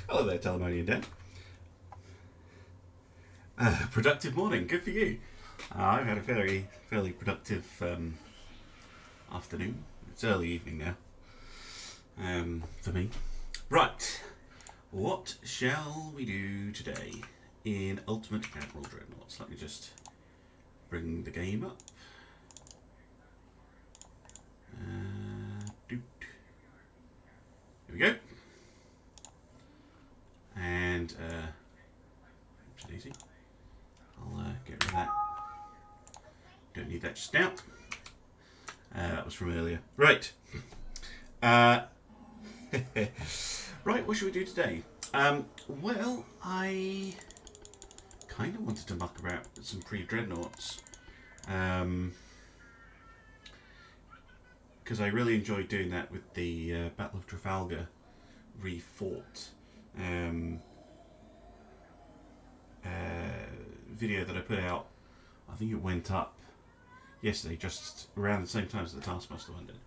Hello there, Telemonian Dan. Productive morning, good for you. I've had a fairly productive afternoon. It's early evening now for me. Right, what shall we do today in Ultimate Admiral Dreadnoughts? Let me just bring the game up. Here we go. And oops, easy. I'll get rid of that. Don't need that just now. That was from earlier. Right. Right, what should we do today? Well, I kind of wanted to muck about with some pre-Dreadnoughts. Because I really enjoyed doing that with the Battle of Trafalgar refought video that I put out. I think it went up yesterday, just around the same time as the Taskmaster one did.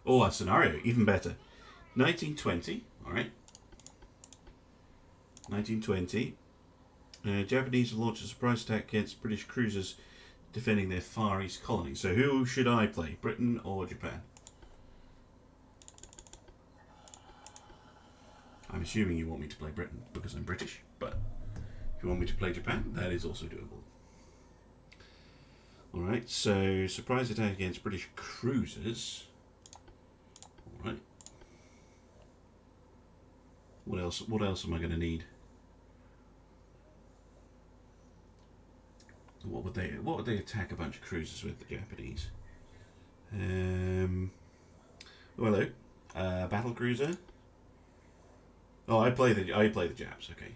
Oh, a scenario, even better. 1920, alright. 1920. Japanese launched a surprise attack against British cruisers defending their Far East colony. So who should I play, Britain or Japan? I'm assuming you want me to play Britain because I'm British, but if you want me to play Japan, that is also doable. Alright, so surprise attack against British cruisers. Alright. What else am I going to need? What would they attack a bunch of cruisers with, the Japanese? Oh, hello. Battle cruiser. Oh, I play the Japs. Okay.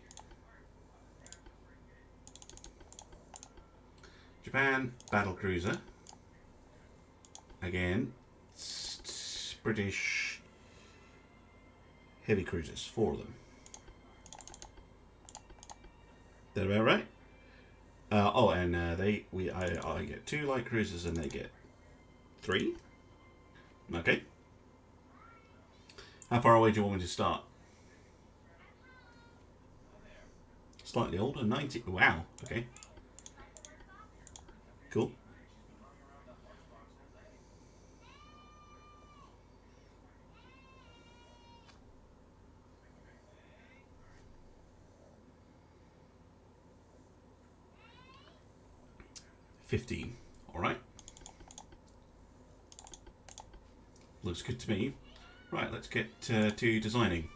Japan battle cruiser. Again, British heavy cruisers. 4 of them. That about right? I get 2 light cruisers and they get 3. Okay. How far away do you want me to start? Slightly older, 90. Wow. Okay. Cool. $15. All right. Looks good to me. Right, let's get to designing.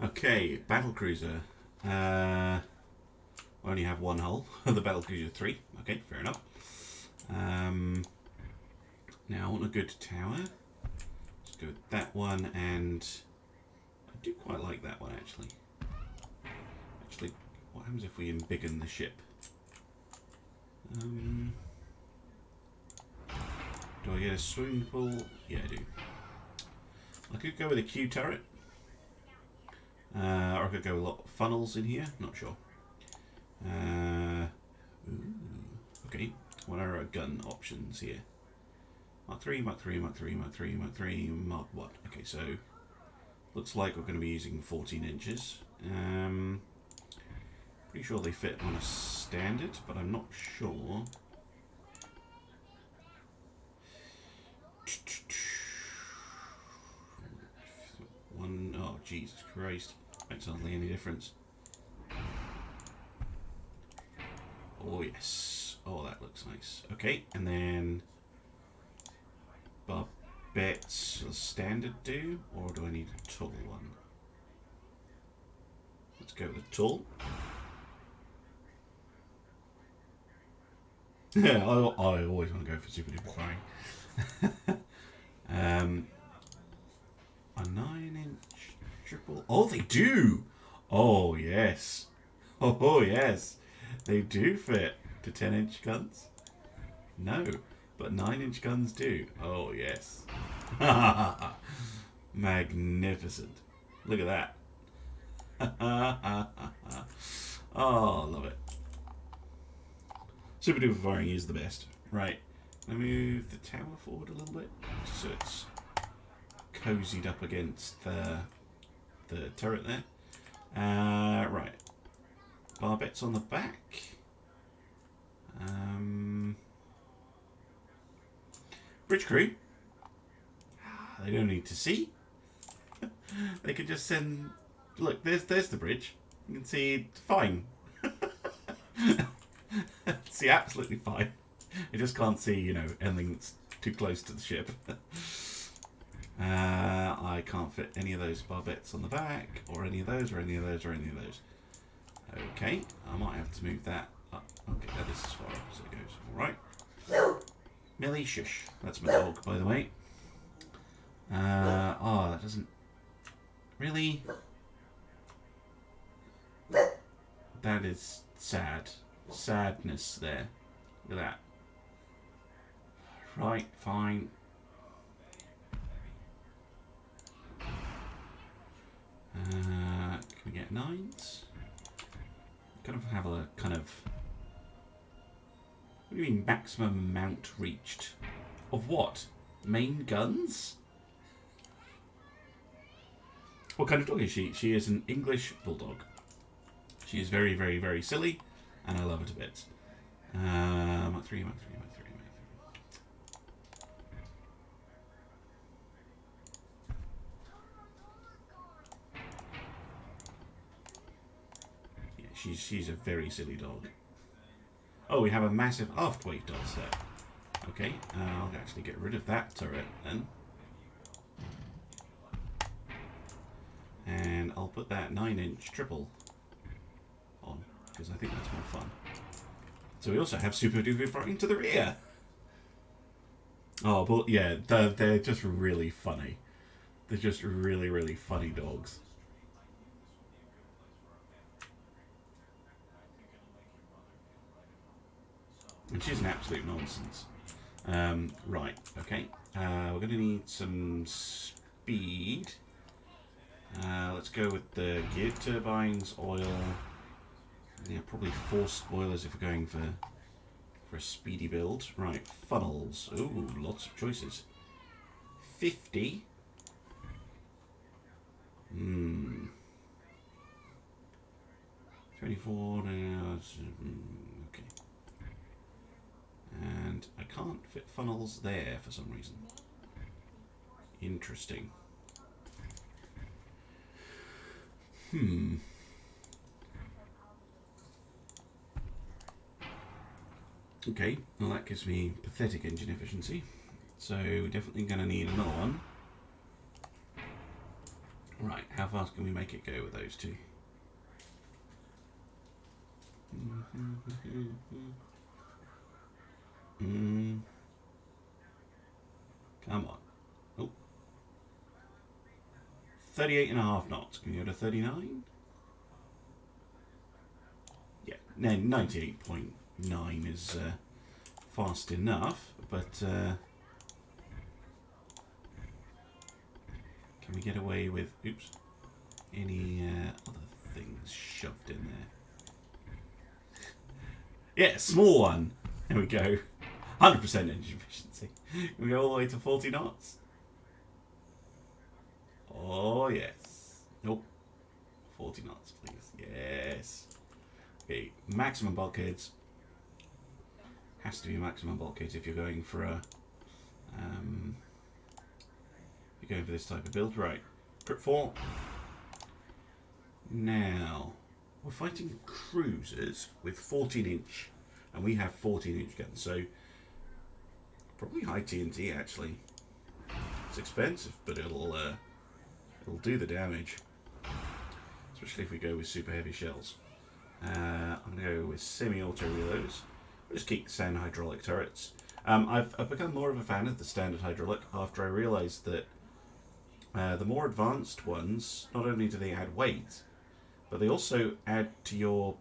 Okay, battle cruiser. I only have 1 hull. The battle cruiser 3. Okay, fair enough. Now I want a good tower. Let's go with that one, and I do quite like that one actually. Actually, what happens if we embiggen the ship? Do I get a swimming pool? Yeah, I do. I could go with a Q turret. Or I could go with a lot of funnels in here. Not sure. Okay. What are our gun options here? Mark 3, Mark 3, Mark 3, Mark 3, Mark 3, Mark what? Okay, so looks like we're going to be using 14 inches. Pretty sure they fit on a standard, but I'm not sure. Oh, Jesus Christ. Makes hardly any difference. Oh, yes. Oh, that looks nice. Okay, and then barbettes standard do, or do I need a tall one? Let's go with a tall. Yeah, I always want to go for super duper flying. A 9-inch triple. Oh, they do. Oh yes. Oh yes, they do fit to 10-inch guns. No, but 9-inch guns do. Oh yes. Magnificent. Look at that. Oh, love it. Super duper firing is the best. Right. Let me move the tower forward a little bit so it's cozied up against the turret there. Right. Barbettes on the back. Bridge crew. They don't need to see. They could just send... Look, there's the bridge. You can see fine. See absolutely fine. You just can't see, you know, anything that's too close to the ship. I can't fit any of those barbettes on the back, or any of those, or any of those, or any of those. Okay, I might have to move that up. Okay, that is as far up as it goes. Alright. Millie, shush. That's my dog, by the way. Oh, that doesn't... Really? That is sad. Sadness there. Look at that. Right, fine. Can we get 9s? Kind of have a kind of... What do you mean maximum amount reached? Of what? Main guns? What kind of dog is she? She is an English bulldog. She is very, very, very silly, and I love her to bits. Mach 3, Mach 3, Mach 3, Mach 3. Yeah, she's a very silly dog. Oh, we have a massive aft-weight dog set. Okay, I'll actually get rid of that turret then. And I'll put that 9-inch triple on, because I think that's more fun. So we also have Super Duper Fighting to the rear. Oh, but yeah, they're just really funny. They're just really, really funny dogs. And she's an absolute nonsense. Right, okay. We're going to need some speed. Let's go with the geared turbines, oil. Yeah, probably 4 spoilers if we're going for a speedy build. Right, funnels. Ooh, lots of choices. 50. 24. Okay. And I can't fit funnels there for some reason. Interesting. Okay, well that gives me pathetic engine efficiency. So we're definitely going to need another one. Right, how fast can we make it go with those two? Come on. Oh. 38.5 knots. Can you go to 39? Yeah, 98.9 is fast enough, but can we get away with, oops, any other things shoved in there? Yeah, small one. There we go. 100% engine efficiency. Can we go all the way to 40 knots? Oh, yes. Nope. 40 knots, please. Yes. Okay, maximum bulkheads. Has to be maximum bulkheads if you're going for a... you're going for this type of build. Right. Grip 4. Now, we're fighting cruisers with 14-inch, and we have 14-inch guns, so probably high TNT actually. It's expensive, but it'll do the damage, especially if we go with super heavy shells. I'm going to go with semi-auto reloads. We'll just keep the standard hydraulic turrets. I've become more of a fan of the standard hydraulic after I realised that the more advanced ones, not only do they add weight, but they also add to your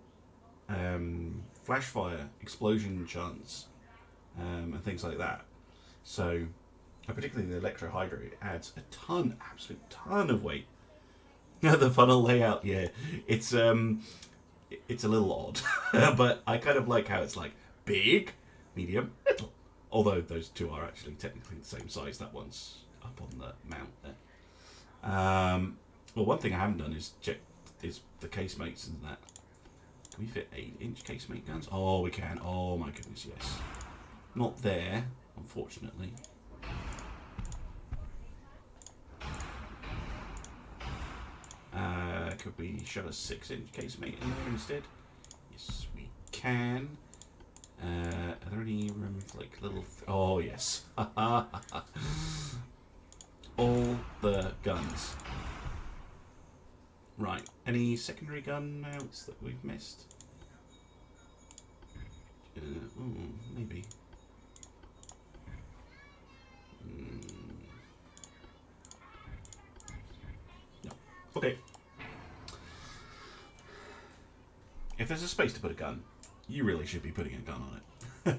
flash fire, explosion chance, and things like that. So, particularly the Electro Hydro, it adds a ton, absolute ton of weight. The funnel layout, yeah, it's a little odd, but I kind of like how it's like big, medium, little. Although those two are actually technically the same size. That one's up on the mount there. Well, one thing I haven't done is check is the casemates and that. Can we fit 8-inch casemate guns? Oh, we can. Oh my goodness, yes. Not there, unfortunately. Could we shove a 6-inch casemate in there instead? Yes, we can. Are there any room for like little... oh, yes. All the guns. Right. Any secondary gun mounts that we've missed? Maybe. No. Okay. If there's a space to put a gun, you really should be putting a gun on it.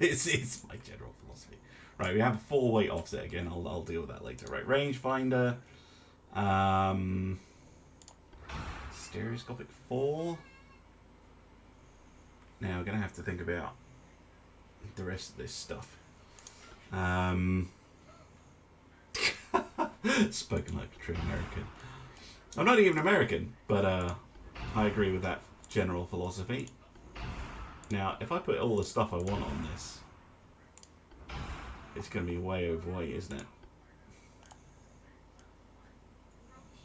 it's my general philosophy. Right, we have a 4-weight offset again. I'll deal with that later. Right, rangefinder. Stereoscopic 4. Now we're gonna have to think about the rest of this stuff. Spoken like a true American. I'm not even American, but I agree with that general philosophy. Now, if I put all the stuff I want on this, it's going to be way overweight, isn't it?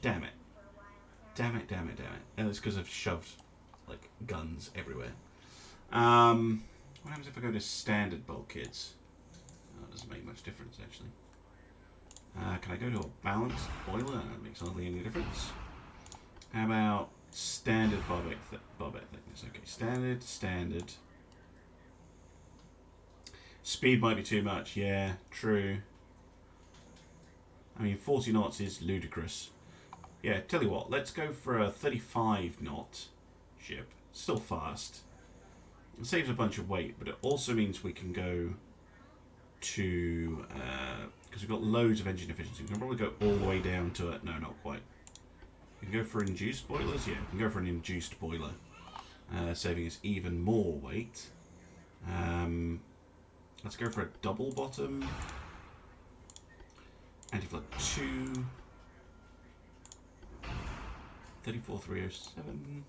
Damn it. Damn it, damn it, damn it. And it's because I've shoved, like, guns everywhere. What happens if I go to standard bulkheads? That doesn't make much difference, actually. Can I go to a balanced boiler? That makes hardly any difference. How about standard barbette thickness? Okay, standard. Speed might be too much. Yeah, true. I mean, 40 knots is ludicrous. Yeah, tell you what, let's go for a 35 knot ship. Still fast. It saves a bunch of weight, but it also means we can go to... because we've got loads of engine efficiency. We can probably go all the way down to it. No, not quite. We can go for induced boilers? Yeah, we can go for an induced boiler. Saving us even more weight. Let's go for a double bottom. Anti-flood 2. 34307.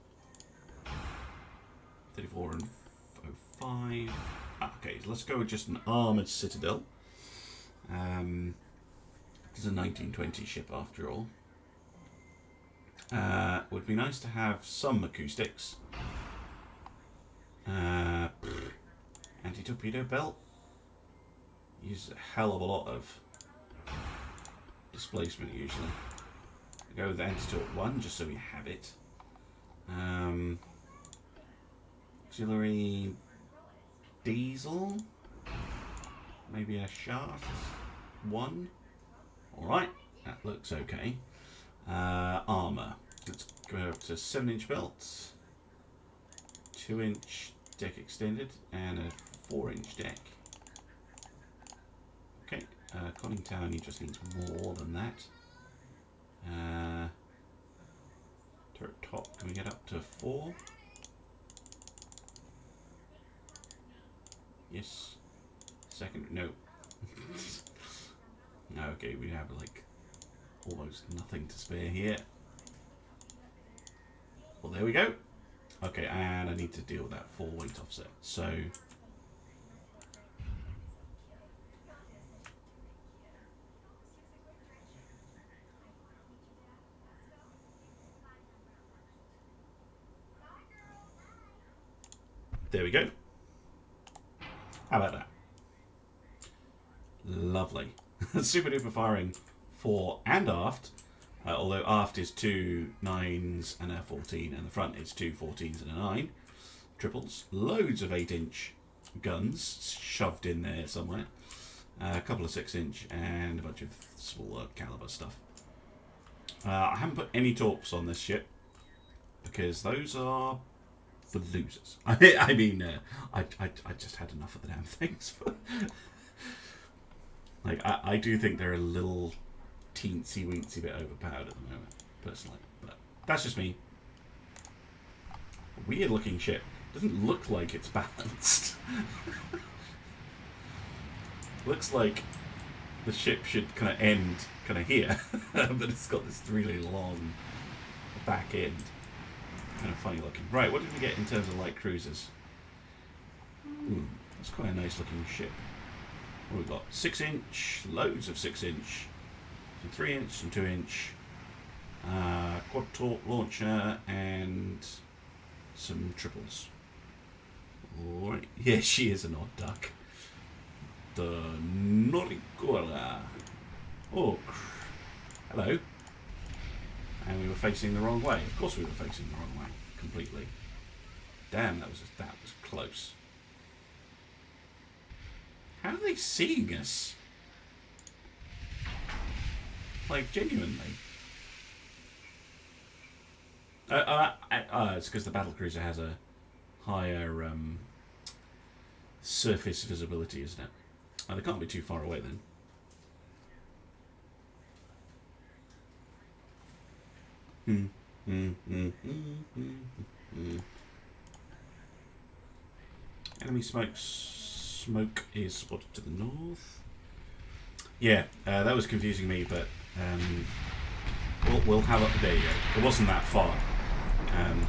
3405. Okay, so let's go with just an armoured citadel. It's a 1920 ship after all. Would be nice to have some acoustics. Anti-torpedo belt. Use a hell of a lot of displacement usually. Go with anti-torp 1 just so we have it. Auxiliary diesel. Maybe a shaft 1. Alright, that looks okay. Armour. Let's go up to 7-inch belts. 2-inch deck extended and a 4-inch deck. Okay, Conning Tower just needs more than that. Turret top, can we get up to 4? Yes. Second, no. Okay, we have like almost nothing to spare here. Well, there we go. Okay, and I need to deal with that 4-weight offset. So there we go. How about that? Lovely. Super duper firing fore and aft. Although aft is 2 9s and a 14, and the front is 2 14s and a 9. Triples. Loads of 8-inch guns shoved in there somewhere. A couple of 6-inch and a bunch of smaller caliber stuff. I haven't put any torps on this ship because those are for losers. I mean, I just had enough of the damn things. Like, I do think they're a little teensy weensy bit overpowered at the moment, personally. But that's just me. Weird looking ship. Doesn't look like it's balanced. Looks like the ship should kind of end kind of here, but it's got this really long back end. Kind of funny looking. Right, what did we get in terms of light cruisers? Ooh, that's quite a nice looking ship. What have we got? 6-inch, loads of 6-inch, some 3-inch, some 2-inch, quad torque launcher, and some triples. Alright, yeah, she is an odd duck. The Noricola. Oh, hello. And we were facing the wrong way. Of course we were facing the wrong way. Completely. Damn, that was close. How are they seeing us? Like, genuinely. It's because the battlecruiser has a higher surface visibility, isn't it? Oh, they can't be too far away then. Enemy smoke is spotted to the north. Yeah, that was confusing me, but we'll have it. There you go. It wasn't that far,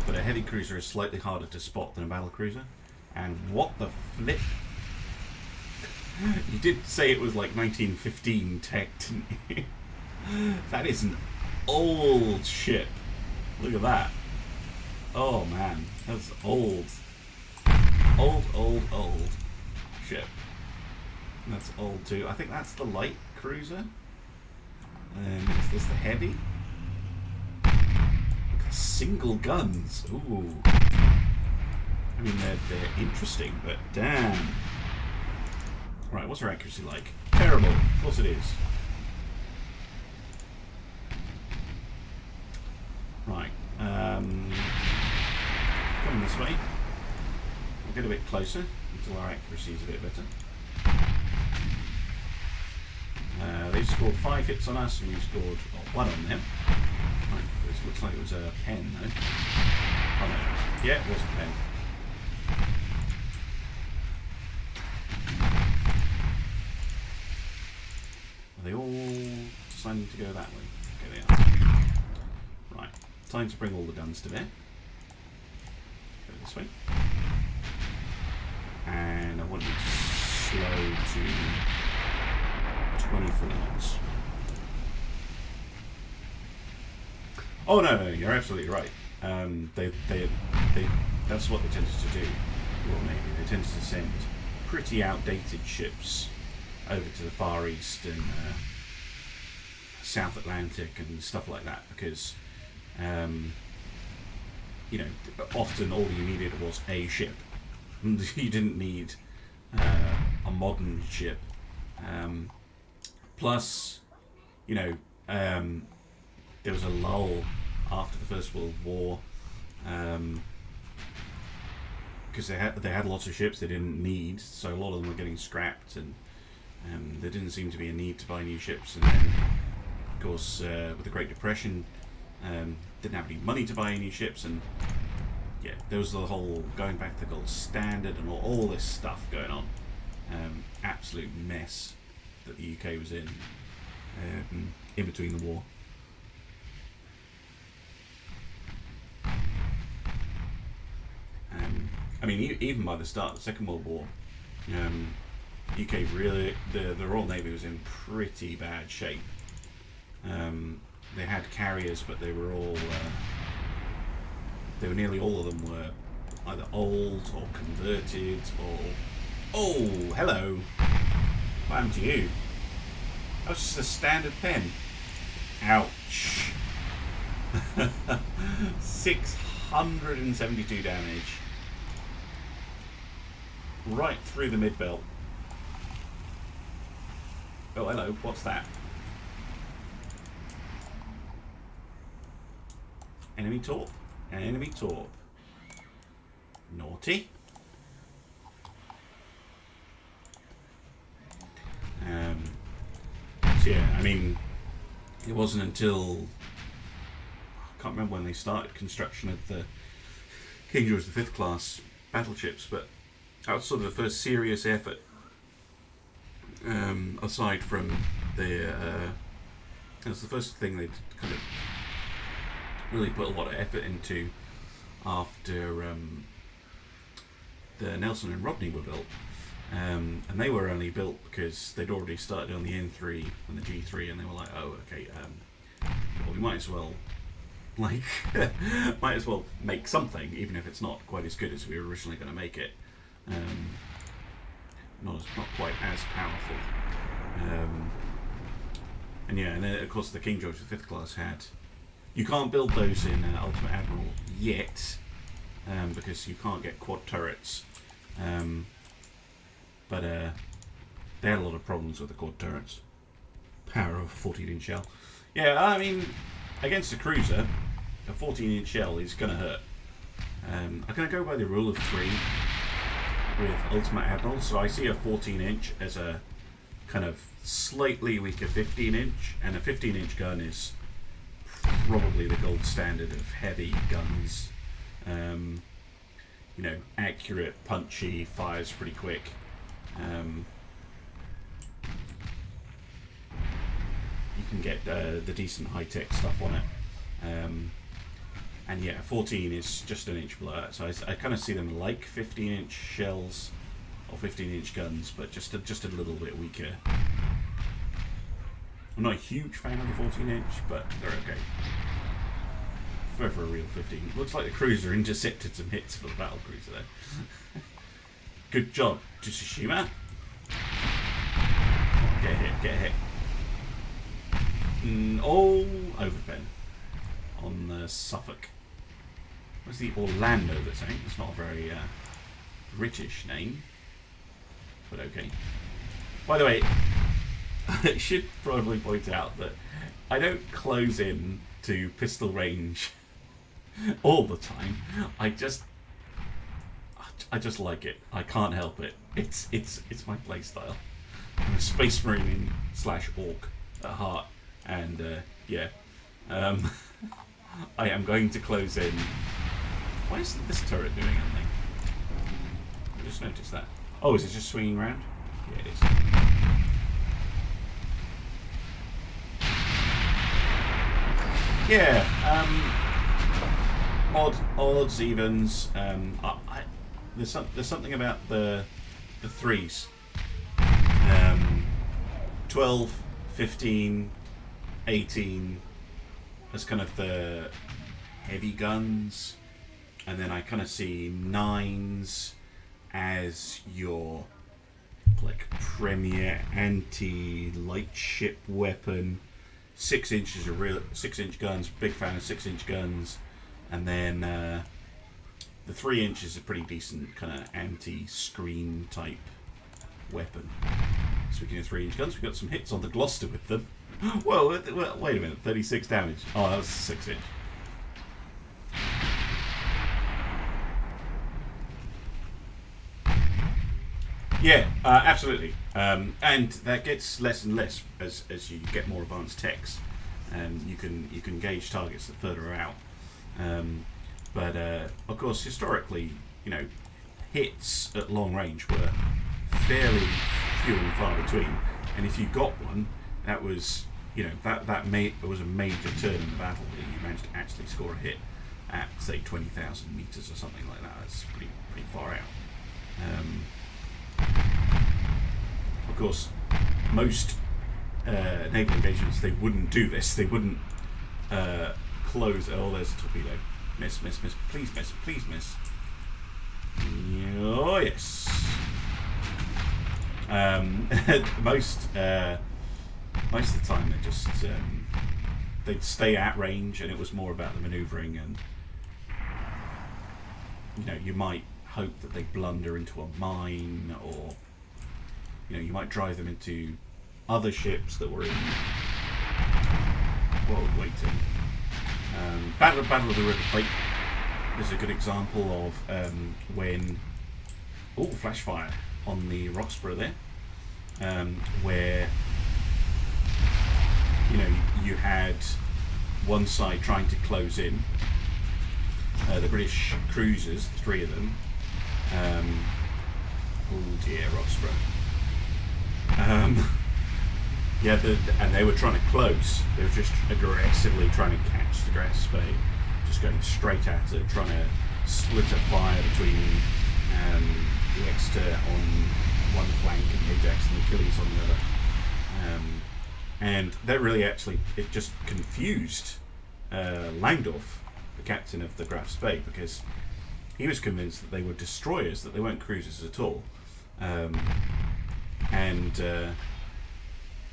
but a heavy cruiser is slightly harder to spot than a battle cruiser. And what the flip? You did say it was like 1915 tech, didn't you? That is an old ship. Look at that. Oh man, that's old. Old ship. That's old too. I think that's the light cruiser. And is this the heavy? Single guns. Ooh. I mean, they're interesting, but damn. Right, what's her accuracy like? Terrible. Of course it is. Right. Coming this way. We'll get a bit closer until our accuracy is a bit better. They've scored 5 hits on us, and we've scored 1 on them. Right, this looks like it was a pen, though. Oh no. Yeah, it was a pen. Are they all deciding to go that way? Okay, they are. Right, time to bring all the guns to bear. Go this way. And I want you to slow to 24 knots. Oh no, you're absolutely right. That's what they tended to do. Well, maybe they tended to send pretty outdated ships over to the Far East and South Atlantic and stuff like that, because you know, often all you needed was a ship. You didn't need a modern ship. Plus, you know, there was a lull after the First World War, because they had lots of ships they didn't need, so a lot of them were getting scrapped, and there didn't seem to be a need to buy new ships. And then, of course, with the Great Depression, didn't have any money to buy any ships, and yeah, there was the whole going back to the gold standard and all this stuff going on. Absolute mess that the UK was in between the war. I mean, even by the start of the Second World War, UK really, the Royal Navy was in pretty bad shape. They had carriers, but they were all, nearly all of them were either old or converted or... Oh, hello. What happened to you? That was just a standard pen. Ouch. 672 damage. Right through the mid-belt. Oh, hello. What's that? Enemy torp. Enemy torp. Naughty. So yeah, I mean, it wasn't until... I can't remember when they started construction of the King George V class battleships, but that was sort of the first serious effort, aside from That's the first thing they kind of really put a lot of effort into after the Nelson and Rodney were built. And they were only built because they'd already started on the N3 and the G3, and they were like, oh, okay, well, we might as well, like, might as well make something, even if it's not quite as good as we were originally going to make it. Not quite as powerful. And yeah, and then of course the King George V class had. You can't build those in Ultimate Admiral yet, because you can't get quad turrets. But they had a lot of problems with the quad turrets. Power of a 14-inch shell. Yeah, I mean, against a cruiser, a 14-inch shell is going to hurt. I'm going to go by the rule of 3 with Ultimate Admiral. So I see a 14-inch as a kind of slightly weaker 15-inch, and a 15-inch gun is probably the gold standard of heavy guns. You know, accurate, punchy, fires pretty quick. You can get the decent high-tech stuff on it. And yeah, 14 is just an inch below that. So I kind of see them like 15-inch shells or 15-inch guns, but just a little bit weaker. I'm not a huge fan of the 14-inch, but they're okay. For a real 15. Looks like the cruiser intercepted some hits for the battle cruiser there. Good job, Tsushima. Get a hit, get a hit. Oh, overpen on Suffolk. What's the Orlando that's saying? It's not a very British name, but okay. By the way, I should probably point out that I don't close in to pistol range all the time. I just like it. I can't help it. It's my playstyle. I'm a Space Marine / Orc at heart, and yeah, I am going to close in. Why isn't this turret doing anything? I just noticed that. Oh, is it just swinging around? Yeah, it is. Yeah, odds, evens. There's something about the threes. 12, 15, 18 as kind of the heavy guns, and then I kind of see 9s as your like premier anti-light ship weapon. 6 inches are real 6-inch guns. Big fan of 6-inch guns, and then the 3 inches is a pretty decent kind of anti-screen type weapon. Speaking of 3-inch guns, we got some hits on the Gloucester with them. Whoa, wait a minute, 36 damage. Oh, that was 6-inch. Yeah, absolutely. And that gets less and less as you get more advanced techs. You can gauge targets that further out. But of course, historically, you know, hits at long range were fairly few and far between. And if you got one, that was, you know, that was a major turn in the battle. You managed to actually score a hit at, say, 20,000 meters or something like that. That's pretty far out. Of course, most naval engagements, they wouldn't do this. They wouldn't close. Oh, there's a torpedo. Miss. Please miss. Oh, yes. Most of the time, they just they'd stay at range, and it was more about the manoeuvring. And you know, you might hope that they blunder into a mine, or you know, you might drive them into other ships that were in waiting. Battle of the River Plate is a good example of when flash fire on the Roxburgh there, where you know, you had one side trying to close in, the British cruisers, 3 of them. Oh dear, Roxburgh. Yeah, and they were trying to close. They were just aggressively trying to catch the Grasp, just going straight at it, trying to split a fire between the Exeter on one flank and Ajax and Achilles on the other. And that really actually, it just confused Langdorf, the captain of the Graf Spee, because he was convinced that they were destroyers, that they weren't cruisers at all. And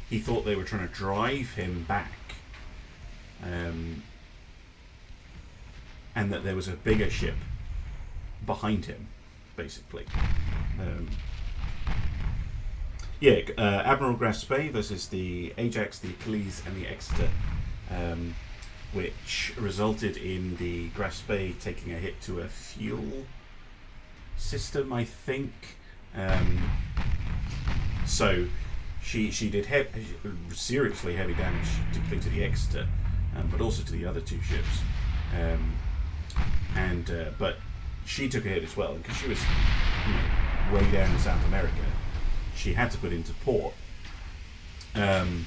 he thought they were trying to drive him back, and that there was a bigger ship behind him, basically. Admiral Graf Spee versus the Ajax, the Achilles, and the Exeter, which resulted in the Graf Spee taking a hit to a fuel system, I think. So she did seriously heavy damage to the Exeter, but also to the other two ships. But she took a hit as well, because she was way down in South America. She had to put into port. The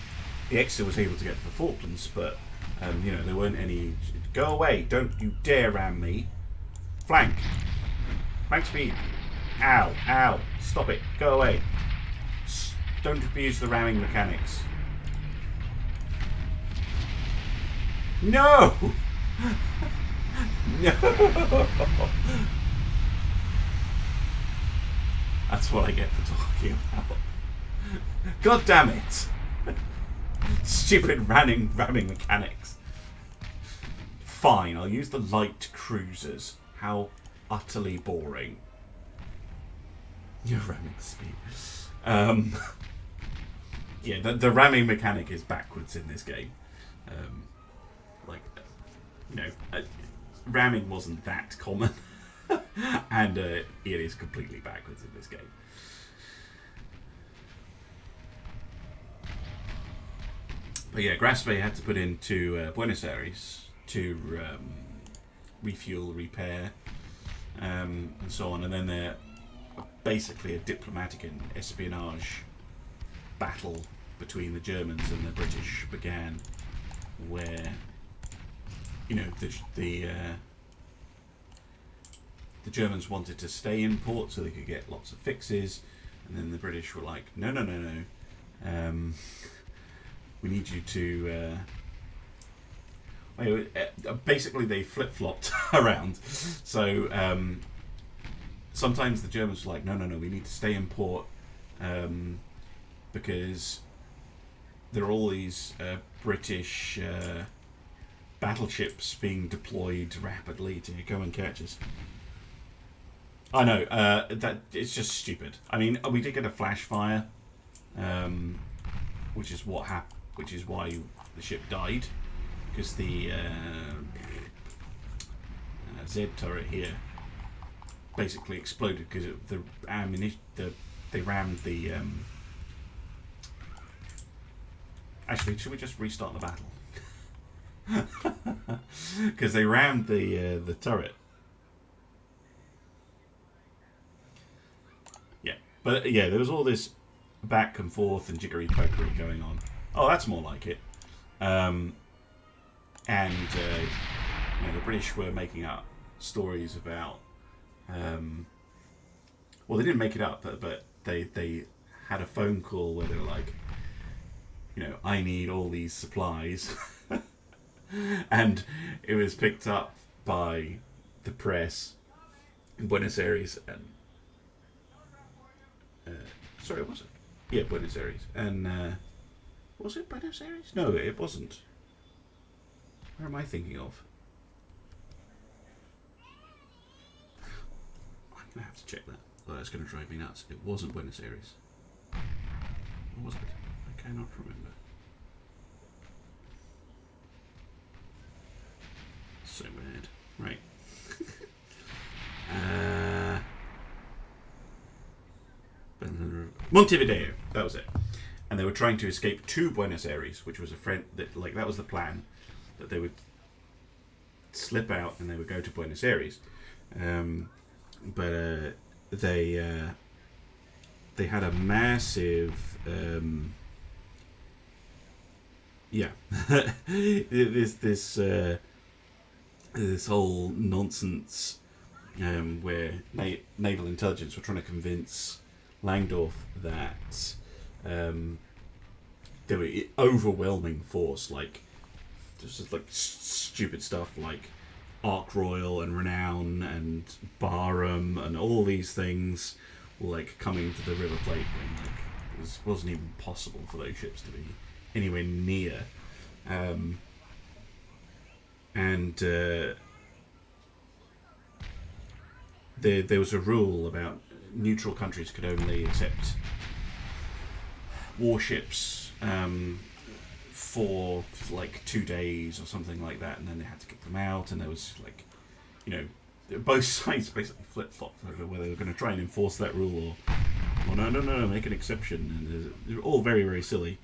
Exeter was able to get to the Falklands, but there weren't any. Go away! Don't you dare ram me! Flank speed! Ow! Ow! Stop it! Go away! Don't abuse the ramming mechanics. No! No! That's what I get for talking about. God damn it! Stupid ramming mechanics. Fine, I'll use the light cruisers. How utterly boring. You're ramming speed. Yeah, the ramming mechanic is backwards in this game. Ramming wasn't that common. And it is completely backwards in this game. But yeah, Graf Spee had to put into Buenos Aires to refuel, repair, and so on. And then basically a diplomatic and espionage battle between the Germans and the British began, where the Germans wanted to stay in port so they could get lots of fixes, and then the British were like, no, we need you to basically they flip-flopped around. So sometimes the Germans were like, no, we need to stay in port, because there are all these British battleships being deployed rapidly to come and catch us. I know, that it's just stupid. I mean, we did get a flash fire, which is why the ship died, because the Z turret here basically exploded because they rammed the. Actually, should we just restart the battle? Because they rammed the turret. Yeah, but yeah, there was all this back and forth and jiggery pokery going on. Oh, that's more like it. The British were making up stories about. Well, they didn't make it up, but they had a phone call where they were like, I need all these supplies, and it was picked up by the press in Buenos Aires and. Sorry, was it? Yeah, Buenos Aires. And was it Buenos Aires? No, it wasn't. Where am I thinking of? I'm going to have to check that. Oh, that's going to drive me nuts. It wasn't Buenos Aires. Or was it? I cannot remember. So bad. Right. Montevideo, that was it. And they were trying to escape to Buenos Aires, which was that was the plan, that they would slip out and they would go to Buenos Aires. But they had a massive Yeah. This whole nonsense where naval intelligence were trying to convince Langdorf that there were overwhelming force, like just like stupid stuff like Ark Royal and Renown and Barham and all these things like coming to the River Plate when like it wasn't even possible for those ships to be anywhere near. There was a rule about neutral countries could only accept warships for like 2 days or something like that, and then they had to kick them out. And there was like, both sides basically flip-flopped over whether they were going to try and enforce that rule or, no, make an exception. And they're all very, very silly.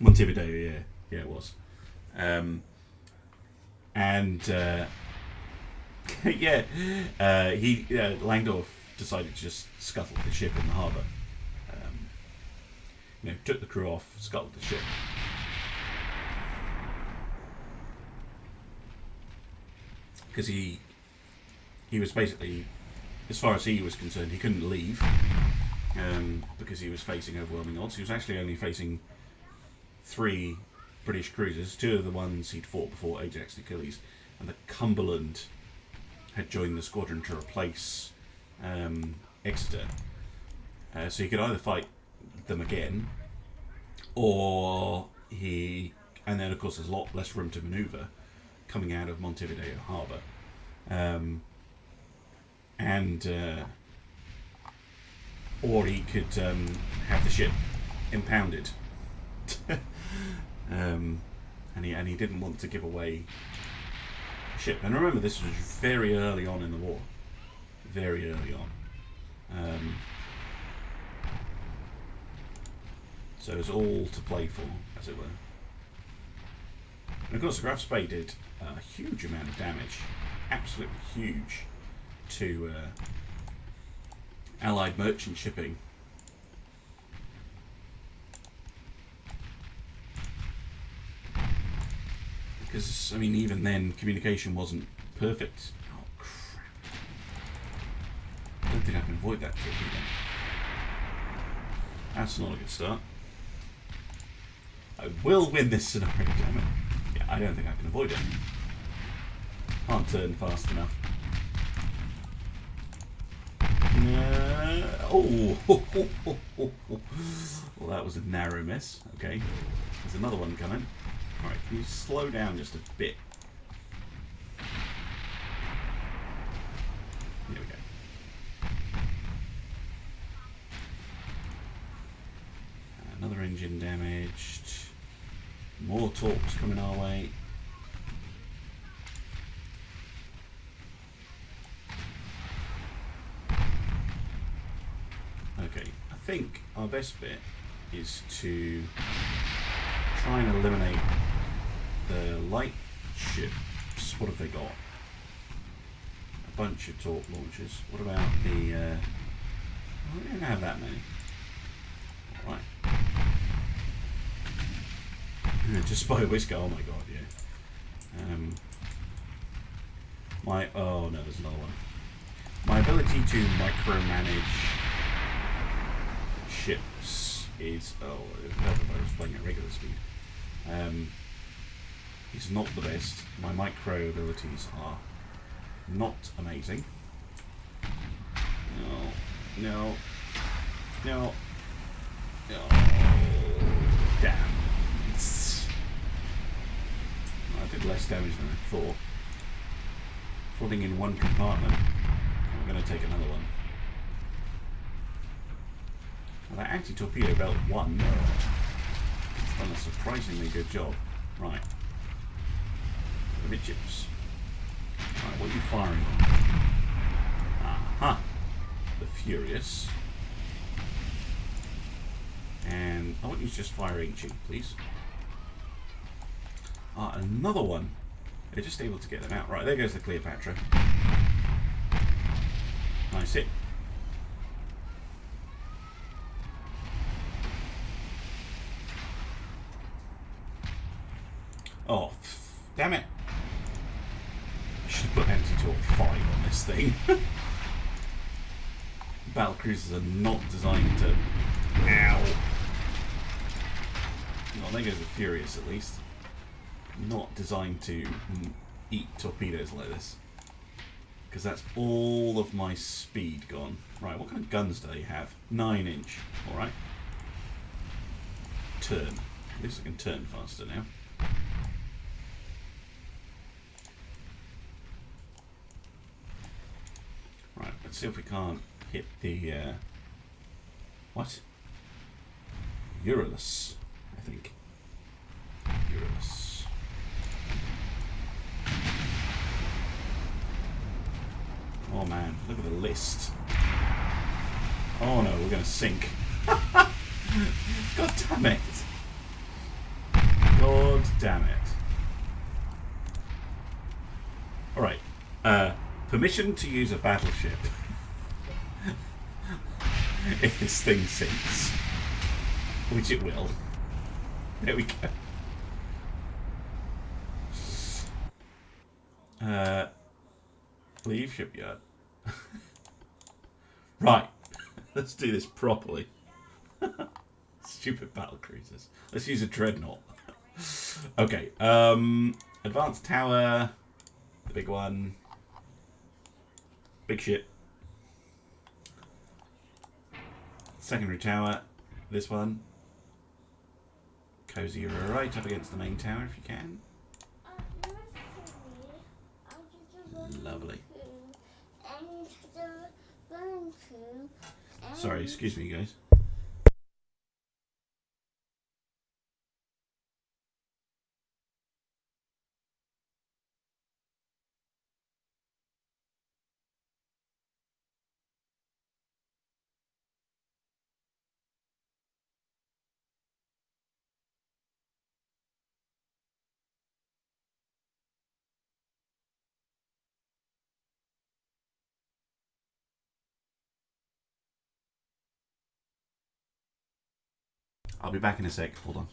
Montevideo, yeah, it was. Langdorf decided to just scuttle the ship in the harbour. Took the crew off, scuttled the ship. Because he was basically, as far as he was concerned, he couldn't leave because he was facing overwhelming odds. He was actually only facing 3 British cruisers, 2 of the ones he'd fought before, Ajax and Achilles, and the Cumberland had joined the squadron to replace Exeter. So he could either fight them again, or and then of course there's a lot less room to manoeuvre coming out of Montevideo Harbour, or he could have the ship impounded, and he didn't want to give away the ship. And remember, this was very early on in the war, very early on. So it was all to play for, as it were. And of course, the Graf Spee did a huge amount of damage, absolutely huge, to Allied merchant shipping. Because, even then, communication wasn't perfect. Oh, crap. I don't think I can avoid that torpedo. That's not a good start. I will win this scenario, damn it. Yeah, I don't think I can avoid it. Can't turn fast enough. Well, that was a narrow miss. Okay, there's another one coming. Alright, can you slow down just a bit? Here we go. Another engine damaged. More torps coming our way. Okay, I think our best bit is to try and eliminate the light ships. What have they got? A bunch of torp launchers. What about the... we don't have that many. Right. Just by a whisker. Oh my god, yeah. Oh no, there's another one. My ability to micromanage ships is... Oh, if I was playing at regular speed. Is not the best. My micro abilities are not amazing. No. Damn. I did less damage than I thought. Falling in one compartment. I'm going to take another one. Well, that anti-torpedo belt 1 has done a surprisingly good job. Right. The midships. Right, what are you firing on? Aha! The Furious. And I want you to just fire Inkchi, please. Another one. They're just able to get them out. Right, there goes the Cleopatra. Nice hit. Damn it! I should have put empty-tool 5 on this thing. Battle cruisers are not designed to... Ow! Well, there goes the Furious, at least. Not designed to eat torpedoes like this. Because that's all of my speed gone. Right, what kind of guns do they have? 9-inch. Alright. Turn. At least I can turn faster now. Right, let's see if we can't hit the... what? Eurolus, I think. Eurolus. Oh man, look at the list. Oh no, we're going to sink. God damn it. God damn it. Alright. Permission to use a battleship. If this thing sinks. Which it will. There we go. Leave shipyard. Right. Let's do this properly. Stupid battle cruisers. Let's use a dreadnought. Okay. Advanced tower. The big one. Big ship. Secondary tower. This one. Cozy right up against the main tower if you can. Lovely. Sorry, excuse me, guys. I'll be back in a sec. Hold on.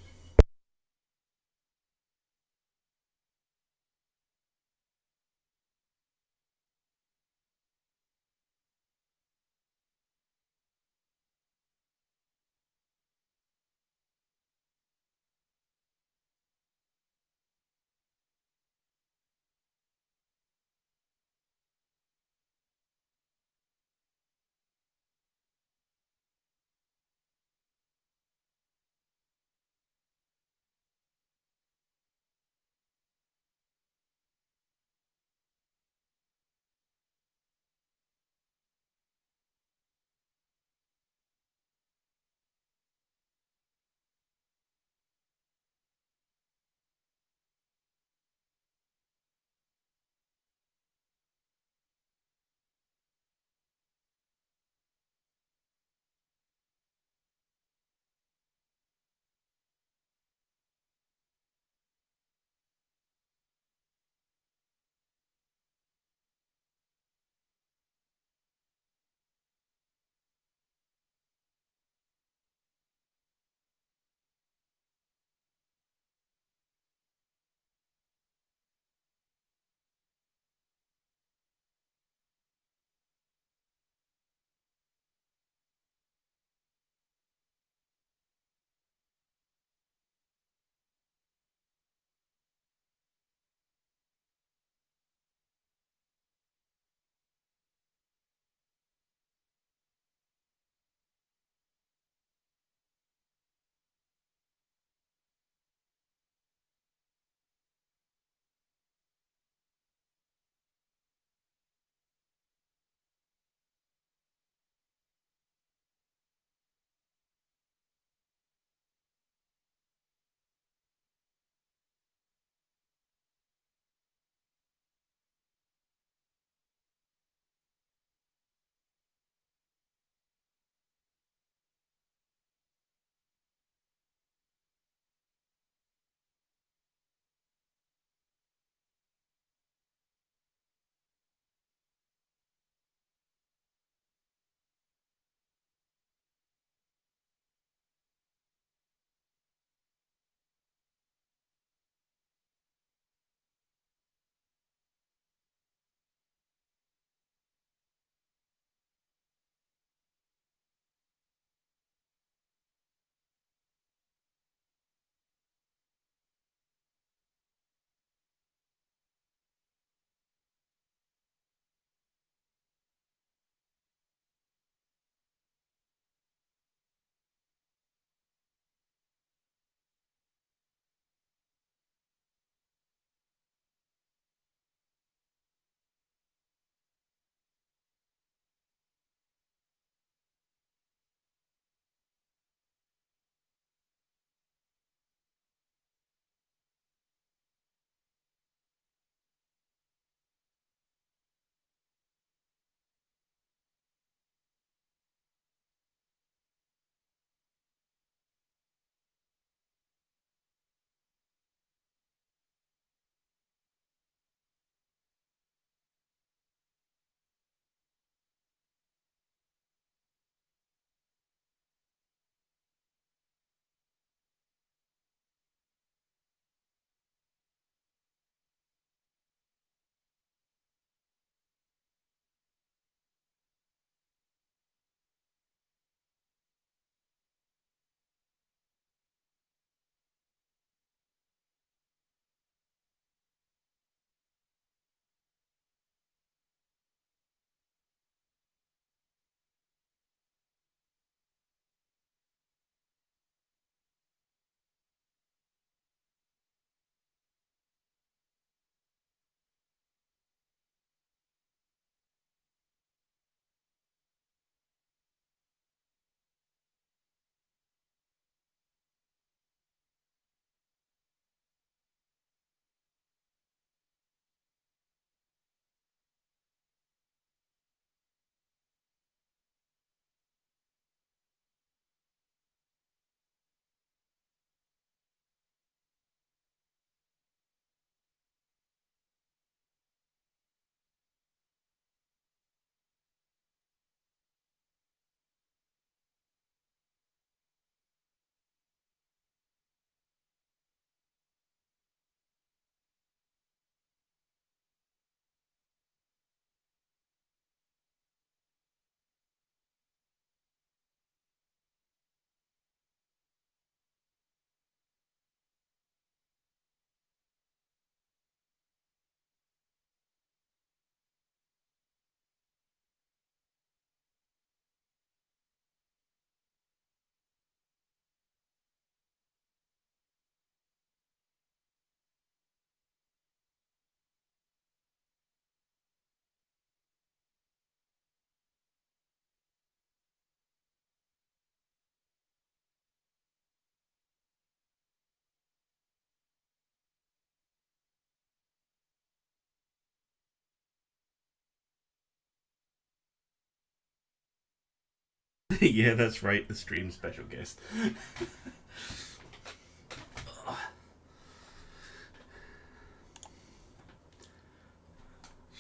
Yeah, that's right. The stream special guest.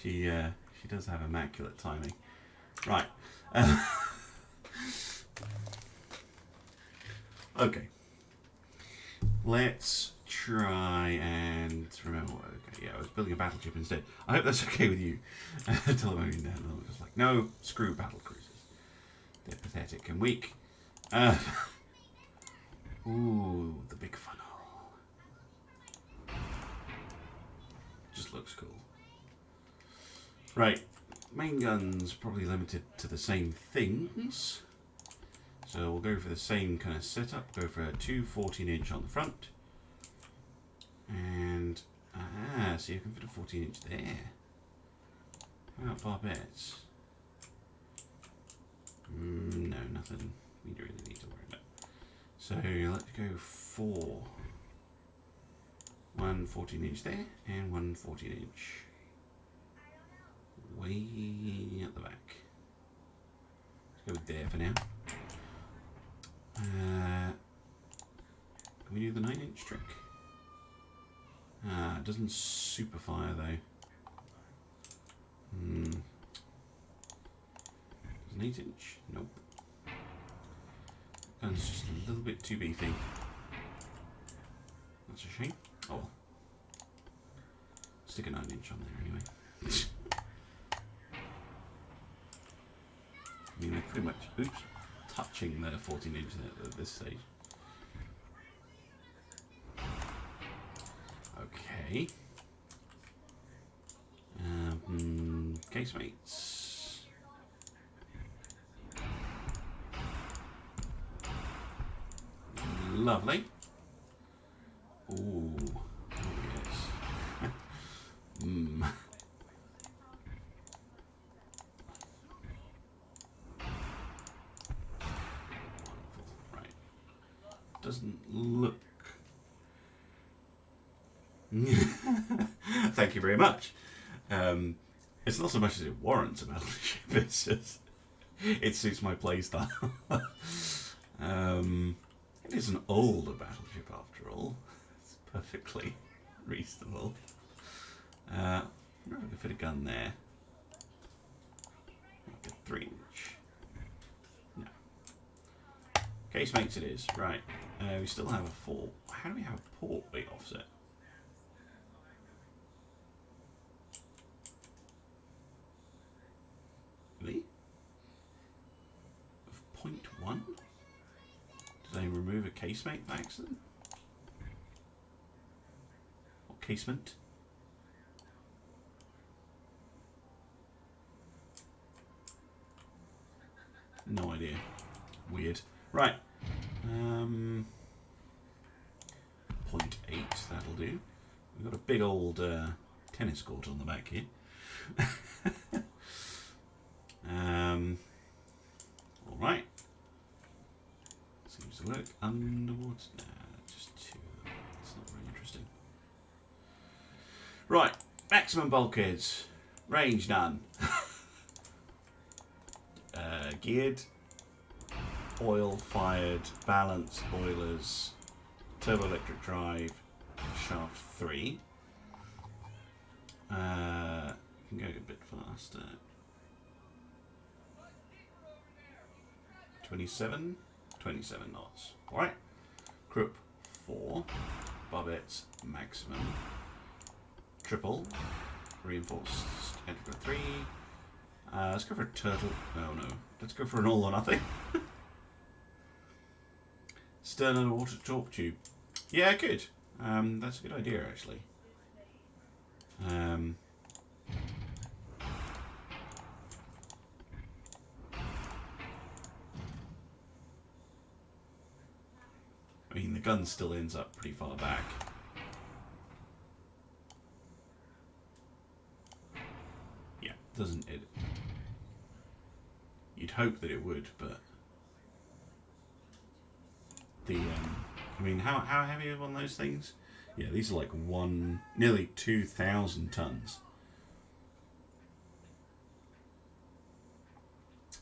She does have immaculate timing. Right. Okay. Let's try and remember. Okay, yeah, I was building a battleship instead. I hope that's okay with you. Until the moment I was like, no, screw battle cruisers. They're pathetic and weak. Ooh, the big funnel. Just looks cool. Right, main guns probably limited to the same things. So we'll go for the same kind of setup. Go for a 2 14-inch on the front. And, so you can fit a 14-inch there. How about barbettes? No, nothing we really need to worry about. So let's go for one 14-inch there and one 14-inch way at the back. Let's go with there for now. Can we do the 9-inch trick? It doesn't super fire though. Does an 8-inch? Nope. Gun's just a little bit too beefy. That's a shame. Oh well. Stick a 9-inch on there anyway. I mean, they're pretty much, touching the 14-inch at this stage. Okay. Casemates. Lovely. Ooh. Oh, yes. Wonderful. Right. Doesn't look. Thank you very much. It's not so much as it warrants a battleship, it's just it suits my playstyle. It is an older battleship after all. It's perfectly reasonable. I wonder if I could fit a gun there. Like a 3-inch. No. Casemates it is. Right. We still have a 4. How do we have a port weight offset? Really? Of 0.1? Did they remove a casemate by accident? Or casement? No idea. Weird. Right. 0.8, that'll do. We've got a big old tennis court on the back here. Alright. Seems to work. Underwater? Nah, just 2. It's not very interesting. Right. Maximum bulkheads. Range none. Geared. Oil fired. Balanced boilers. Turbo electric drive. Shaft 3. Can go a bit faster. 27 knots. Alright. Croup 4. Barbettes maximum. Triple. Reinforced. Enter 3. Let's go for a turtle. No. Let's go for an all or nothing. Stern underwater torque tube. Yeah, good. That's a good idea actually. I mean, the gun still ends up pretty far back. Yeah, doesn't it? You'd hope that it would, but the I mean, how heavy are one of those things? Yeah, these are like nearly 2,000 tons.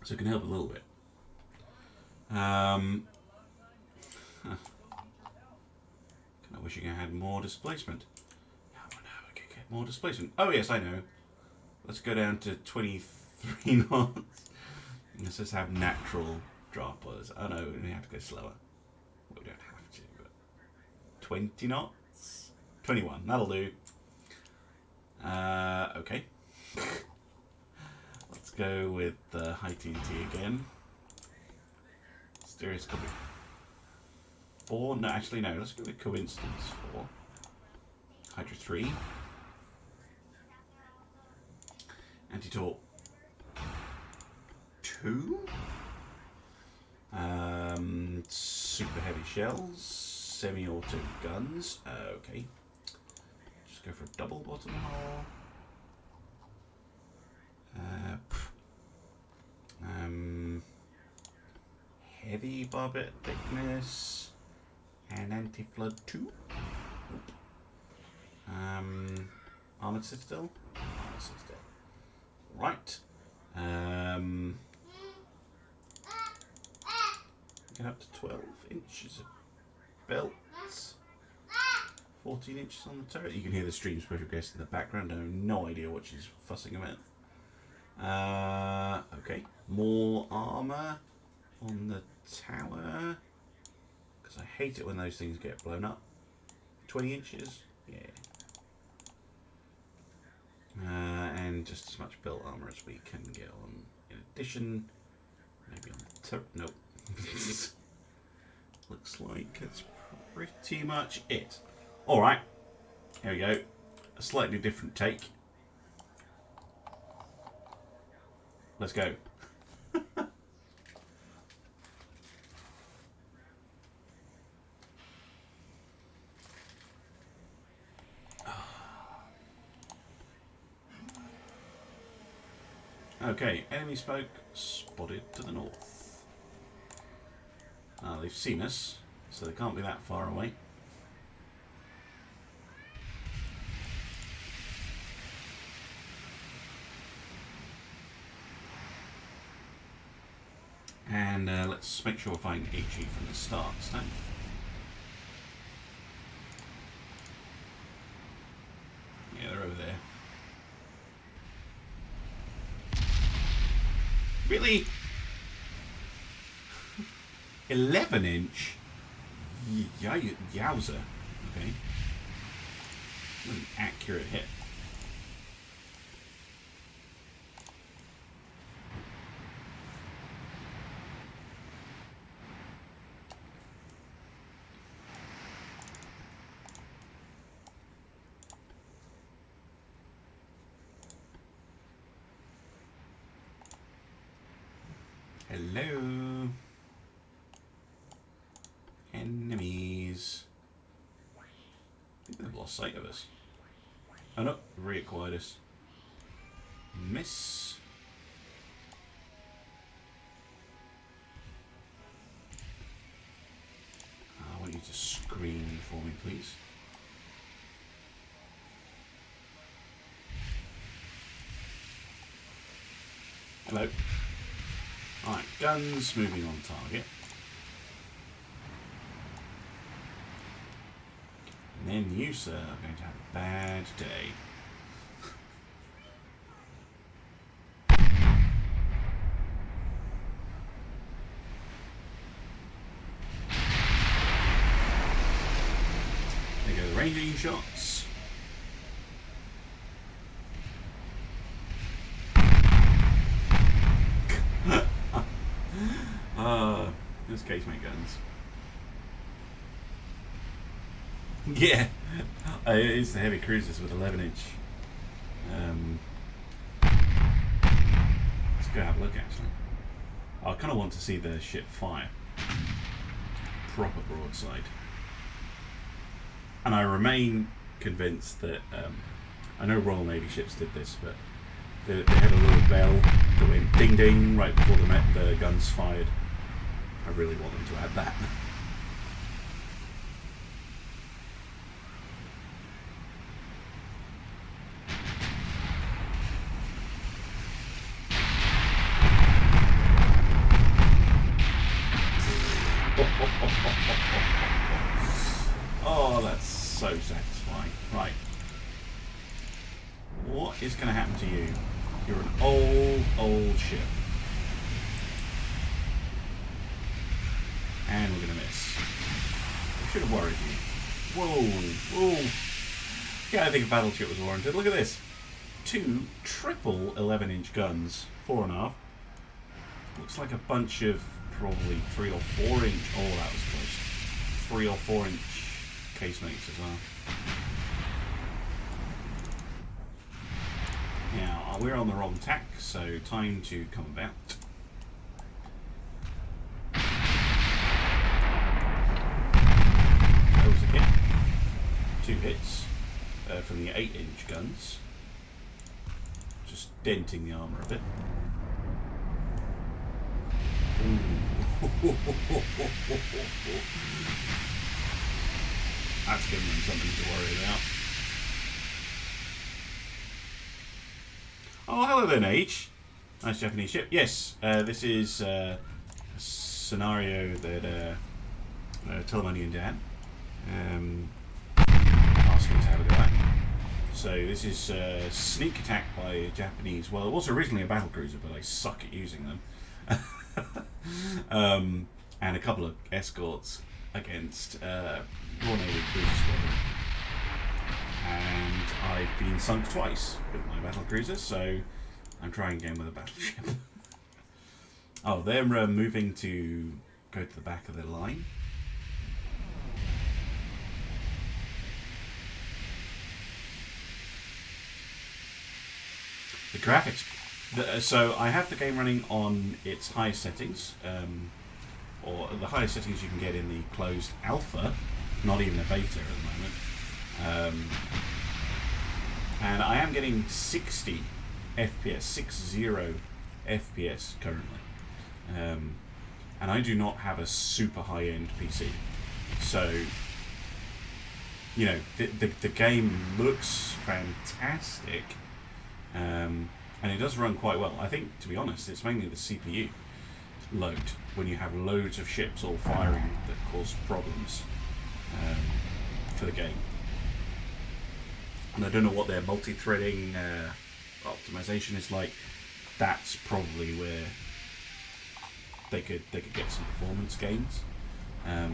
So it can help a little bit. Kind of wishing I had more displacement. How do I know I could get more displacement? Oh yes, I know. Let's go down to 23 knots. Let's just have natural draft boilers. Oh no, we have to go slower. Well, we don't have to, but 20 knots? 21, that'll do. Okay. Let's go with high TNT again. Stereoscopic 4. No, actually, no. Let's go with coincidence 4. Hydra 3. Anti-torp 2. Super heavy shells. Semi-auto guns. Okay. Just go for a double bottom hull. Heavy barbette thickness and anti-flood 2. Armored citadel. Armored citadel. Right. Get up to 12 inches of belts. 14 inches on the turret. You can hear the stream special guest in the background. I have no idea what she's fussing about. Okay. More armour on the tower. Because I hate it when those things get blown up. 20 inches. Yeah. And just as much belt armour as we can get on. In addition, maybe on the turret. Nope. Looks like it's pretty much it. Alright. Here we go. A slightly different take. Let's go. Okay, enemy smoke spotted to the north. They've seen us, so they can't be that far away. And let's make sure we find HE from the start this time. Yeah, they're over there. Really? 11 inch? Yowza. Okay. What an accurate hit. Hello. Enemies. I think they've lost sight of us. Oh no, reacquired us. Miss. I want you to scream for me, please. Hello. Alright, guns moving on target. And then you, sir, are going to have a bad day. There go the ranging shots. Those casemate guns. Yeah, it's the heavy cruisers with 11 inch. Let's go have a look actually. I kind of want to see the ship fire. Proper broadside. And I remain convinced that, I know Royal Navy ships did this, but they had a little bell that went ding ding right before the guns fired. I really want them to add that. is going to happen to you? You're an old, old ship. And we're going to miss. I should have worried you. Whoa, whoa. Yeah, I think a battleship was warranted. Look at this. 2 triple 11-inch guns. 4.5. Looks like a bunch of probably 3 or 4 inch. Oh, that was close. 3 or 4 inch casemates as well. Now, we're on the wrong tack, so time to come about. That was a hit. 2 hits from the 8-inch guns. Just denting the armour a bit. That's giving them something to worry about. Oh, hello then, H. Nice Japanese ship. Yes, this is a scenario that Telemony and Dan asked me to have a go at. So this is sneak attack by a Japanese. Well, it was originally a battlecruiser, but I suck at using them. And a couple of escorts against Royal Navy cruiser squadron. And I've been sunk twice with my battlecruiser, so I'm trying again with a battleship. Oh, they're moving to go to the back of the line. The graphics. So I have the game running on its highest settings, or the highest settings you can get in the closed alpha, not even a beta at the moment. And I am getting 60 FPS, 60 FPS currently. And I do not have a super high-end PC. So, you know, the game looks fantastic. And it does run quite well. I think, to be honest, it's mainly the CPU load when you have loads of ships all firing that cause problems for the game. And I don't know what their multi-threading optimization is like. That's probably where they could get some performance gains.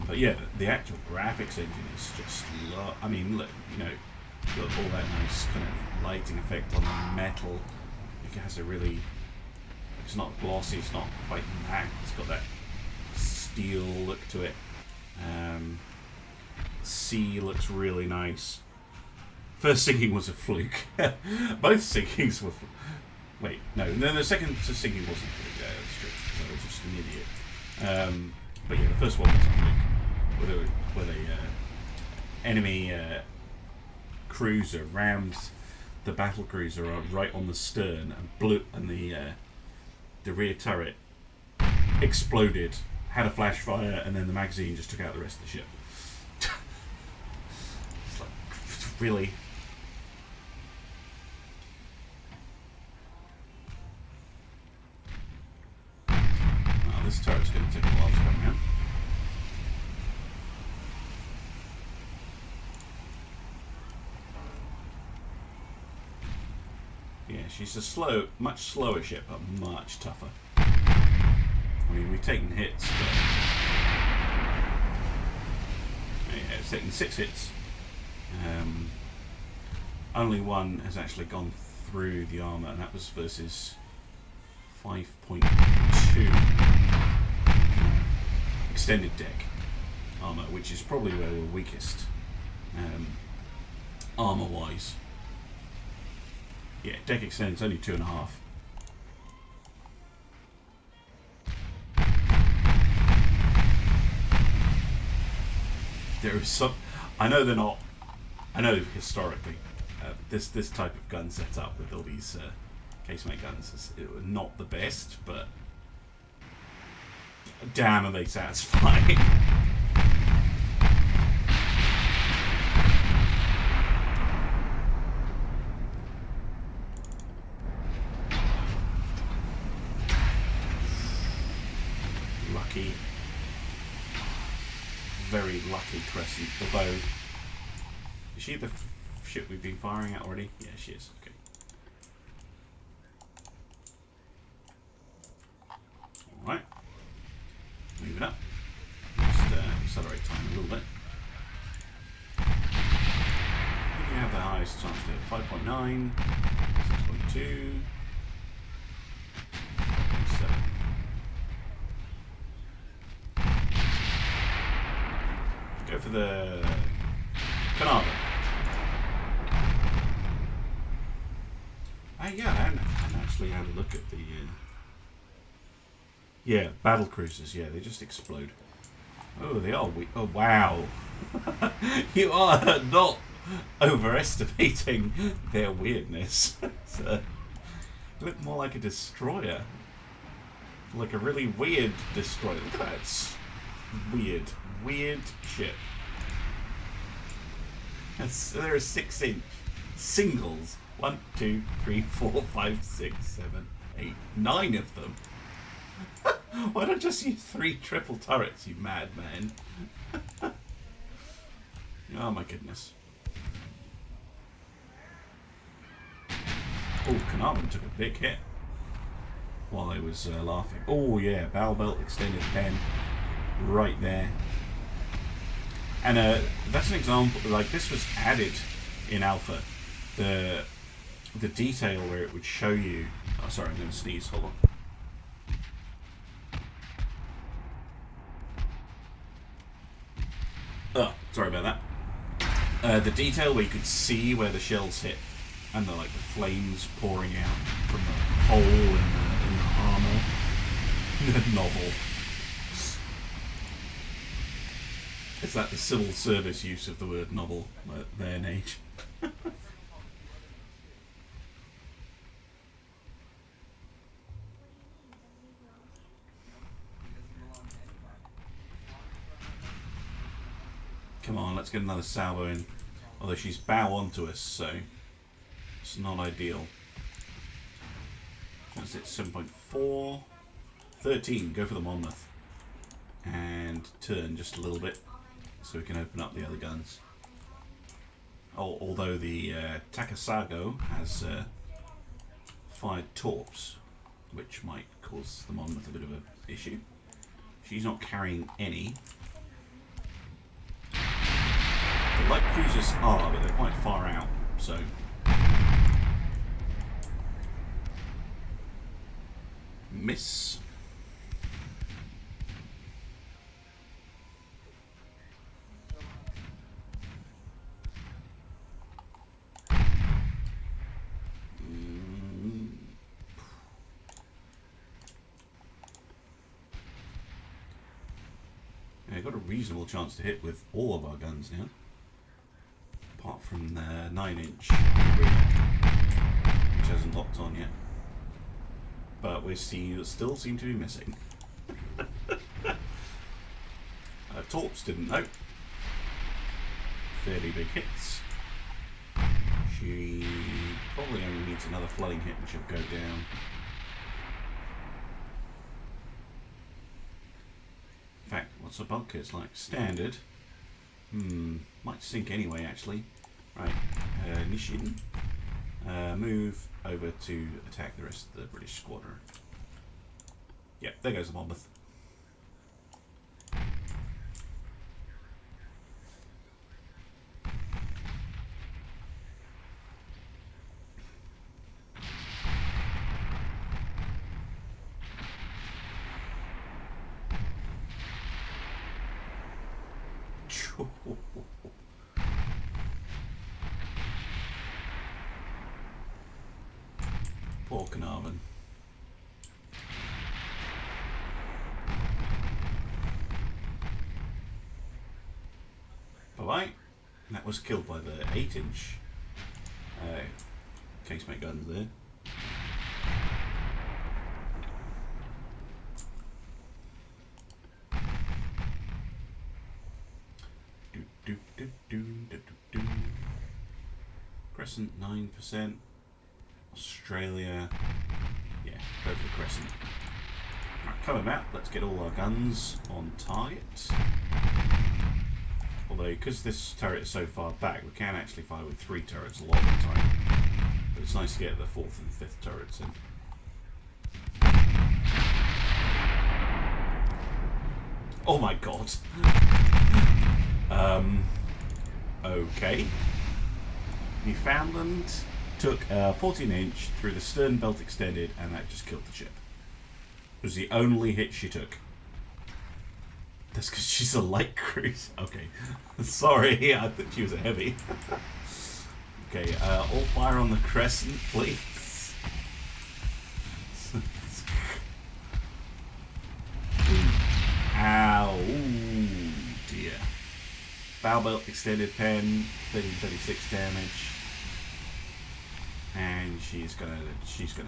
But yeah, the actual graphics engine is just. I mean, look, you know, look, all that nice kind of lighting effect on the metal. It has a really. It's not glossy. It's not quite matte. It's got that steel look to it. Sea looks really nice. First sinking was a fluke. Both sinkings were. Wait, no, the second sinking wasn't a fluke. That's true. Because I was just an idiot. But yeah, the first one was a fluke. Where the enemy cruiser rammed the battle cruiser right on the stern and blew, and the rear turret exploded, had a flash fire, and then the magazine just took out the rest of the ship. It's like, really? Oh, this turret's going to take a while to come out. Yeah, she's a much slower ship, but much tougher. I mean, we've taken hits, but yeah, it's taken 6 hits. Only one has actually gone through the armour, and that was versus 5.2 extended deck armour, which is probably where we're weakest armour-wise. Yeah, deck extends only 2.5. There is some. I know they're not. I know historically, this type of gun setup with all these casemate guns is not the best, but damn, are they satisfying. Lucky, very lucky Crescent. Although, is she the ship we've been firing at already? Yeah, she is. Okay. 6.9, 6.2, 7. Go for the Carnarvon. Yeah, I haven't actually had a look at the... yeah, battle cruisers. Yeah, they just explode. Oh, they are weak. Oh, wow. You are not overestimating their weirdness. So, look more like a destroyer. Like a really weird destroyer. Look at that. It's weird ship. There are 6-inch singles. 1, 2, 3, 4, 5, 6, 7, 8, 9 of them. Why not just use 3 triple turrets, you madman? Oh my goodness. Oh, Carnarvon took a big hit while I was laughing. Oh yeah, bow belt extended pen right there. And that's an example. Like, this was added in alpha. The detail where it would show you. Oh, sorry, I'm going to sneeze. Hold on. Oh, sorry about that. The detail where you could see where the shells hit, and the flames pouring out from the hole in the armor. The novel. Is that the civil service use of the word novel at their age? Come on, let's get another salvo in. Although she's bow onto us, so it's not ideal. That's it, 7.4. 13, go for the Monmouth. And turn just a little bit so we can open up the other guns. Oh, although the Takasago has fired torps, which might cause the Monmouth a bit of an issue. She's not carrying any. The light cruisers are, but they're quite far out, so... Miss. Yeah, got a reasonable chance to hit with all of our guns now. Apart from the 9-inch, which hasn't locked on yet. But we still seem to be missing. Torps didn't know. Fairly big hits. She probably only needs another flooding hit and she'll go down. In fact, what's the bulkheads like? Standard. Might sink anyway, actually. Right, Nishin. Move over to attack the rest of the British squadron. Yep, there goes the Monmouth. Poor Carnarvon. Bye-bye. That was killed by the 8-inch casemate guns there. Crescent 9%. Australia. Yeah, go for the Crescent. Right, coming back, let's get all our guns on target. Although, because this turret is so far back, we can actually fire with 3 turrets a lot of the time. But it's nice to get the 4th and 5th turrets in. Oh my god. Okay. Newfoundland took a 14-inch through the stern belt extended, and that just killed the ship. It was the only hit she took. That's because she's a light cruise. Okay. Sorry, I thought she was a heavy. Okay, all fire on the crescent, please. Ow. Ooh, dear. Bow belt extended pen, 36 damage. And she's gonna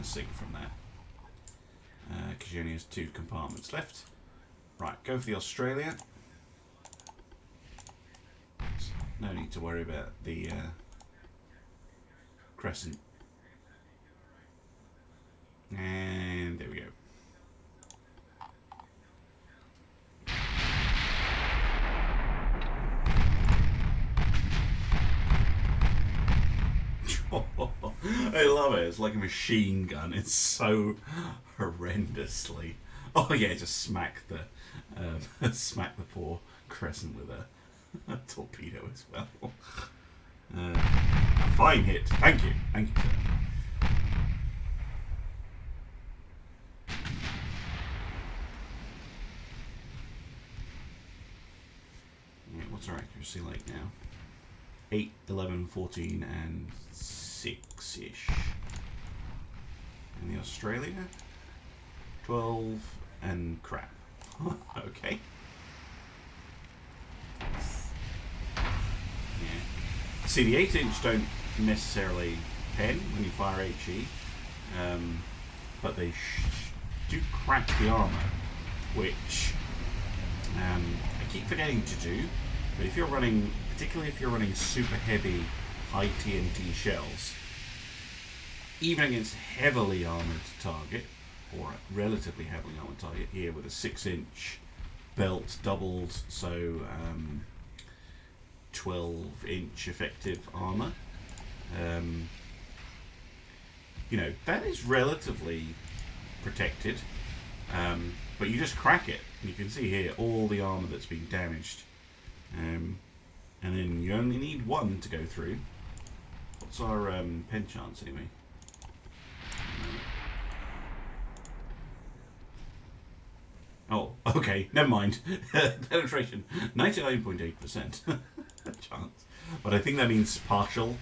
sink from that. Because she only has 2 compartments left. Right, go for the Australia. No need to worry about the crescent. And there we go. I love it. It's like a machine gun. It's so horrendously. Oh yeah, just smack the poor crescent with a torpedo as well. A fine hit. Thank you, sir. Yeah, what's our accuracy like now? 8, 11, 14, and 6-ish. And the Australia? 12 and crap. Okay. Yeah. See, the 8-inch don't necessarily pen when you fire HE, but they do crack the armor, which I keep forgetting to do. But if you're running, particularly if you're running super heavy, high TNT shells, even against heavily armored target, or a relatively heavily armored target here with a 6-inch belt doubled, so 12-inch effective armor. You know, that is relatively protected, but you just crack it. You can see here all the armor that's been damaged, and then you only need 1 to go through. What's our pen chance anyway? Oh, okay, never mind. Penetration, 99.8% chance. But I think that means partial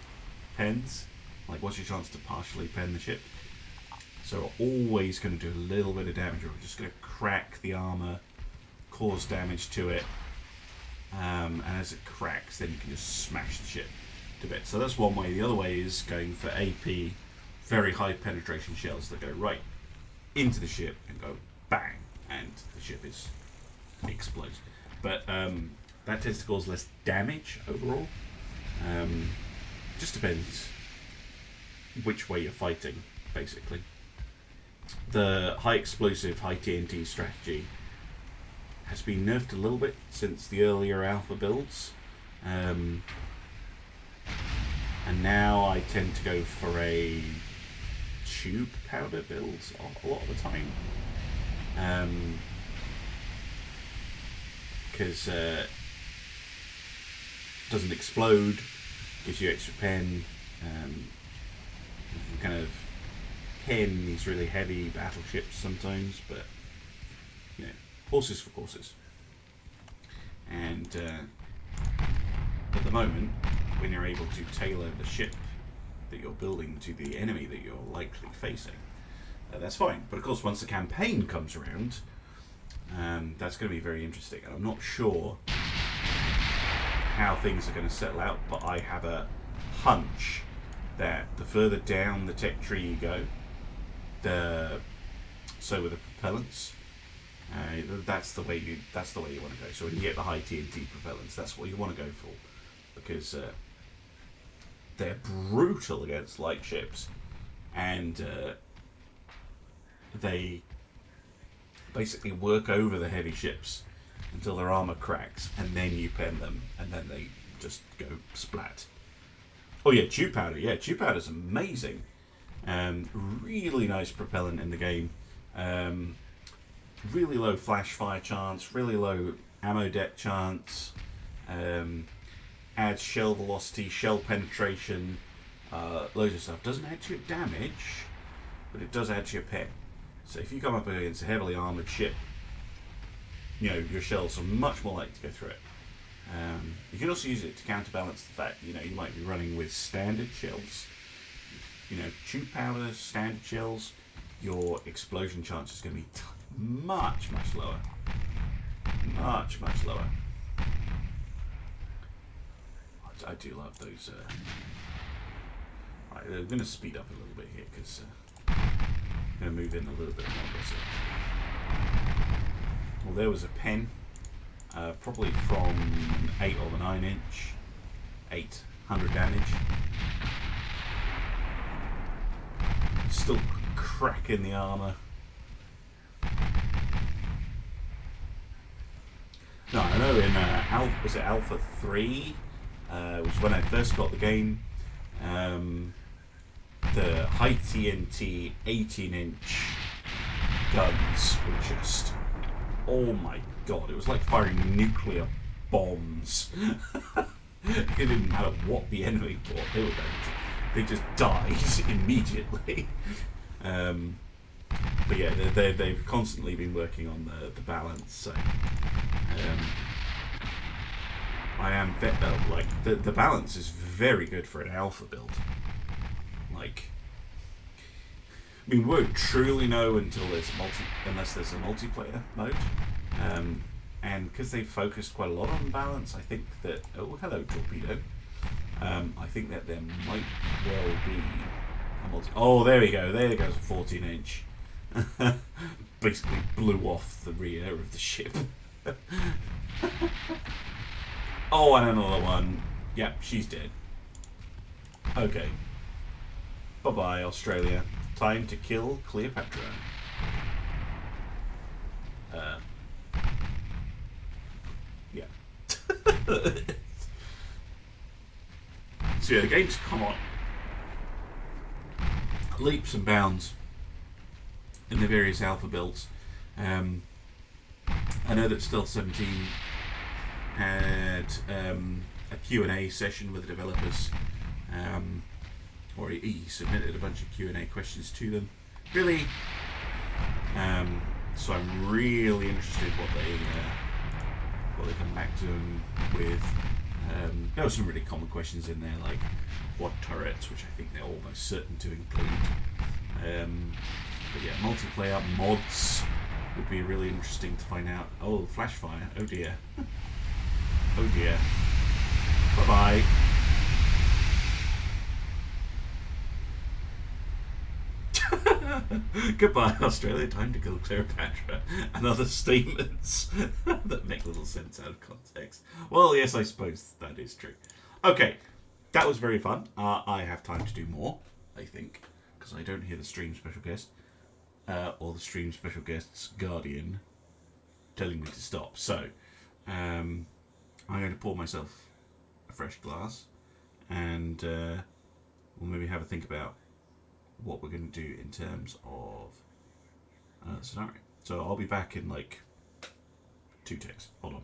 pens. Like, what's your chance to partially pen the ship? So we're always going to do a little bit of damage. We're just going to crack the armor, cause damage to it. And as it cracks, then you can just smash the ship to bits. So that's one way. The other way is going for AP, very high penetration shells that go right into the ship and go bang, and the ship explodes. But that tends to cause less damage overall. Just depends which way you're fighting, basically. The high explosive, high TNT strategy has been nerfed a little bit since the earlier alpha builds. And now I tend to go for a tube powder build a lot of the time. Because it doesn't explode, gives you extra pen. You can kind of pen these really heavy battleships sometimes, but you know, horses for courses. And at the moment, when you're able to tailor the ship that you're building to the enemy that you're likely facing, that's fine. But of course, once the campaign comes around, that's going to be very interesting. And I'm not sure how things are going to settle out, but I have a hunch that the further down the tech tree you go, so with the propellants, that's the way you want to go. So when you get the high TNT propellants, that's what you want to go for, because they're brutal against light ships, and they basically work over the heavy ships until their armor cracks, and then you pen them, and then they just go splat. Oh yeah, tube powder. Yeah, tube powder's amazing. Really nice propellant in the game. Really low flash fire chance, really low ammo deck chance. Adds shell velocity, shell penetration, loads of stuff. Doesn't add to your damage, but it does add to your pen. So if you come up against a heavily armoured ship, your shells are much more likely to go through it. You can also use it to counterbalance the fact, you might be running with standard shells. Tube powder, standard shells, your explosion chance is going to be much, much lower. Much, much lower. I do love those. Right, I'm going to speed up a little bit here because I'm going to move in a little bit longer. So. Well, there was a pen, probably from an 8 or a 9 inch, 800 damage. Still cracking the armour. No, I know in Alpha 3 was when I first got the game. The high TNT 18-inch guns were just, oh my god, it was like firing nuclear bombs. It didn't matter what the enemy thought, they just died immediately. But yeah, they've constantly been working on the balance. So I am like the balance is very good for an alpha build. Like, I mean, we won't truly know until unless there's a multiplayer mode. And because they focused quite a lot on balance, I think that hello torpedo. I think that there might well be a oh, there we go. There goes a 14-inch. Basically blew off the rear of the ship. Oh, and another one. Yep, she's dead. Okay. Bye-bye, Australia. Time to kill Cleopatra. Yeah. So yeah, the game's come on leaps and bounds in the various alpha builds. I know that Stealth 17 had a Q&A session with the developers, or he submitted a bunch of Q&A questions to them. Really, so I'm really interested what they come back to them with. There were some really common questions in there, like quad turrets, which I think they're almost certain to include. But yeah, multiplayer mods would be really interesting to find out. Oh, flash fire. Oh dear. Oh dear. Bye bye. Goodbye, Australia. Time to kill Cleopatra. And other statements that make little sense out of context. Well, yes, I suppose that is true. Okay, that was very fun. I have time to do more, I think, because I don't hear the stream special guest or the stream special guest's guardian telling me to stop. So, I'm going to pour myself a fresh glass, and we'll maybe have a think about what we're going to do in terms of scenario. So I'll be back in like 2 ticks. Hold on.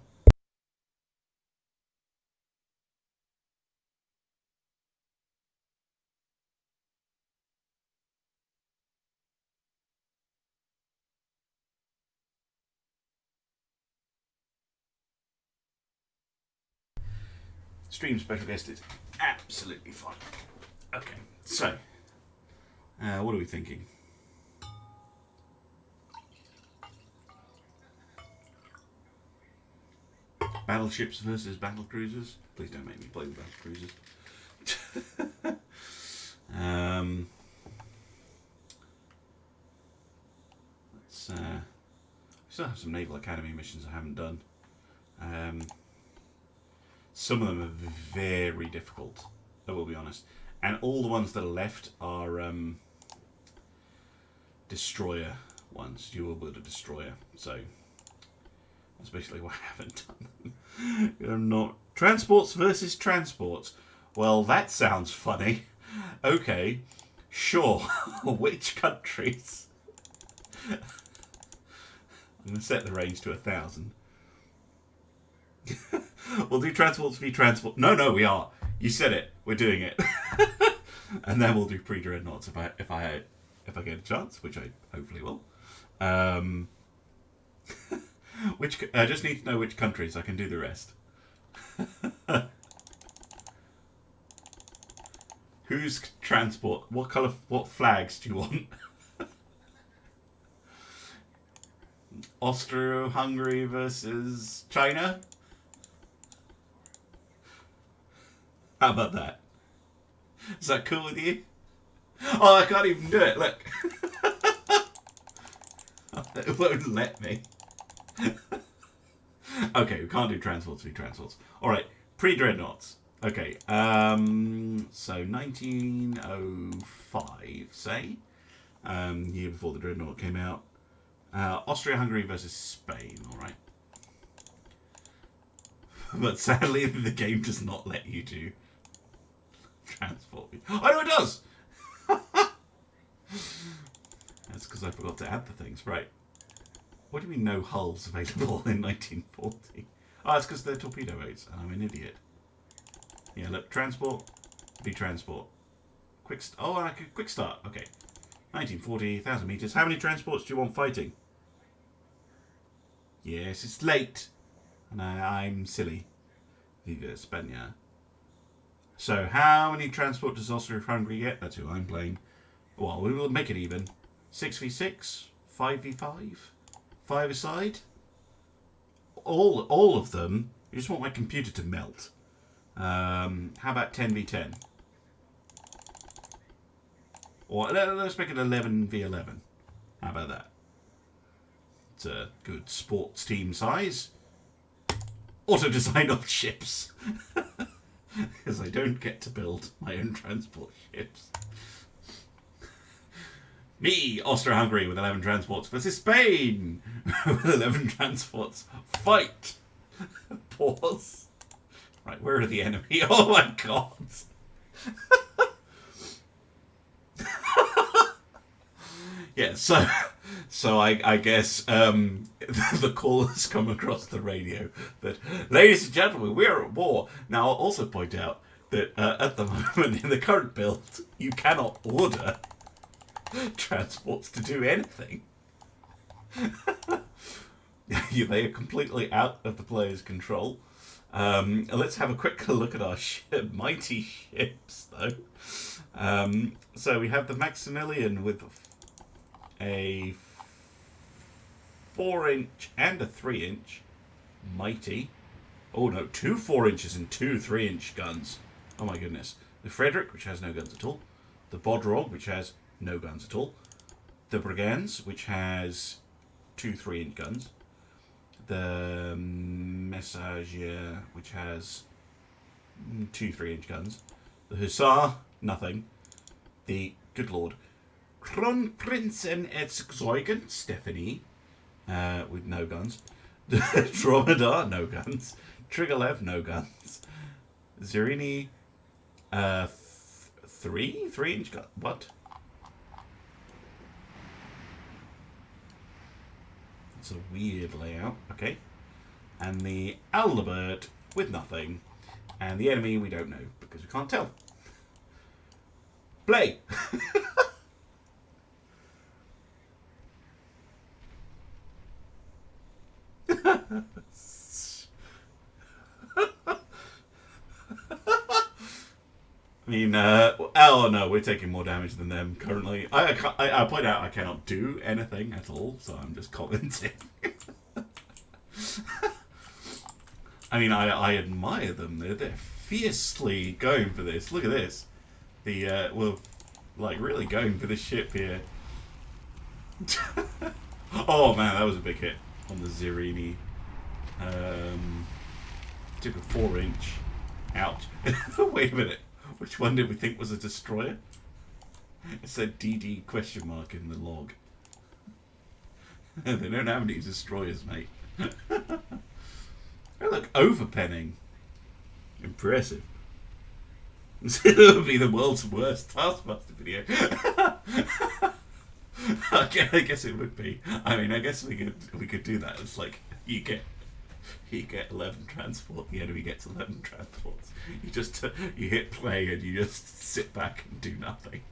Stream special guest is absolutely fine. Okay, so what are we thinking? Battleships versus battlecruisers? Please don't make me play with battlecruisers. Let's still have some Naval Academy missions I haven't done. Some of them are very difficult, I will be honest. And all the ones that are left are destroyer ones. You will build a destroyer. So that's basically why I haven't done them. You're not. Transports versus transports. Well, that sounds funny. Okay, sure. Which countries? I'm going to set the range to 1,000. We'll do transports v transport. No, we are. You said it. We're doing it. And then we'll do pre-dreadnoughts if I get a chance, which I hopefully will. Which I just need to know which countries. I can do the rest. Who's transport? What colour? What flags do you want? Austro-Hungary versus China. How about that? Is that cool with you? Oh, I can't even do it. Look. It won't let me. Okay, we can't do transports. We transports. All right, pre-dreadnoughts. Okay, so 1905, say, year before the dreadnought came out. Austria-Hungary versus Spain. All right, but sadly the game does not let you do transport. Oh no, it does. That's because I forgot to add the things. Right. What do you mean no hulls available in 1940? Oh, that's because they're torpedo boats, and I'm an idiot. Yeah, look, transport, be transport. Quick start. Okay. 1940, 1,000 meters. How many transports do you want fighting? Yes, it's late. And I'm silly. Viva España. So, how many transport does Austria-Hungary get? That's who I'm playing. Well, we will make it even. 6v6? 5v5? 5 aside? All of them. You just want my computer to melt. How about 10v10? Or let's make it 11v11. How about that? It's a good sports team size. Auto-design all ships. Because I don't get to build my own transport ships. Me, Austria-Hungary with 11 transports versus Spain with 11 transports. Fight! Pause. Right, where are the enemy? Oh my god! Yeah, so I guess the call has come across the radio that, ladies and gentlemen, we're at war. Now, I'll also point out that at the moment in the current build, you cannot order transports to do anything. They are completely out of the player's control. Let's have a quick look at our mighty ships, though. So we have the Maximilian with a 4-inch and a 3-inch. Mighty. Oh no, 2 4-inches and 2 3-inch guns. Oh my goodness. The Frederick, which has no guns at all. The Bodrog, which has no guns at all. The Brigands, which has 2 3-inch guns. The Messager, which has 2 3-inch guns. The Hussar, nothing. The, good lord, Kronprinzen Erzeugen, Stephanie, with no guns. The Dromedar, no guns. Trigolev, no guns. Zerini, 3-inch gun. What? It's a weird layout. Okay. And the Aldebert with nothing. And the enemy we don't know because we can't tell. Play! I mean, oh no, we're taking more damage than them currently. I point out I cannot do anything at all, so I'm just commenting. I mean, I admire them. They're fiercely going for this. Look at this. We're like really going for this ship here. Oh man, that was a big hit on the Zerini. Took a 4-inch. Ouch. Wait a minute. Which one did we think was a destroyer? It said DD question mark in the log. They don't have any destroyers, mate. Oh, look, overpenning. Impressive. It would be the world's worst Taskmaster video. I guess it would be. I mean, I guess we could do that. It's like you get You get 11 transport. The enemy gets 11 transports. You just you hit play and you just sit back and do nothing.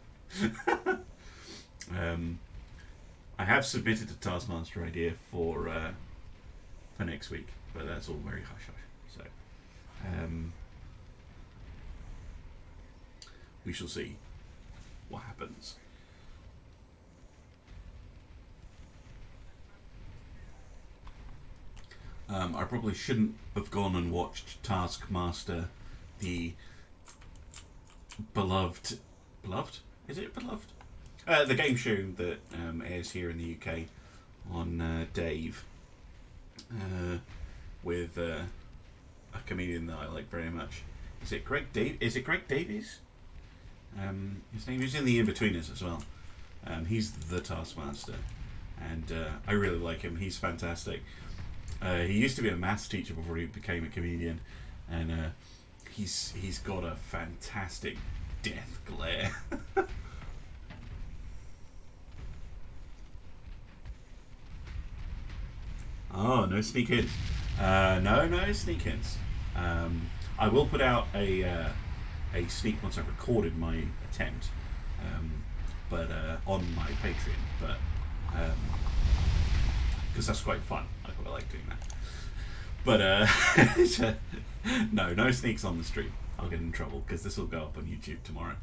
I have submitted a Taskmaster idea for next week, but that's all very hush hush. So we shall see what happens. I probably shouldn't have gone and watched Taskmaster, the beloved, is it beloved? The game show that airs here in the UK on Dave, with a comedian that I like very much. Is it Greg Davies? His name is in the In-Betweeners as well. He's the Taskmaster, and I really like him. He's fantastic. He used to be a maths teacher before he became a comedian, and he's got a fantastic death glare. Oh, no sneak ins. No sneak ins. I will put out a sneak once I've recorded my attempt, but on my Patreon. But because that's quite fun. I quite like doing that. But no sneaks on the stream. I'll get in trouble because this will go up on YouTube tomorrow,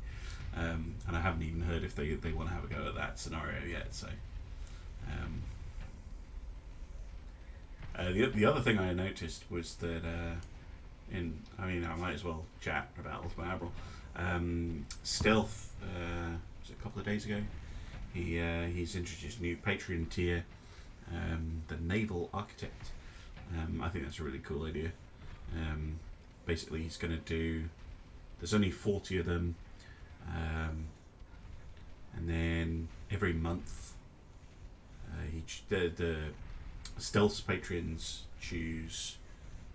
and I haven't even heard if they want to have a go at that scenario yet. So. The other thing I noticed was that I might as well chat about Ultimate Admiral. Stealth, was it a couple of days ago? He's introduced a new Patreon tier, the Naval Architect. I think that's a really cool idea. Basically, he's going to do. There's only 40 of them, and then every month, the Stealth's patrons choose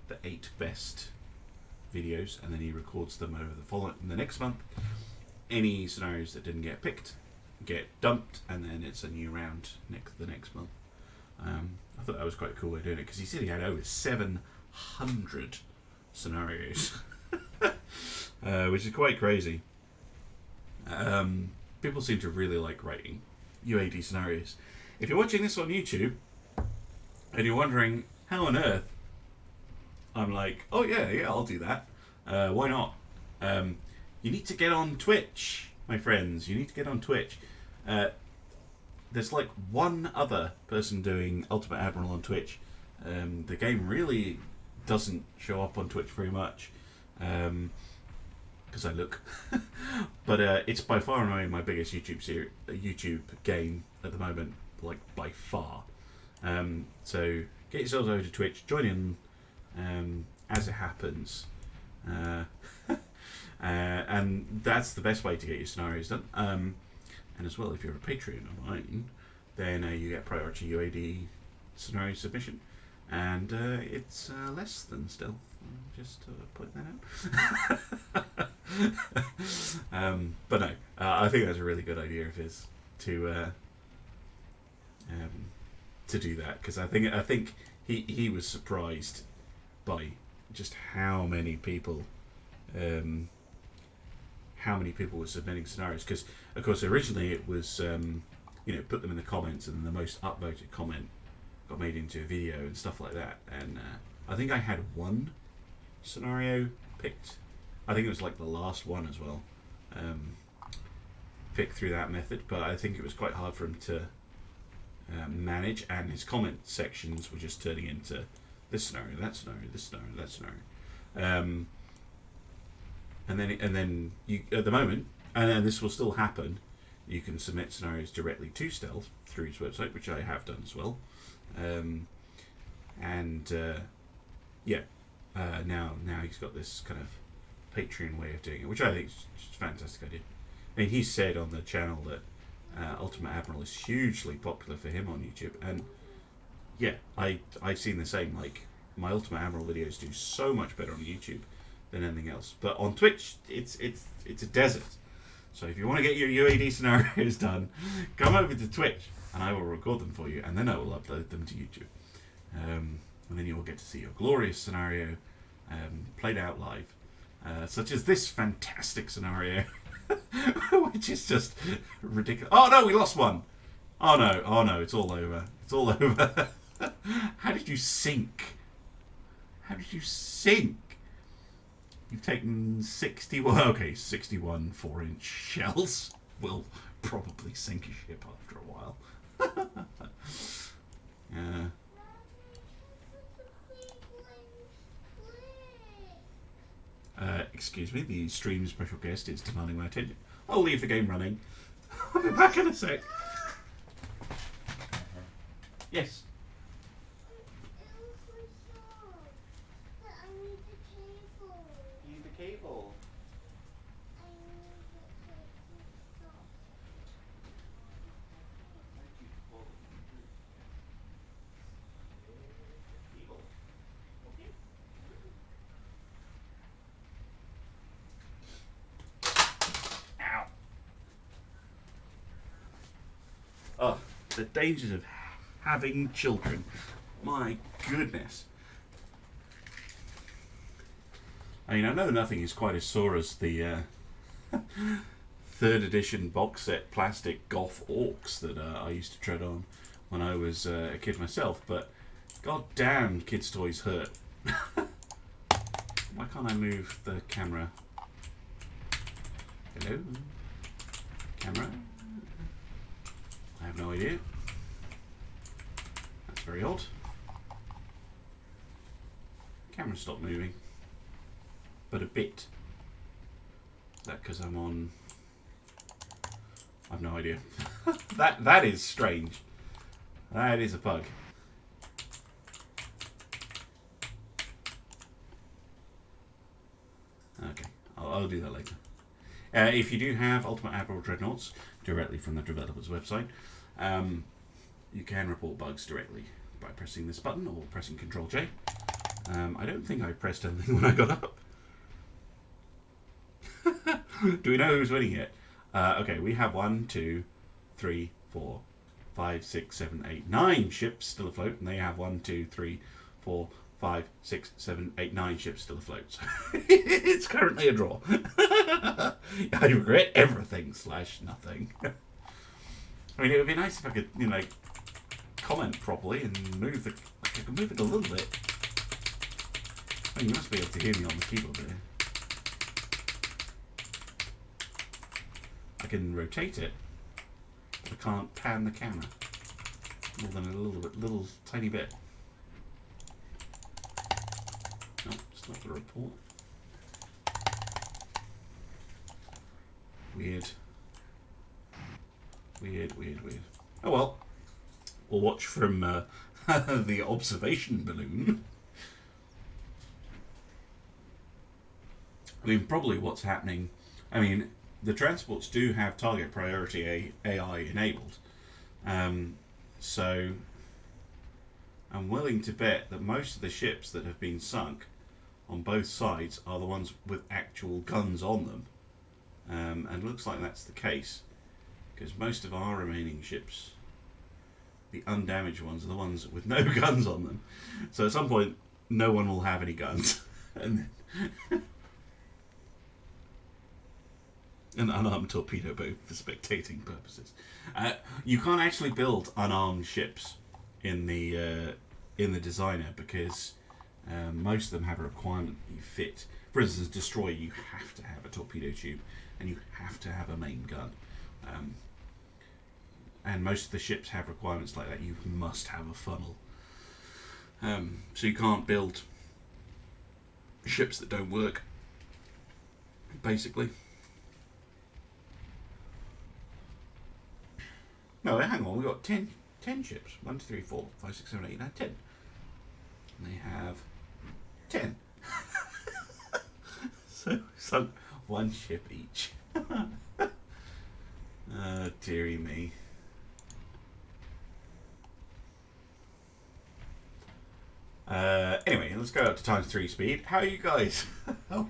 the 8 best videos, and then he records them over the next month. Any scenarios that didn't get picked get dumped, and then it's a new round the next month. I thought that was quite a cool way of doing it, because he said he had over 700 scenarios, which is quite crazy. People seem to really like writing UAD scenarios. If you're watching this on YouTube and you're wondering how on earth I'm like, oh yeah, I'll do that. Why not? You need to get on Twitch, my friends. You need to get on Twitch. There's like one other person doing Ultimate Admiral on Twitch. The game really doesn't show up on Twitch very much, because I look. But it's by far and away my biggest YouTube game at the moment, like by far. So get yourselves over to Twitch, join in as it happens, and that's the best way to get your scenarios done. And as well, if you're a Patreon of mine, then you get priority UAD scenario submission, and it's less than stealth. Just point that out. But no, I think that's a really good idea of his to do that, because I think he was surprised by just how many people were submitting scenarios, because of course originally it was put them in the comments, and the most upvoted comment got made into a video and stuff like that. And I think I had one scenario picked. I think it was like the last one as well, picked through that method, but I think it was quite hard for him to manage, and his comment sections were just turning into this scenario, that scenario, this scenario, that scenario. And then you, at the moment, and this will still happen, you can submit scenarios directly to Stealth through his website, which I have done as well. Now he's got this kind of Patreon way of doing it, which I think is just a fantastic idea. I mean, he said on the channel that Ultimate Admiral is hugely popular for him on YouTube, and yeah, I've seen the same. Like, my Ultimate Admiral videos do so much better on YouTube than anything else. But on Twitch, it's a desert. So if you want to get your UAD scenarios done, come over to Twitch, and I will record them for you, and then I will upload them to YouTube. And then you will get to see your glorious scenario played out live. Such as this fantastic scenario, which is just ridiculous. Oh no, we lost one! Oh no, it's all over. It's all over. How did you sink? How did you sink? You've taken 61, okay, 61 4-inch shells. Will probably sink a ship after a while. Excuse me, the stream special guest is demanding my attention. I'll leave the game running. I'll be back in a sec. Yes. You need the cable. Oh, the dangers of having children. My goodness. I mean, I know nothing is quite as sore as the third edition box set plastic Goth Orcs that I used to tread on when I was a kid myself, but god damn, kids' toys hurt. Why can't I move the camera? Hello? Camera? I have no idea. That's very odd. Camera stopped moving. But a bit. Is that because I'm on... I've no idea. That is strange. That is a bug. Okay, I'll do that later. If you do have Ultimate Admiral Dreadnoughts directly from the developer's website, you can report bugs directly by pressing this button or pressing Ctrl J. I don't think I pressed anything when I got up. Do we know who's winning yet? Okay, we have 1, 2, 3, 4, 5, 6, 7, 8, 9 ships still afloat, and they have 1, 2, 3, 4, 5, 6, 7, 8, 9 ships still afloat. So it's currently a draw. I regret everything / nothing. I mean, it would be nice if I could, you know, comment properly and move the... I could move it a little bit. I mean, you must be able to hear me on the keyboard there. I can rotate it, but I can't pan the camera more than a little tiny bit. No, it's not the report. Weird. Oh well, we'll watch from the observation balloon. I mean, probably what's happening, I mean, the transports do have target priority AI enabled. So I'm willing to bet that most of the ships that have been sunk on both sides are the ones with actual guns on them. And looks like that's the case, because most of our remaining ships, the undamaged ones, are the ones with no guns on them. So at some point, no one will have any guns. And an unarmed torpedo boat for spectating purposes. You can't actually build unarmed ships in the designer, because most of them have a requirement that you fit. For instance, Destroyer, you have to have a torpedo tube and you have to have a main gun. And most of the ships have requirements like that. You must have a funnel. So you can't build ships that don't work, basically. No, hang on, we've got 10 ships. 1, 2, 3, 4, 5, 6, 7, 8, 9, 10. And they have 10. So sunk one ship each. Oh, dearie me. Anyway, let's go up to ×3 speed. How are you guys?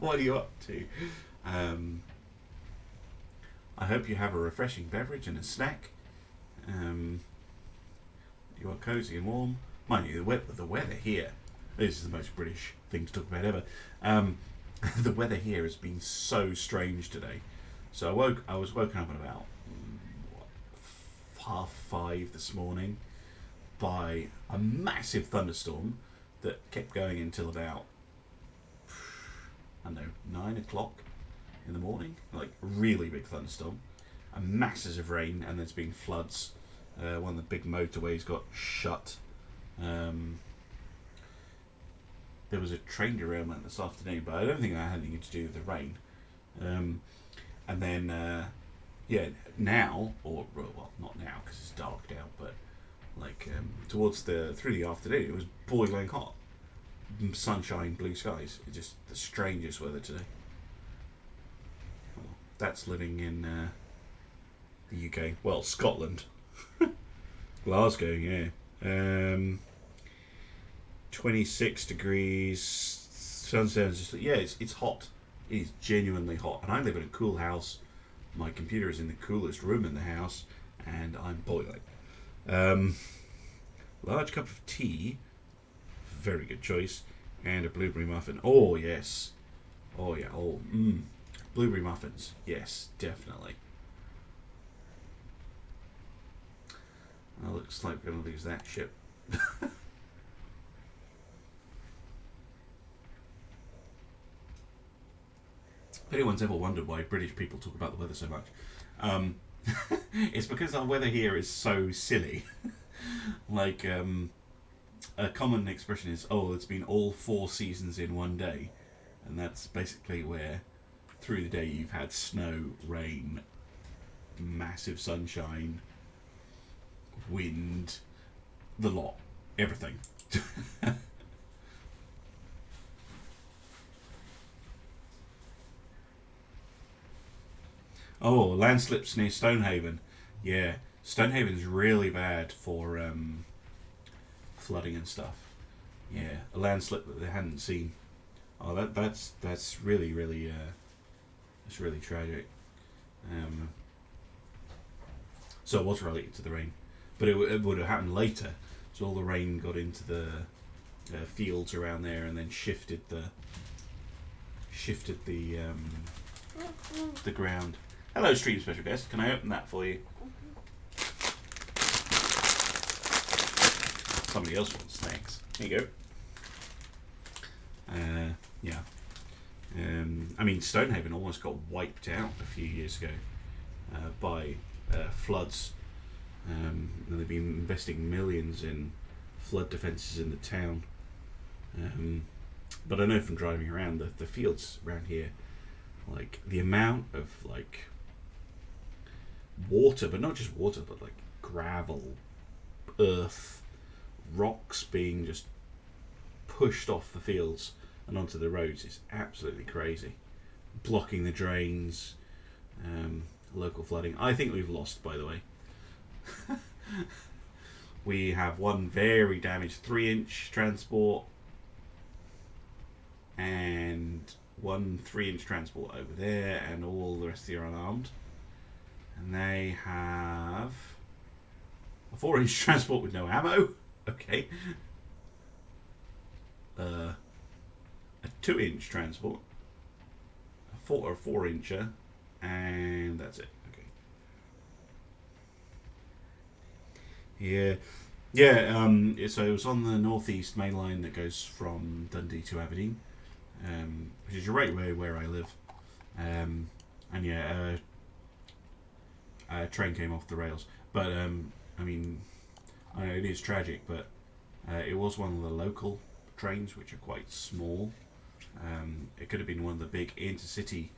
What are you up to? I hope you have a refreshing beverage and a snack. You are cozy and warm. Mind you, the weather here This is the most British thing to talk about ever. The weather here has been so strange today. So I was woken up at about 5:30 this morning by a massive thunderstorm that kept going until about, I don't know, 9 o'clock in the morning. Like, really big thunderstorm. And masses of rain, and there's been floods. One of the big motorways got shut. There was a train derailment this afternoon, but I don't think that had anything to do with the rain. And then, now, or well, not now because it's dark now, but like through the afternoon, it was boiling hot, sunshine, blue skies. It's just the strangest weather today. Well, that's living in the UK. Well, Scotland, Glasgow, yeah. 26 degrees. Sun's yeah, it's hot. It is genuinely hot, and I live in a cool house. My computer is in the coolest room in the house, and I'm boiling. Large cup of tea, very good choice, and a blueberry muffin. Oh yes, oh yeah, blueberry muffins. Yes, definitely. Well, looks like we're going to lose that ship. If anyone's ever wondered why British people talk about the weather so much, it's because our weather here is so silly. Like, a common expression is, oh, it's been all 4 seasons in one day. And that's basically where, through the day, you've had snow, rain, massive sunshine, wind, the lot. Everything. Oh, landslips near Stonehaven. Yeah, Stonehaven's really bad for flooding and stuff. Yeah, a landslip that they hadn't seen. Oh, that's really it's really tragic. So it was related to the rain, but it would have happened later. So all the rain got into the fields around there, and then shifted the ground. Hello, stream special guest. Can I open that for you? Somebody else wants snacks. Here you go. Yeah. I mean, Stonehaven almost got wiped out a few years ago by floods. And they've been investing millions in flood defences in the town. But I know from driving around the fields around here, like the amount of like water, but not just water, but like gravel, earth, rocks being just pushed off the fields and onto the roads is absolutely crazy. Blocking the drains, local flooding. I think we've lost, by the way. We have one very damaged 3-inch transport and one 3-inch transport over there, and all the rest of you are unarmed. And they have a 4-inch transport with no ammo. Okay. A 2-inch transport, a 4-incher, and that's it. Okay. Yeah. So it was on the northeast main line that goes from Dundee to Aberdeen, which is right where I live. And yeah, a train came off the rails. But I mean, I know it is tragic, but it was one of the local trains, which are quite small. It could have been one of the big intercity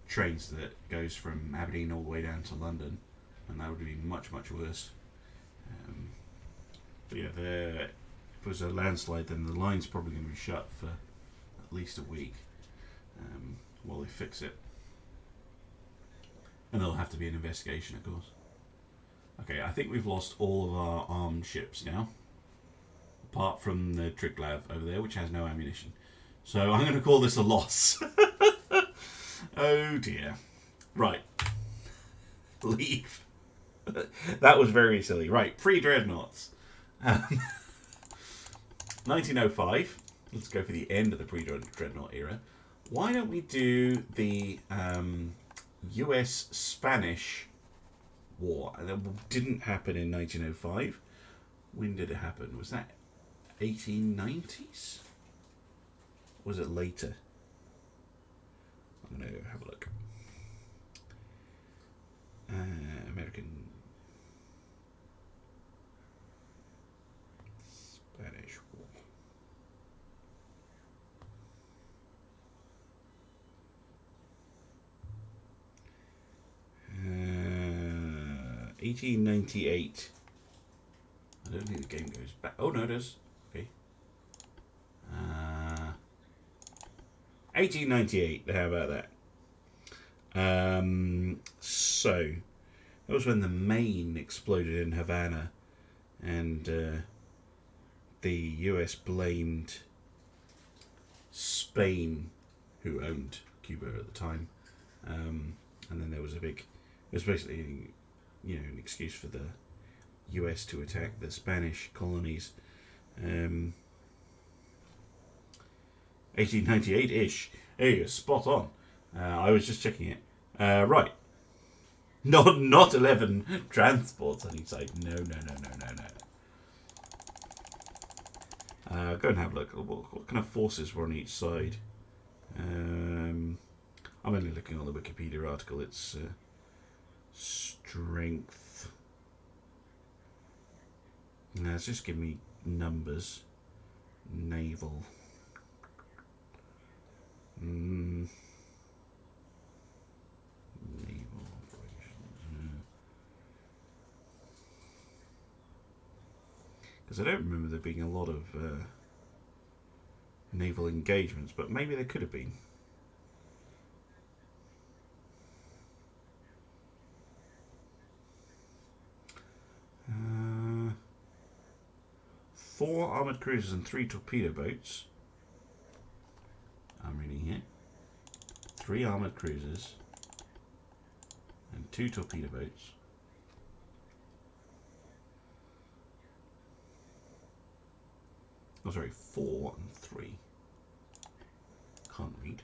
trains that goes from Aberdeen all the way down to London, and that would have been much worse. But yeah, if it was a landslide, then the line's probably going to be shut for at least a week while they fix it. And there'll have to be an investigation, of course. Okay, I think we've lost all of our armed ships now, apart from the Triglav over there, which has no ammunition. So I'm going to call this a loss. Oh dear. Right. Leave. That was very silly. Right, pre-Dreadnoughts. 1905. let's go for the end of the pre-Dreadnought era. Why don't we do the US-Spanish War? That didn't happen in 1905. When did it happen? Was that 1890s? Or was it later? I'm going to have a look. American Spanish War. 1898. I don't think the game goes back. Oh no, it does. Okay. 1898. How about that? So that was when the Maine exploded in Havana, and the US blamed Spain, who owned Cuba at the time, and then there was a big. It was basically, you know, an excuse for the US to attack the Spanish colonies. 1898-ish. Hey, you're spot on. I was just checking it. Right. Not 11 transports on each side. No. Go and have a look. What kind of forces were on each side? I'm only looking on the Wikipedia article. It's strength. No, it's just giving me numbers. Naval. Naval operations. Because I don't remember there being a lot of naval engagements, but maybe there could have been. Four armoured cruisers and 3 torpedo boats. I'm reading here. 3 armoured cruisers and 2 torpedo boats. Oh, sorry, 4 and 3. Can't read.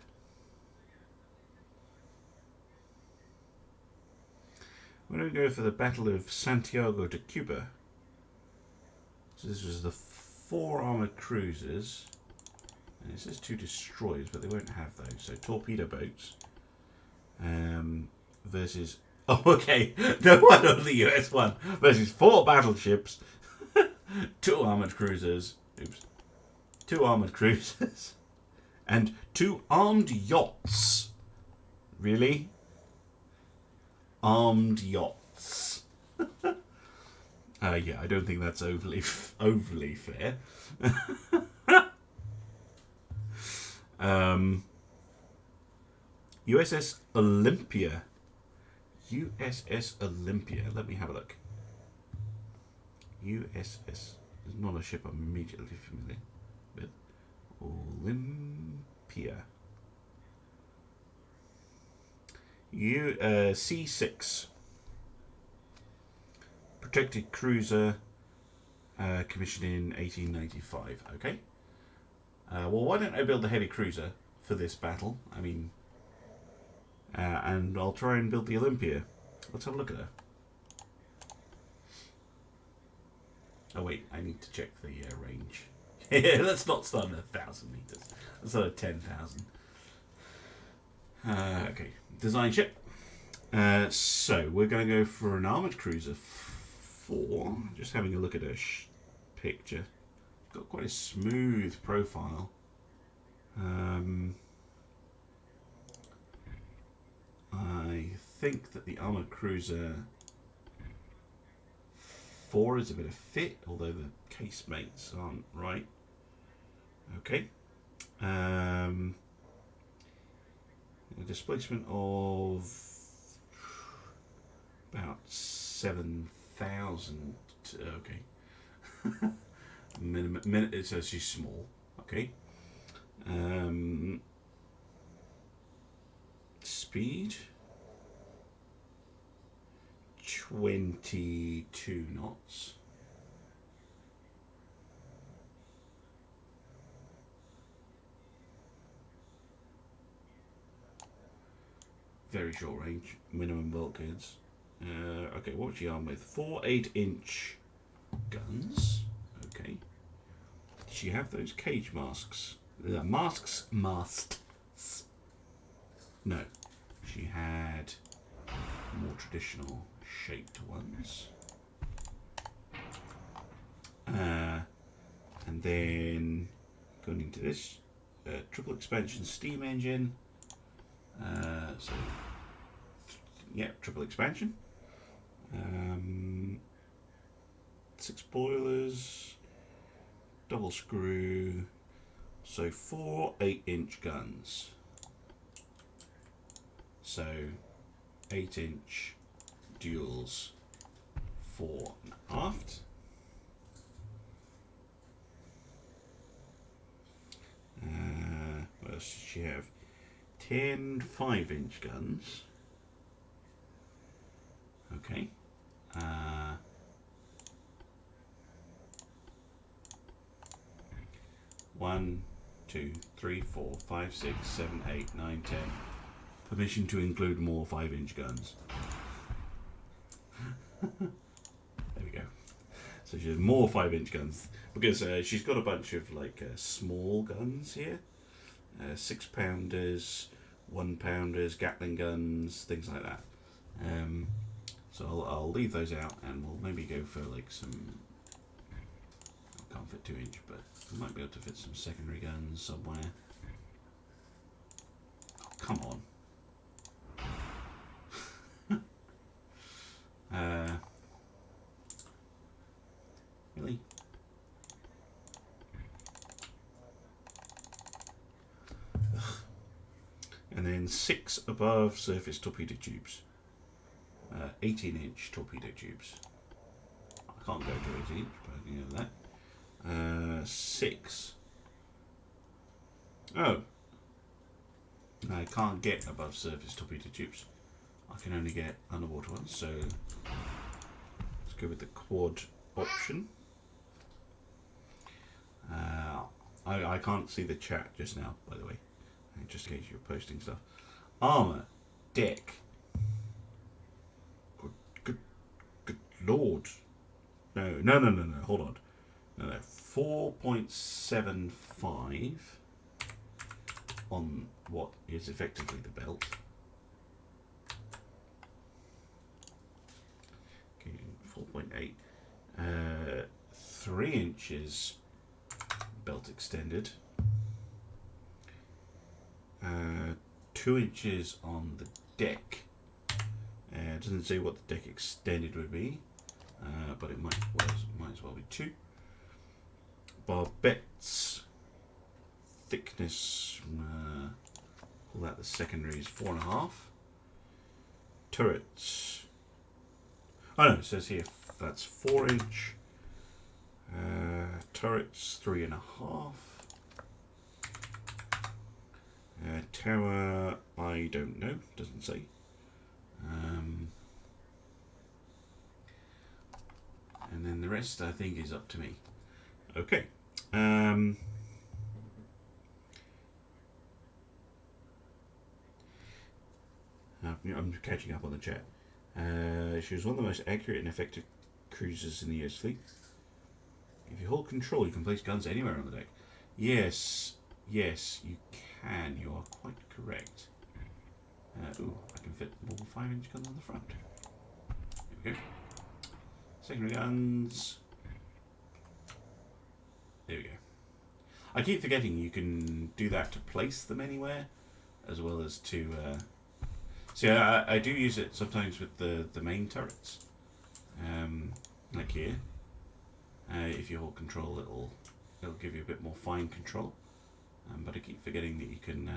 We're going to go for the Battle of Santiago de Cuba. So this was the 4 armoured cruisers. And it says 2 destroyers, but they won't have those. So torpedo boats versus... Oh, okay. No one on the US one. Versus 4 battleships, 2 armoured cruisers. Oops. 2 armoured cruisers. And 2 armed yachts. Really? Armed yachts. Yeah, I don't think that's overly fair. USS Olympia. USS Olympia. Let me have a look. USS is not a ship I'm immediately familiar with. Olympia. C6. Protected cruiser, commissioned in 1895. Okay. Well, why don't I build the heavy cruiser for this battle? I mean, and I'll try and build the Olympia. Let's have a look at her. Oh wait, I need to check the range. Let's not start at 1,000 meters. Let's start at 10,000. Okay, design ship. So we're going to go for an armored cruiser 4. Just having a look at her picture. Got quite a smooth profile. I think that the armored cruiser 4 is a bit of fit, although the casemates aren't right. Okay. A displacement of about 7,000. Okay. Minute. It says she's small. Okay. Speed 22 knots. very short range, minimum bulkheads. Okay, what was she on with? 4 8-inch guns. Okay. Did she have those cage masks? Masks? No. She had more traditional shaped ones. And then going into this, triple expansion steam engine. So, yeah, triple expansion. 6 boilers, double screw. So 4 8-inch guns. So 8-inch duals fore and aft. What else does she have? 10 5-inch guns. Okay. 1, 2, 3, 4, 5, 6, 7, 8, 9, 10. Permission to include more 5-inch guns. There we go. So she has more 5-inch guns because she's got a bunch of like small guns here, 6-pounders, 1-pounders, Gatling guns, things like that. So I'll leave those out, and we'll maybe go for like some. I can't fit 2-inch, but I might be able to fit some secondary guns somewhere. Oh, come on. Really? Ugh. And then 6 above surface torpedo tubes. 18-inch torpedo tubes. I can't go to 18-inch, but I can go that. 6. Oh. I can't get above surface torpedo tubes. I can only get underwater ones, so let's go with the quad option. I can't see the chat just now, by the way, just in case you're posting stuff. Armour, deck. Good lord. No, hold on. No, 4.75 on what is effectively the belt. Okay, 4.8. 3 inches belt extended. 2 inches on the deck. It doesn't say what the deck extended would be, but it might as well be 2. Barbettes, thickness, call that the secondary, is 4.5. Turrets, oh no, it says here that's 4-inch. Turrets 3.5. Tower, I don't know, doesn't say. And then the rest I think is up to me. Okay. I'm catching up on the chat. She was one of the most accurate and effective cruisers in the US fleet. If you hold control, you can place guns anywhere on the deck. Yes, you can. You are quite correct. Ooh, I can fit more 5-inch guns on the front. There we go. Secondary guns. There we go. I keep forgetting you can do that to place them anywhere, as well as to. See, I do use it sometimes with the main turrets, like here. If you hold control, it'll give you a bit more fine control. But I keep forgetting that you can.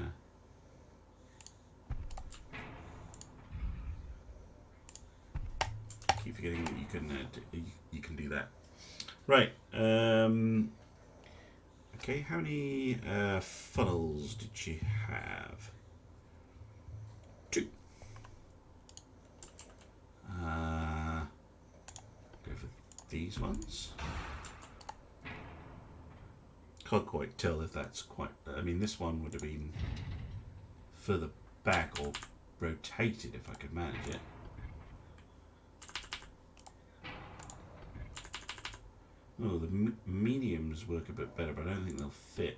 Keep forgetting that you can do that. Right. Okay. How many funnels did she have? 2. Go for these ones. Can't quite tell if that's quite. I mean, this one would have been further back or rotate it if I could manage it. Oh, the mediums work a bit better, but I don't think they'll fit.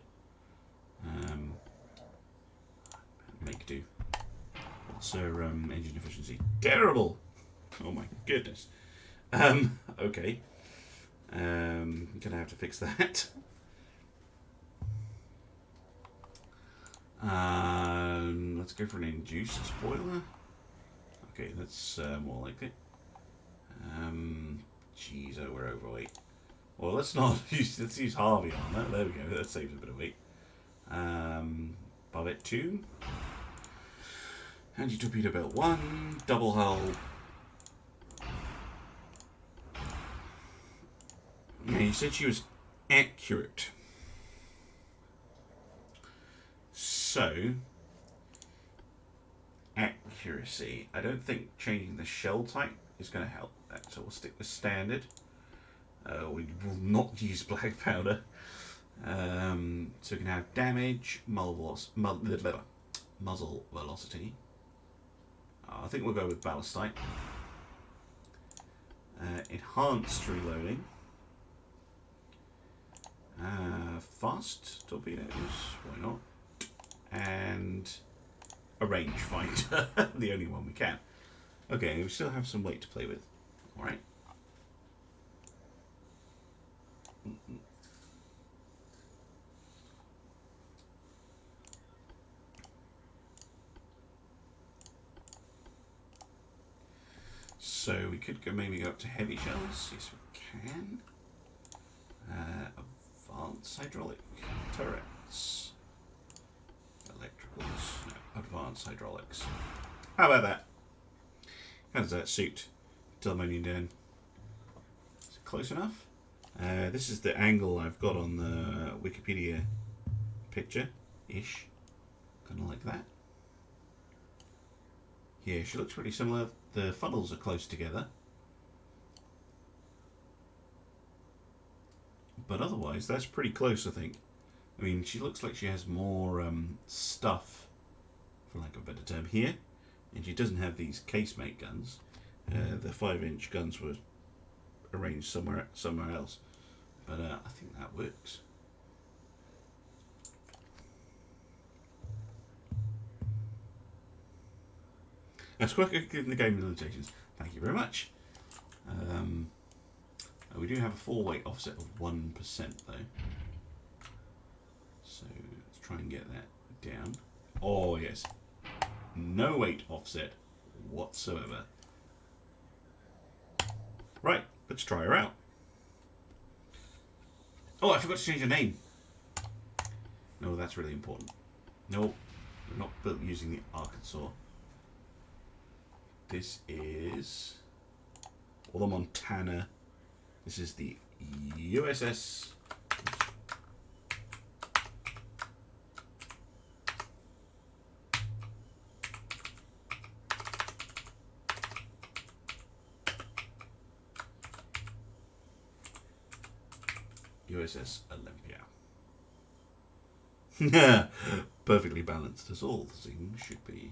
Make do. What's her engine efficiency? Terrible! Oh my goodness. Okay. Gonna have to fix that. Let's go for an induced spoiler. Okay, that's more like it. Jeez, oh, we're overweight. Well, let's use Harvey on that. There we go. That saves a bit of weight. Barbette 2. Anti-torpedo belt 1. Double hull. Yeah, you said she was accurate. So, accuracy. I don't think changing the shell type is going to help that. So we'll stick with standard. We will not use black powder. So we can have damage, muzzle velocity. I think we'll go with ballast type. Enhanced reloading. Fast torpedoes, why not? And a rangefinder, the only one we can. Okay, we still have some weight to play with. Alright. So we could maybe go up to heavy shells. Yes, we can. Advanced hydraulic turrets. Electricals. No, advanced hydraulics. How about that? How does that suit Delmonian down? Is it close enough? This is the angle I've got on the Wikipedia picture-ish. Kind of like that. Yeah, she looks pretty similar. The funnels are close together. But otherwise, that's pretty close, I think. I mean, she looks like she has more stuff, for lack of a better term, here. And she doesn't have these casemate guns. The 5-inch guns were arranged somewhere else. But I think that works. That's quite good in the game limitations. Thank you very much. We do have a full weight offset of 1% though. So let's try and get that down. Oh yes. No weight offset whatsoever. Right, let's try her out. Oh, I forgot to change her name. No, that's really important. No, we're not built using the Arkansas. This is... or the Montana. This is the USS... USS Olympia. Perfectly balanced as all things should be.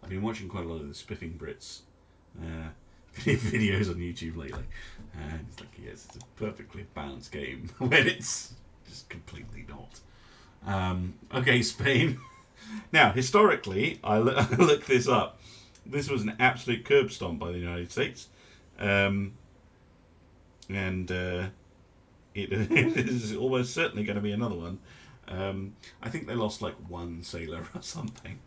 I've been watching quite a lot of the Spiffing Brits videos on YouTube lately, and it's like, yes, it's a perfectly balanced game when it's just completely not. Okay, Spain. Now, historically, I looked this up. This was an absolute curb stomp by the United States, and it is almost certainly going to be another one. I think they lost like one sailor or something.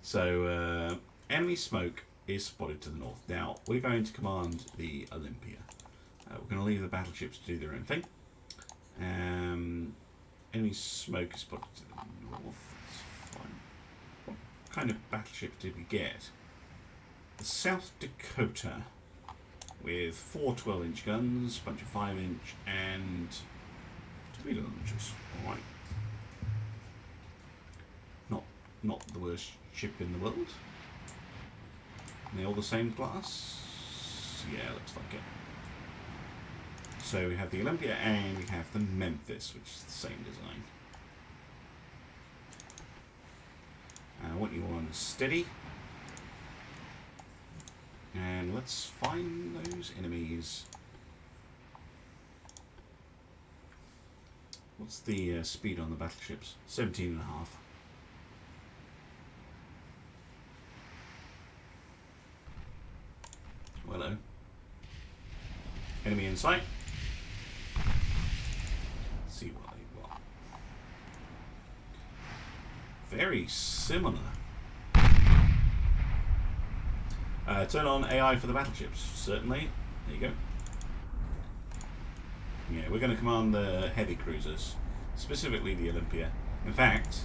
So, enemy smoke is spotted to the north. Now, we're going to command the Olympia. We're going to leave the battleships to do their own thing. Enemy smoke is spotted to the north. That's fine. What kind of battleship did we get? The South Dakota, with 4 12-inch guns, a bunch of 5-inch, and torpedo launchers. Alright. Not the worst ship in the world. Are they all the same class? Yeah, looks like it. So we have the Olympia and we have the Memphis, which is the same design. I want you on steady. And let's find those enemies. What's the speed on the battleships? 17.5. Hello. Enemy in sight. Let's see what they've got. Very similar. Turn on AI for the battleships. Certainly. There you go. Yeah, we're going to command the heavy cruisers, specifically the Olympia. In fact,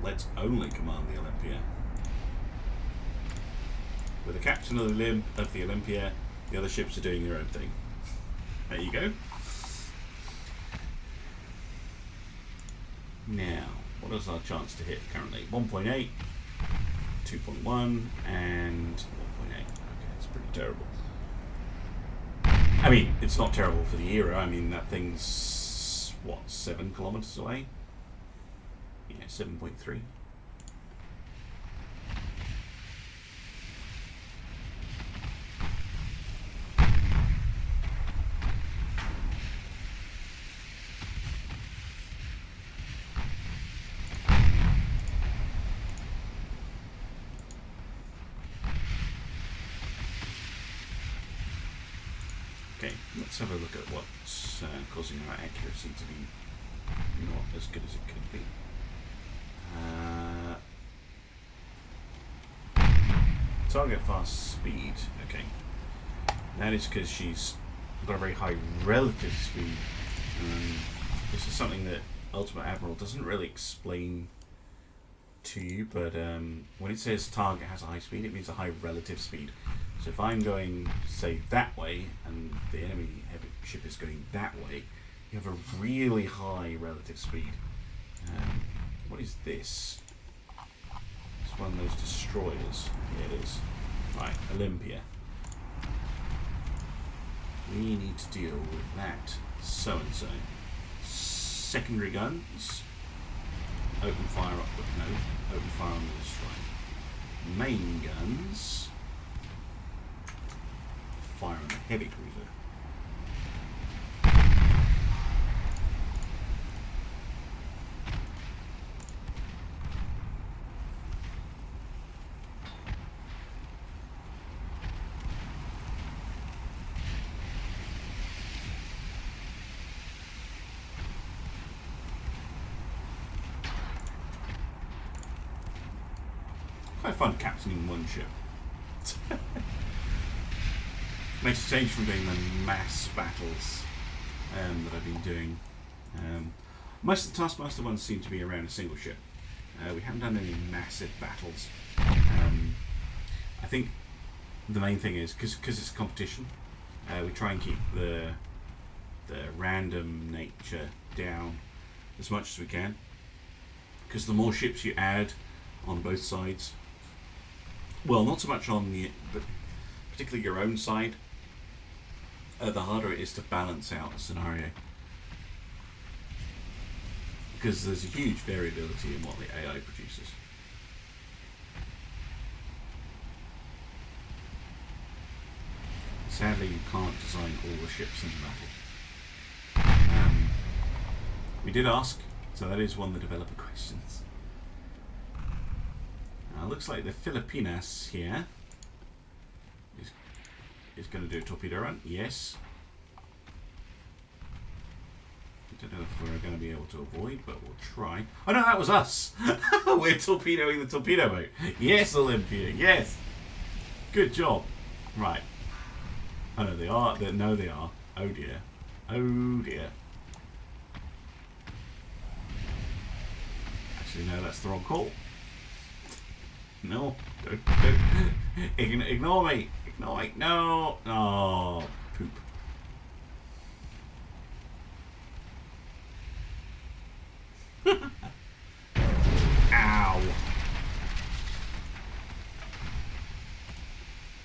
let's only command the Olympia. With the captain of the Olympia, the other ships are doing their own thing. There you go. Now, what is our chance to hit currently? 1.8, 2.1, and 1.8. Okay, it's pretty terrible. I mean, it's not terrible for the era. I mean, that thing's, what, 7 kilometers away? Yeah, 7.3. Okay, let's have a look at what's causing our accuracy to be not as good as it could be. Target fast speed. Okay, that is because she's got a very high relative speed. This is something that Ultimate Admiral doesn't really explain to you, but when it says target has a high speed, it means a high relative speed. So if I'm going, say, that way, and the enemy heavy ship is going that way, you have a really high relative speed. What is this? It's one of those destroyers. Yeah, it is. Right, Olympia. We need to deal with that so-and-so. Secondary guns. Open fire up, but no. Open fire on the destroyer. Main guns. Fire on the heavy cruiser. Quite fun captaining one ship. Makes a change from doing the mass battles that I've been doing. Most of the Taskmaster ones seem to be around a single ship. We haven't done any massive battles. I think the main thing is, because it's competition, we try and keep the random nature down as much as we can. Because the more ships you add on both sides, well, not so much on but particularly your own side, the harder it is to balance out a scenario. Because there's a huge variability in what the AI produces. Sadly, you can't design all the ships in the battle. We did ask, so that is one of the developer questions. Looks like the Filipinas here is going to do a torpedo run. Yes. I don't know if we're going to be able to avoid, but we'll try. Oh no, that was us! We're torpedoing the torpedo boat. Yes, Olympia, yes! Good job. Right. Oh no, they are. No, they are. Oh dear. Oh dear. Actually, no, that's the wrong call. No, don't. Ignore me. Ignore me. No. Oh, poop. Ow.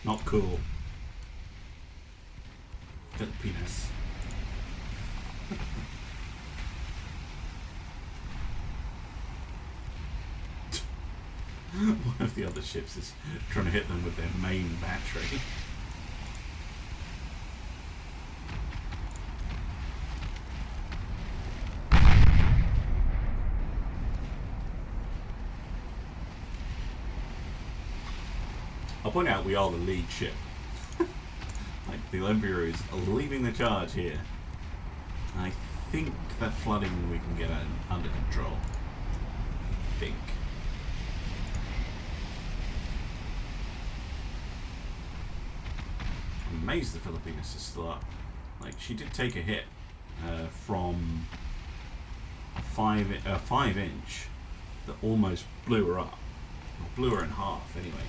Not cool. Filipinas. one of the other ships is trying to hit them with their main battery. I'll point out we are the lead ship. Like, the Olympia is leading the charge here. I think that flooding we can get under control. I think. I'm amazed the Filipinas is still up. Like, she did take a hit from a 5-inch that almost blew her up. Or blew her in half, anyway.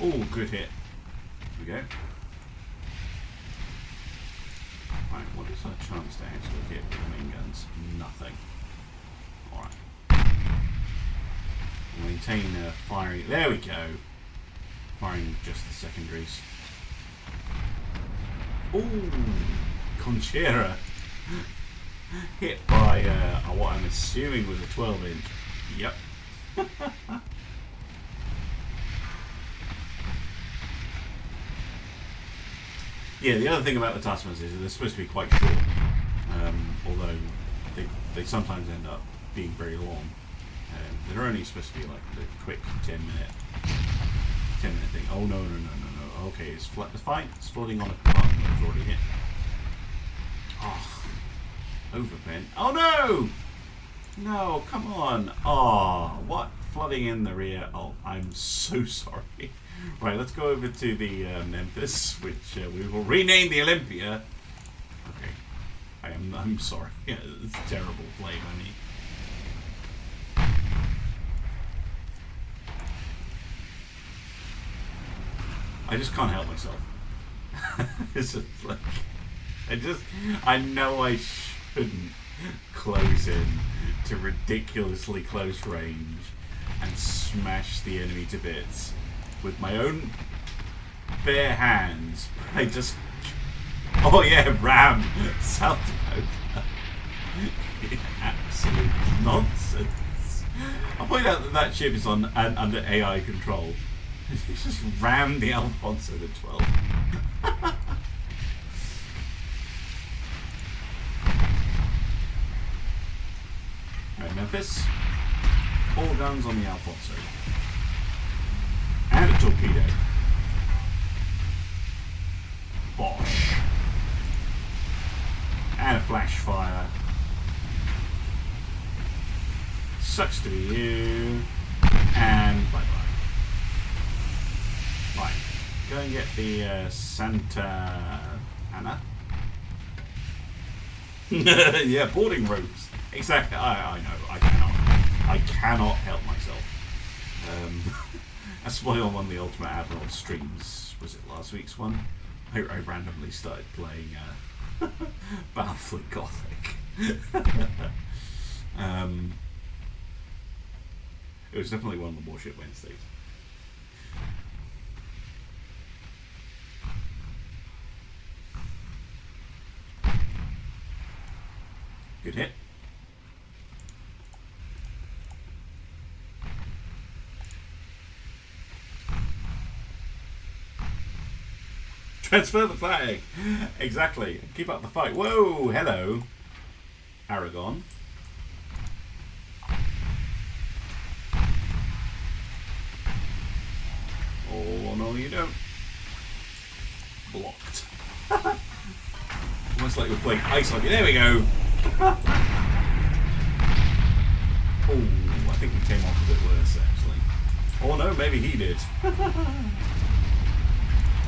Oh, good hit. Here we go. Right, what is our chance to actually hit with the main guns? Nothing. Alright. Maintain firing. There we go. Firing just the secondaries. Ooh, Conchera. Hit by what I'm assuming was a 12-inch. Yep. Yeah, the other thing about the Tasmans is that they're supposed to be quite short, although they sometimes end up being very long. They're only supposed to be like the quick 10-minute thing. Oh no. Okay, it's fine. It's floating on a compartment that was already hit. Oh, overbent. Oh no! No, come on. Oh, what? Flooding in the rear. Oh, I'm so sorry. Right, let's go over to the Memphis, which we will rename the Olympia. Okay, I'm sorry. Yeah, it's terrible play by me. I just can't help myself. It's just like I know I shouldn't close in to ridiculously close range and smash the enemy to bits with my own bare hands. I just... Oh yeah, ram! South Dakota. Absolute nonsense. I'll point out that that ship is on under AI control. It's just rammed the Alfonso to 12. Alright, Memphis. All guns on the Alfonso. And a torpedo. Bosh. And a flash fire. Sucks to be you. And bye bye. Right. Go and get the Santa Ana. Yeah, boarding ropes. Exactly. I know. I cannot help myself. That's why on one of the Ultimate Admiral streams, was it last week's one? I randomly started playing Battlefleet Gothic. It was definitely one of the Warship Wednesdays. Good hit. Transfer the flag. Exactly. Keep up the fight. Whoa, hello. Aragon. Oh, no, you don't. Blocked. Almost like we're playing ice hockey. There we go. Oh, I think we came off a bit worse, actually. Oh, no, maybe he did.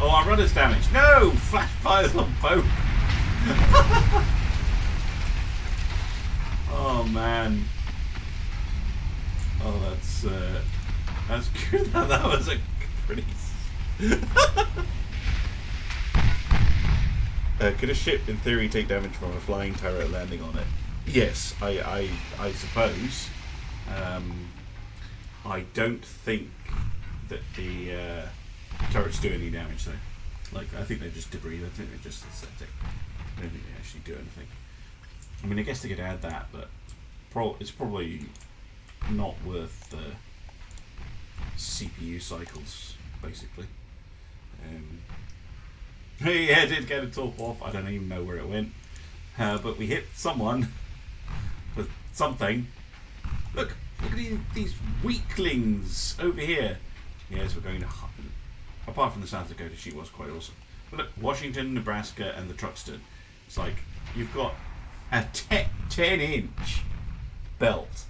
Oh, our rudder's damaged. No! Flash fires on both. Oh, man. Oh, that's good. That was a pretty... Could a ship, in theory, take damage from a flying turret landing on it? Yes, I suppose. I don't think that the turrets do any damage, though. Like, I think they're just debris. I think they're just aesthetic. I don't think they actually do anything. I mean, I guess they could add that, but it's probably not worth the CPU cycles, basically. Yeah, I did get a top off. I don't even know where it went. But we hit someone with something. Look at these weaklings over here. Yes, we're going to... Apart from the South Dakota, she was quite awesome. But look, Washington, Nebraska, and the Truxton. It's like, you've got a 10-inch belt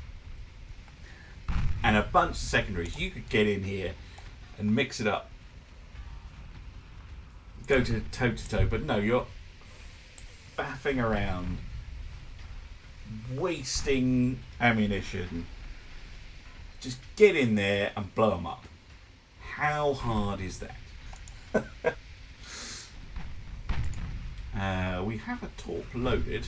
and a bunch of secondaries. You could get in here and mix it up. Go to toe-to-toe, but no, you're faffing around, wasting ammunition. Just get in there and blow them up. How hard is that? We have a torp loaded,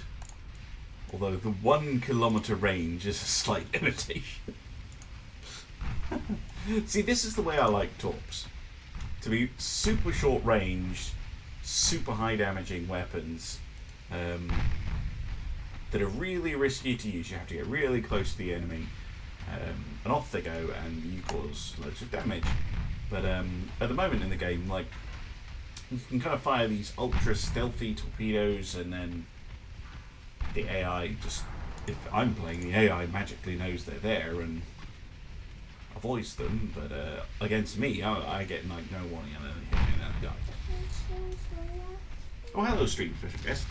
although the 1 kilometre range is a slight limitation. See, this is the way I like torps. To be super short range, super high damaging weapons that are really risky to use. You have to get really close to the enemy, and off they go, and you cause loads of damage. But at the moment in the game, like, you can kind of fire these ultra stealthy torpedoes, and then the AI just, if I'm playing, the AI magically knows they're there and avoids them. But against me, I get like no warning and then hit me and I die. Oh, hello, stream special guest.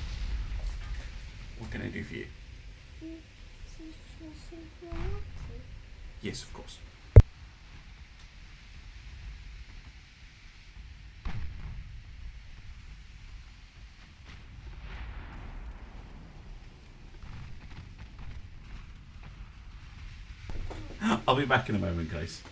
What can I do for you? Yes, of course. I'll be back in a moment, guys.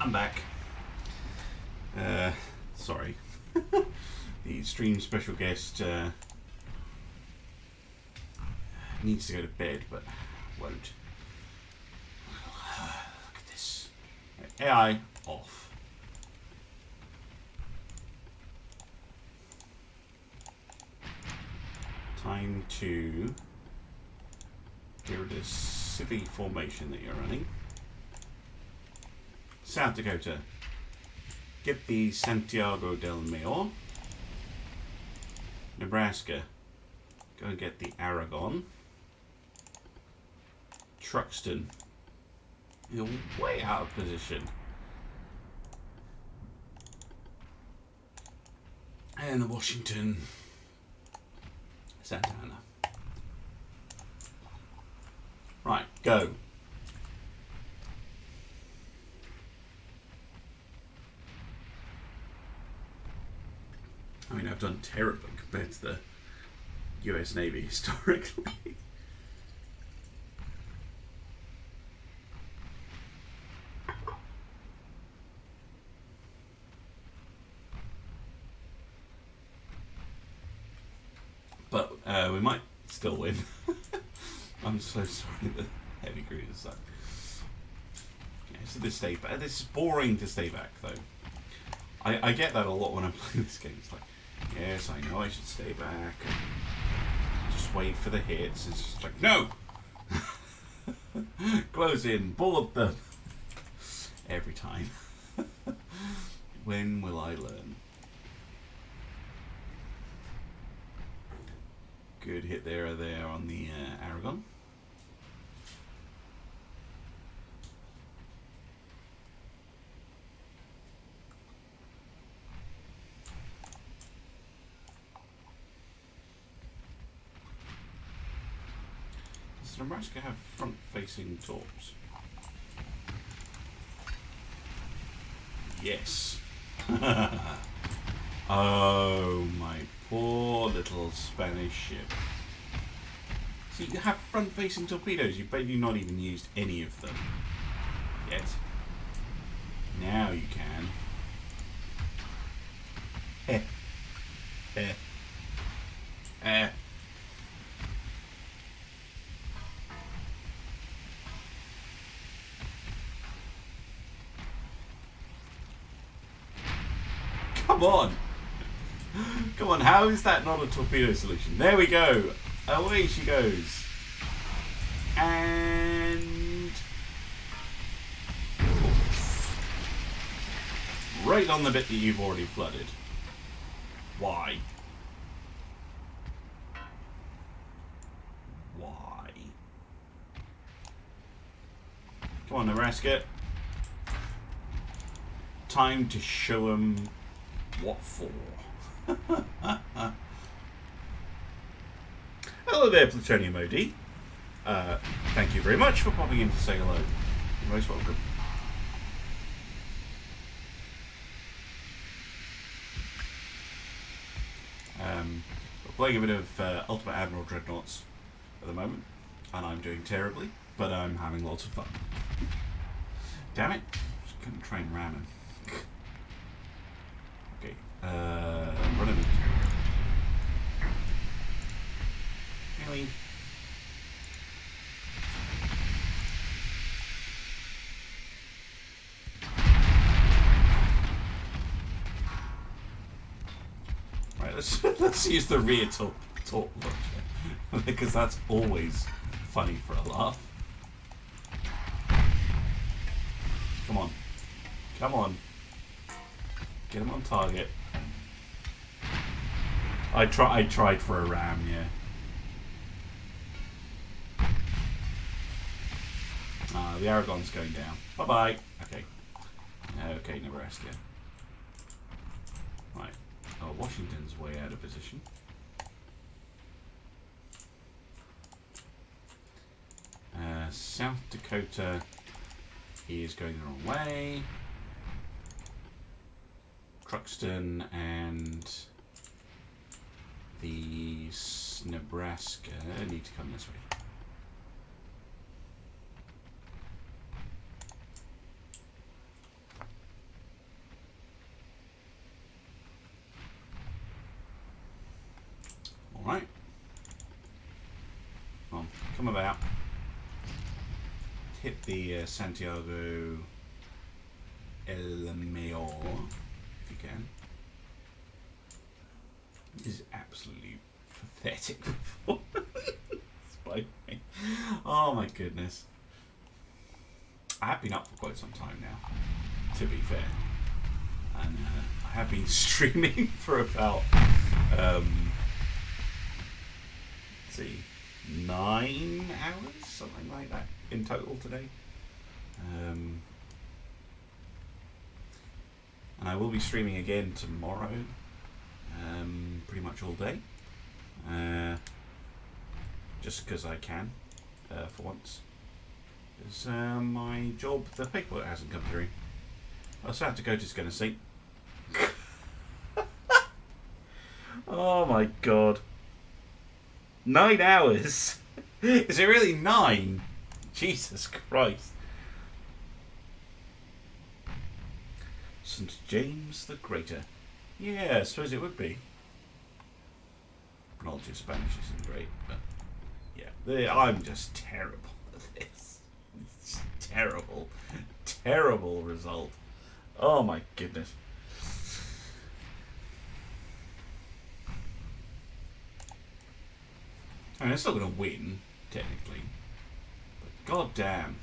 I'm back. Sorry. The stream special guest needs to go to bed, but won't. Look at this. AI off. Time to get rid of this silly formation that you're running. South Dakota. Get the Santiago del Mayor. Nebraska. Go and get the Aragon. Truxton. You're way out of position. And the Washington. Santa Ana. Right, go. I mean, I've done terribly compared to the US Navy historically. But we might still win. I'm so sorry that heavy cruisers suck. Yeah, so this stay back. This is boring to stay back though. I get that a lot when I'm playing this game. It's like, yes, I know I should stay back and just wait for the hits. It's just like, no! Close in, bullet them. Every time. When will I learn? Good hit there on the Aragon. Does Nebraska have front-facing torps? Yes. Oh, my poor little Spanish ship. So you have front-facing torpedoes. You've basically not even used any of them yet. Now you can. Eh. Eh. Eh. Come on! Come on, how is that not a torpedo solution? There we go! Away she goes! And... right on the bit that you've already flooded. Why? Why? Come on, Nebraska. Time to show them what for. Hello there, Plutonium OD. Thank you very much for popping in to say hello. You're most welcome. We're playing a bit of Ultimate Admiral Dreadnoughts at the moment, and I'm doing terribly, but I'm having lots of fun. Damn it! Just couldn't train ramming. Okay, run him. Really? Right, let's use the rear torp launcher because that's always funny for a laugh. Come on, come on, get him on target. I tried for a ram, yeah. The Aragon's going down. Bye-bye. Okay. Okay, Nebraska. Right. Oh, Washington's way out of position. South Dakota is going the wrong way. Truxton and the Nebraska need to come this way. come about. Hit the Santiago El Mayor, if you can. This is absolutely pathetic performance. Oh my goodness. I have been up for quite some time now, to be fair. And I have been streaming for about, let's see, 9 hours, something like that, in total today. And I will be streaming again tomorrow, pretty much all day. Just because I can, for once. Because my job, the paperwork hasn't come through. I also have to go to going to sleep. Oh my god. 9 hours? Is it really 9? Jesus Christ. St. James the Greater. Yeah, I suppose it would be. Knowledge of Spanish isn't great, but yeah. I'm just terrible at this. It's terrible. Terrible result. Oh my goodness. I mean, I'm still going to win, technically. But goddamn.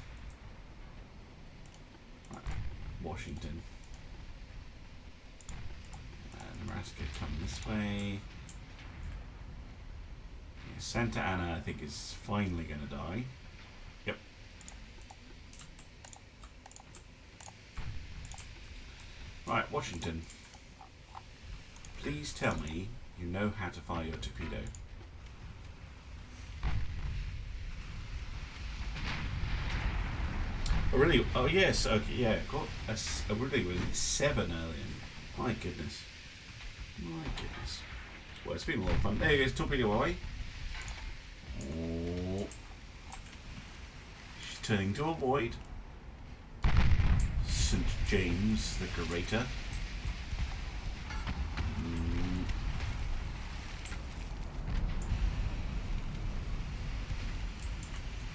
Right. Washington. Nebraska coming this way. Yeah, Santa Ana, I think, is finally going to die. Yep. Right, Washington. Please tell me you know how to fire your torpedo. Oh, really? Oh, yes. Okay, yeah. Got a really, really 7 earlier. My goodness. My goodness. Well, it's been a lot of fun. There goes torpedo away. Oh. She's turning to avoid. St. James the Greater.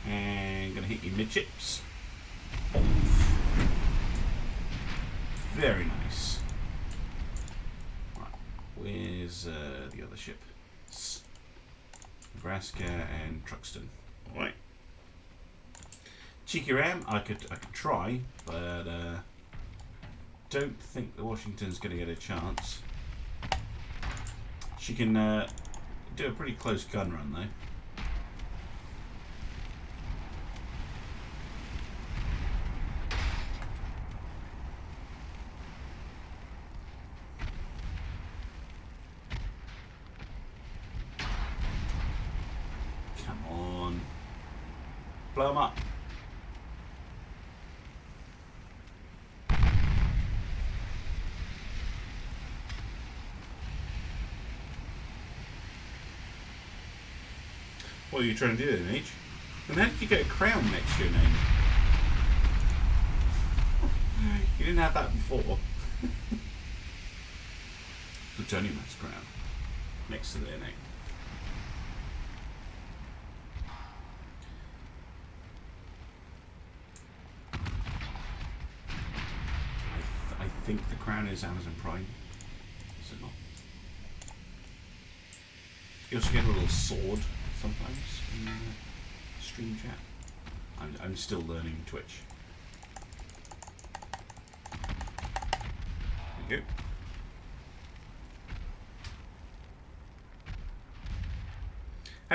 And gonna hit you midships. Very nice. Right, where's the other ship? Nebraska and Truxton. All right. Cheeky ram. I could try, but don't think the Washington's going to get a chance. She can do a pretty close gun run though. Blow them up. What are you trying to do then, H? And how did you get a crown next to your name? You didn't have that before. Plutonium's crown next to their name. I think the crown is Amazon Prime. Is it not? You also get a little sword sometimes in the stream chat. I'm still learning Twitch. There you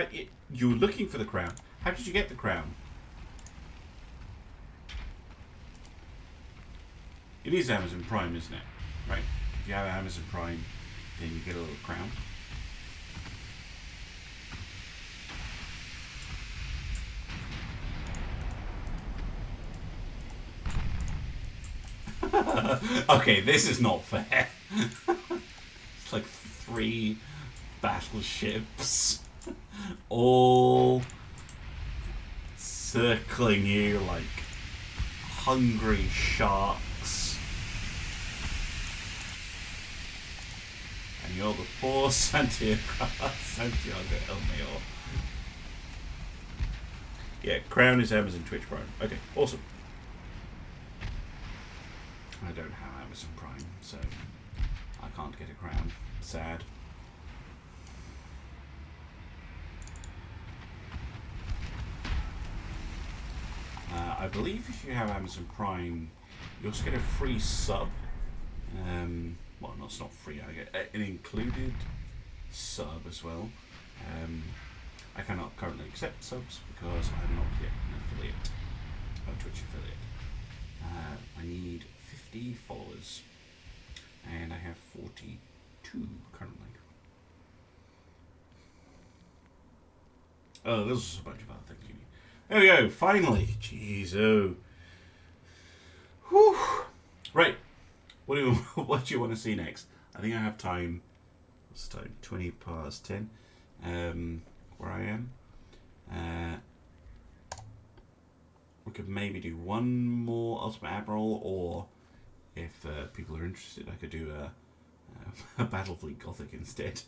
go. You were looking for the crown. How did you get the crown? It is Amazon Prime, isn't it? Right? If you have Amazon Prime, then you get a little crown. Okay, this is not fair. It's like 3 battleships all circling you like hungry sharks. And you're the poor Santiago El Mayor. Yeah, Crown is Amazon Twitch Prime. Okay, awesome. I don't have Amazon Prime, so I can't get a Crown. Sad. I believe if you have Amazon Prime, you also get a free sub. Well, no, it's not free. I get an included sub as well. I cannot currently accept subs because I'm not yet an affiliate, a Twitch affiliate. I need 50 followers, and I have 42 currently. Oh, there's a bunch of other things you need. There we go, finally. Jeez, oh. Whew. Right, what do you want to see next? I think I have time. What's the time? 20 past 10. Where I am. We could maybe do one more Ultimate Admiral, or if people are interested, I could do a Battlefleet Gothic instead.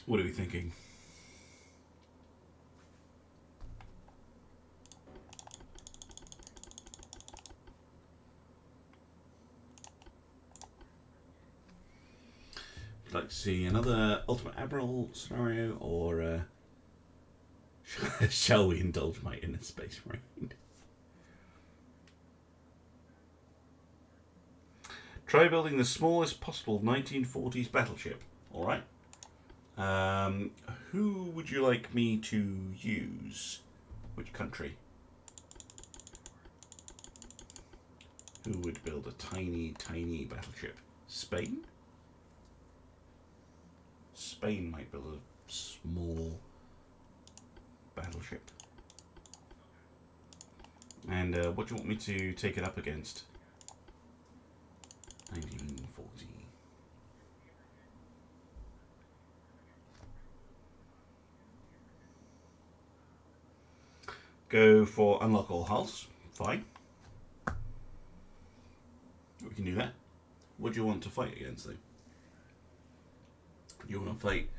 What are we thinking? Would like to see another Ultimate Admiral scenario, or shall we indulge my inner space marine? Try building the smallest possible 1940s battleship. All right. Who would you like me to use? Which country? Who would build a tiny, tiny battleship? Spain? Spain might build a small battleship. And what do you want me to take it up against? 1940. Go for unlock all hulls. Fine. We can do that. What do you want to fight against, though? Do you want to fight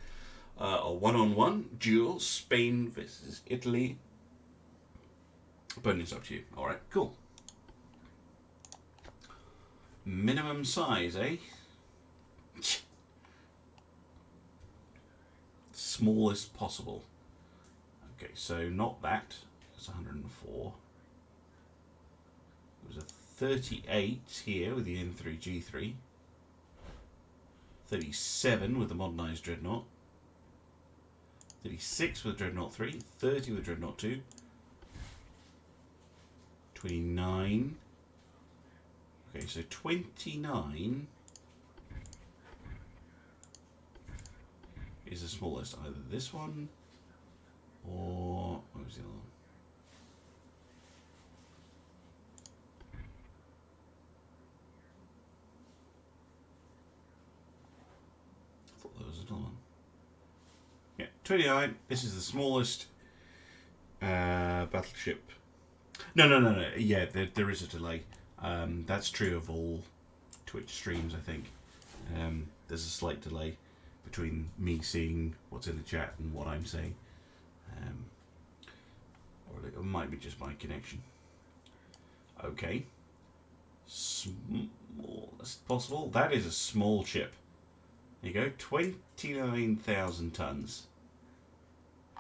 a one-on-one duel, Spain versus Italy? But it's up to you. All right, cool. Minimum size, eh? Smallest possible. Okay, so not that. It's 104. There's a 38 here with the N3G3. 37 with the modernised Dreadnought. 36 with Dreadnought 3. 30 with Dreadnought 2. 29. Okay, so 29 is the smallest. Either this one or... what was the other one? I thought there was another one. Yeah, 29. This is the smallest battleship. No. Yeah, there is a delay. That's true of all Twitch streams, I think. There's a slight delay between me seeing what's in the chat and what I'm saying. Or it might be just my connection. Okay. Smallest possible. That is a small ship. There you go. 29,000 tons.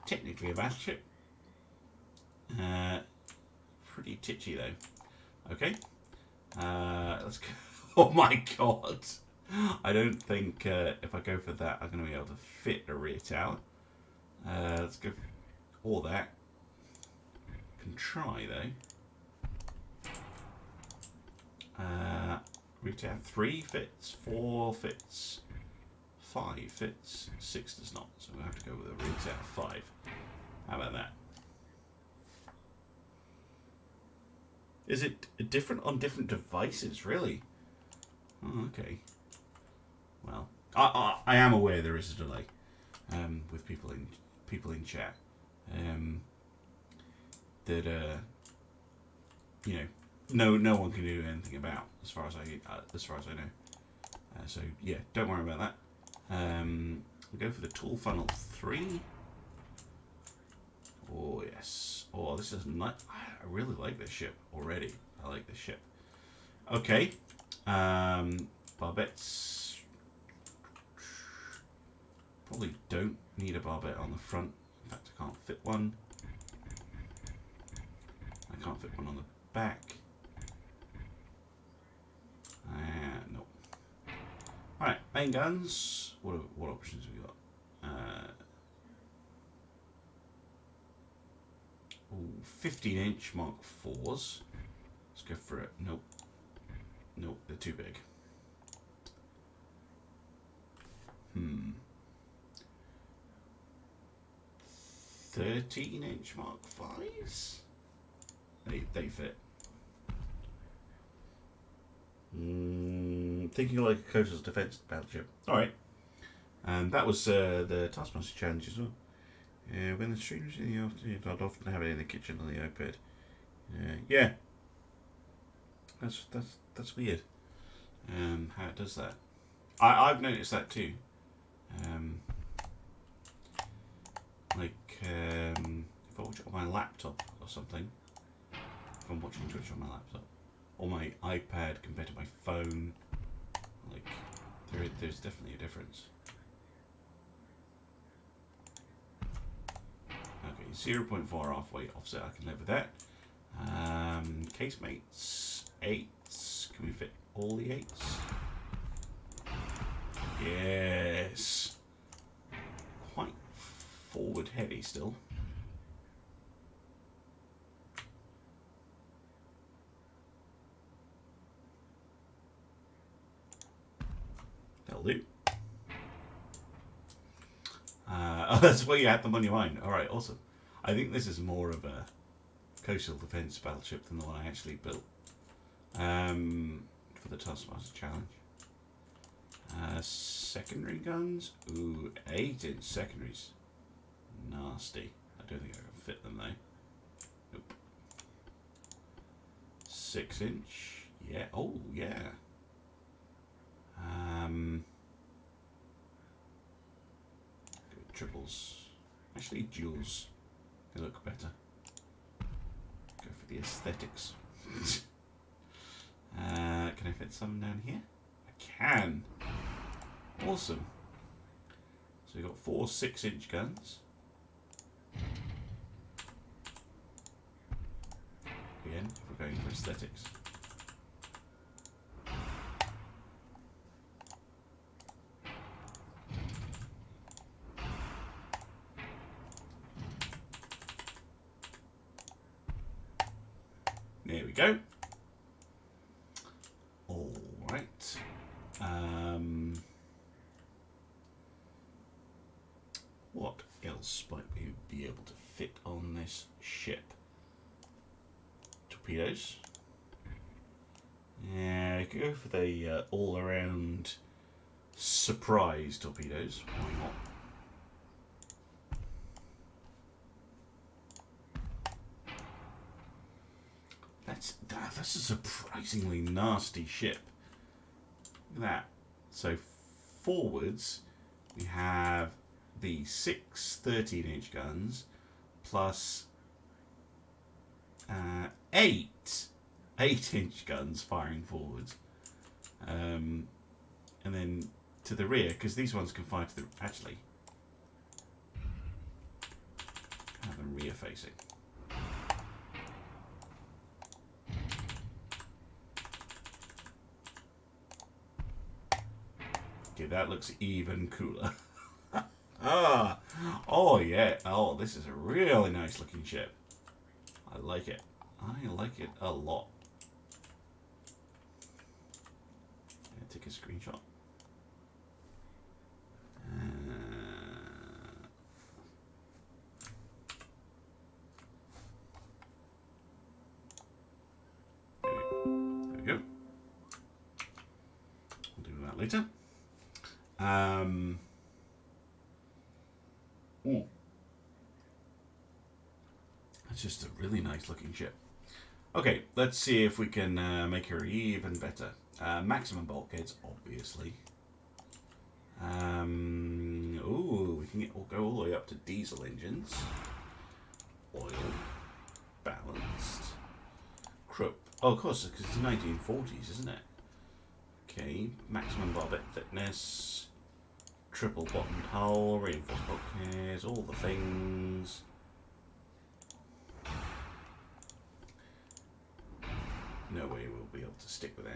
Technically a battleship. Pretty titchy though. Okay. Let's go. Oh my god. I don't think if I go for that I'm going to be able to fit a rear tower. Let's go for all that. Can try though. Rear tower 3 fits, 4 fits, 5 fits, 6 does not. So we have to go with a rear tower 5. How about that? Is it different on different devices, really? Oh, okay. Well, I am aware there is a delay with people in chat that you know no one can do anything about. as far as I know. So yeah, don't worry about that. We'll go for the tool funnel 3. Oh yes. Oh, this is nice. I really like this ship already. I like this ship. Okay. Barbettes. Probably don't need a barbette on the front. In fact, I can't fit one. I can't fit one on the back. No. Alright, main guns. What options have we got? 15-inch Mark 4s. Let's go for it. Nope. Nope, they're too big. 13-inch Mark 5s? They fit. Thinking like a coastal defense battleship. Alright. And that was the Taskmaster challenge as well. When the streamers in the afternoon, I'd often have it in the kitchen on the iPad. Yeah. That's weird. How it does that. I've noticed that too. If I watch it on my laptop or something, if I'm watching Twitch on my laptop or my iPad compared to my phone, like there's definitely a difference. Okay, 0.4 halfway offset, I can live with that. Casemates, 8s. Can we fit all the 8s? Yes. Quite forward heavy still. That'll do. Oh, that's what you had them on your mind. Alright, awesome. I think this is more of a coastal defense battleship than the one I actually built for the Taskmaster challenge. Secondary guns. Ooh, 8-inch secondaries. Nasty. I don't think I can fit them though. Nope. 6-inch. Yeah. Oh, yeah. Triples. Actually, duals. They look better. Go for the aesthetics. Can I fit some down here? I can. Awesome. So we've got 4 6-inch guns. Again, if we're going for aesthetics. There we go. All right. What else might we be able to fit on this ship? Torpedoes. Yeah, I could go for the all-around surprise torpedoes. Why not? That's a surprisingly nasty ship. Look at that. So forwards, we have the 6 13-inch guns plus 8 8-inch guns firing forwards. And then to the rear, because these ones can fire to the... Actually, have them rear facing. Okay, that looks even cooler. Oh yeah. Oh, this is a really nice looking ship. I like it. I like it a lot. Take a screenshot. There we go. We'll do that later. It's just a really nice looking ship. Okay, let's see if we can make her even better. Maximum bulkheads, obviously. Ooh, we can we'll go all the way up to diesel engines. Oil. Balanced. Oh, of course, because it's the 1940s, isn't it? Okay, maximum barbette thickness. Triple bottomed hull, reinforced bulkheads, all the things. No way we'll be able to stick with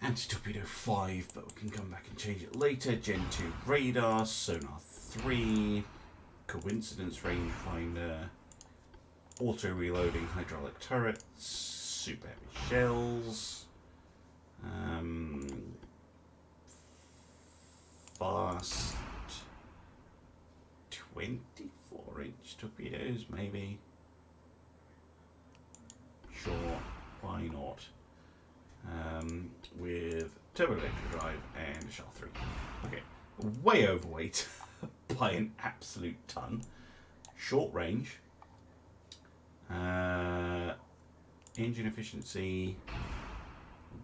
anti-torpedo 5, but we can come back and change it later. Gen 2 radar, sonar 3, coincidence rangefinder, auto reloading hydraulic turrets, super heavy shells, fast 24-inch torpedoes, maybe. Sure, why not? With turbo electric drive and a shell 3. Okay, way overweight by an absolute ton. Short range. Engine efficiency.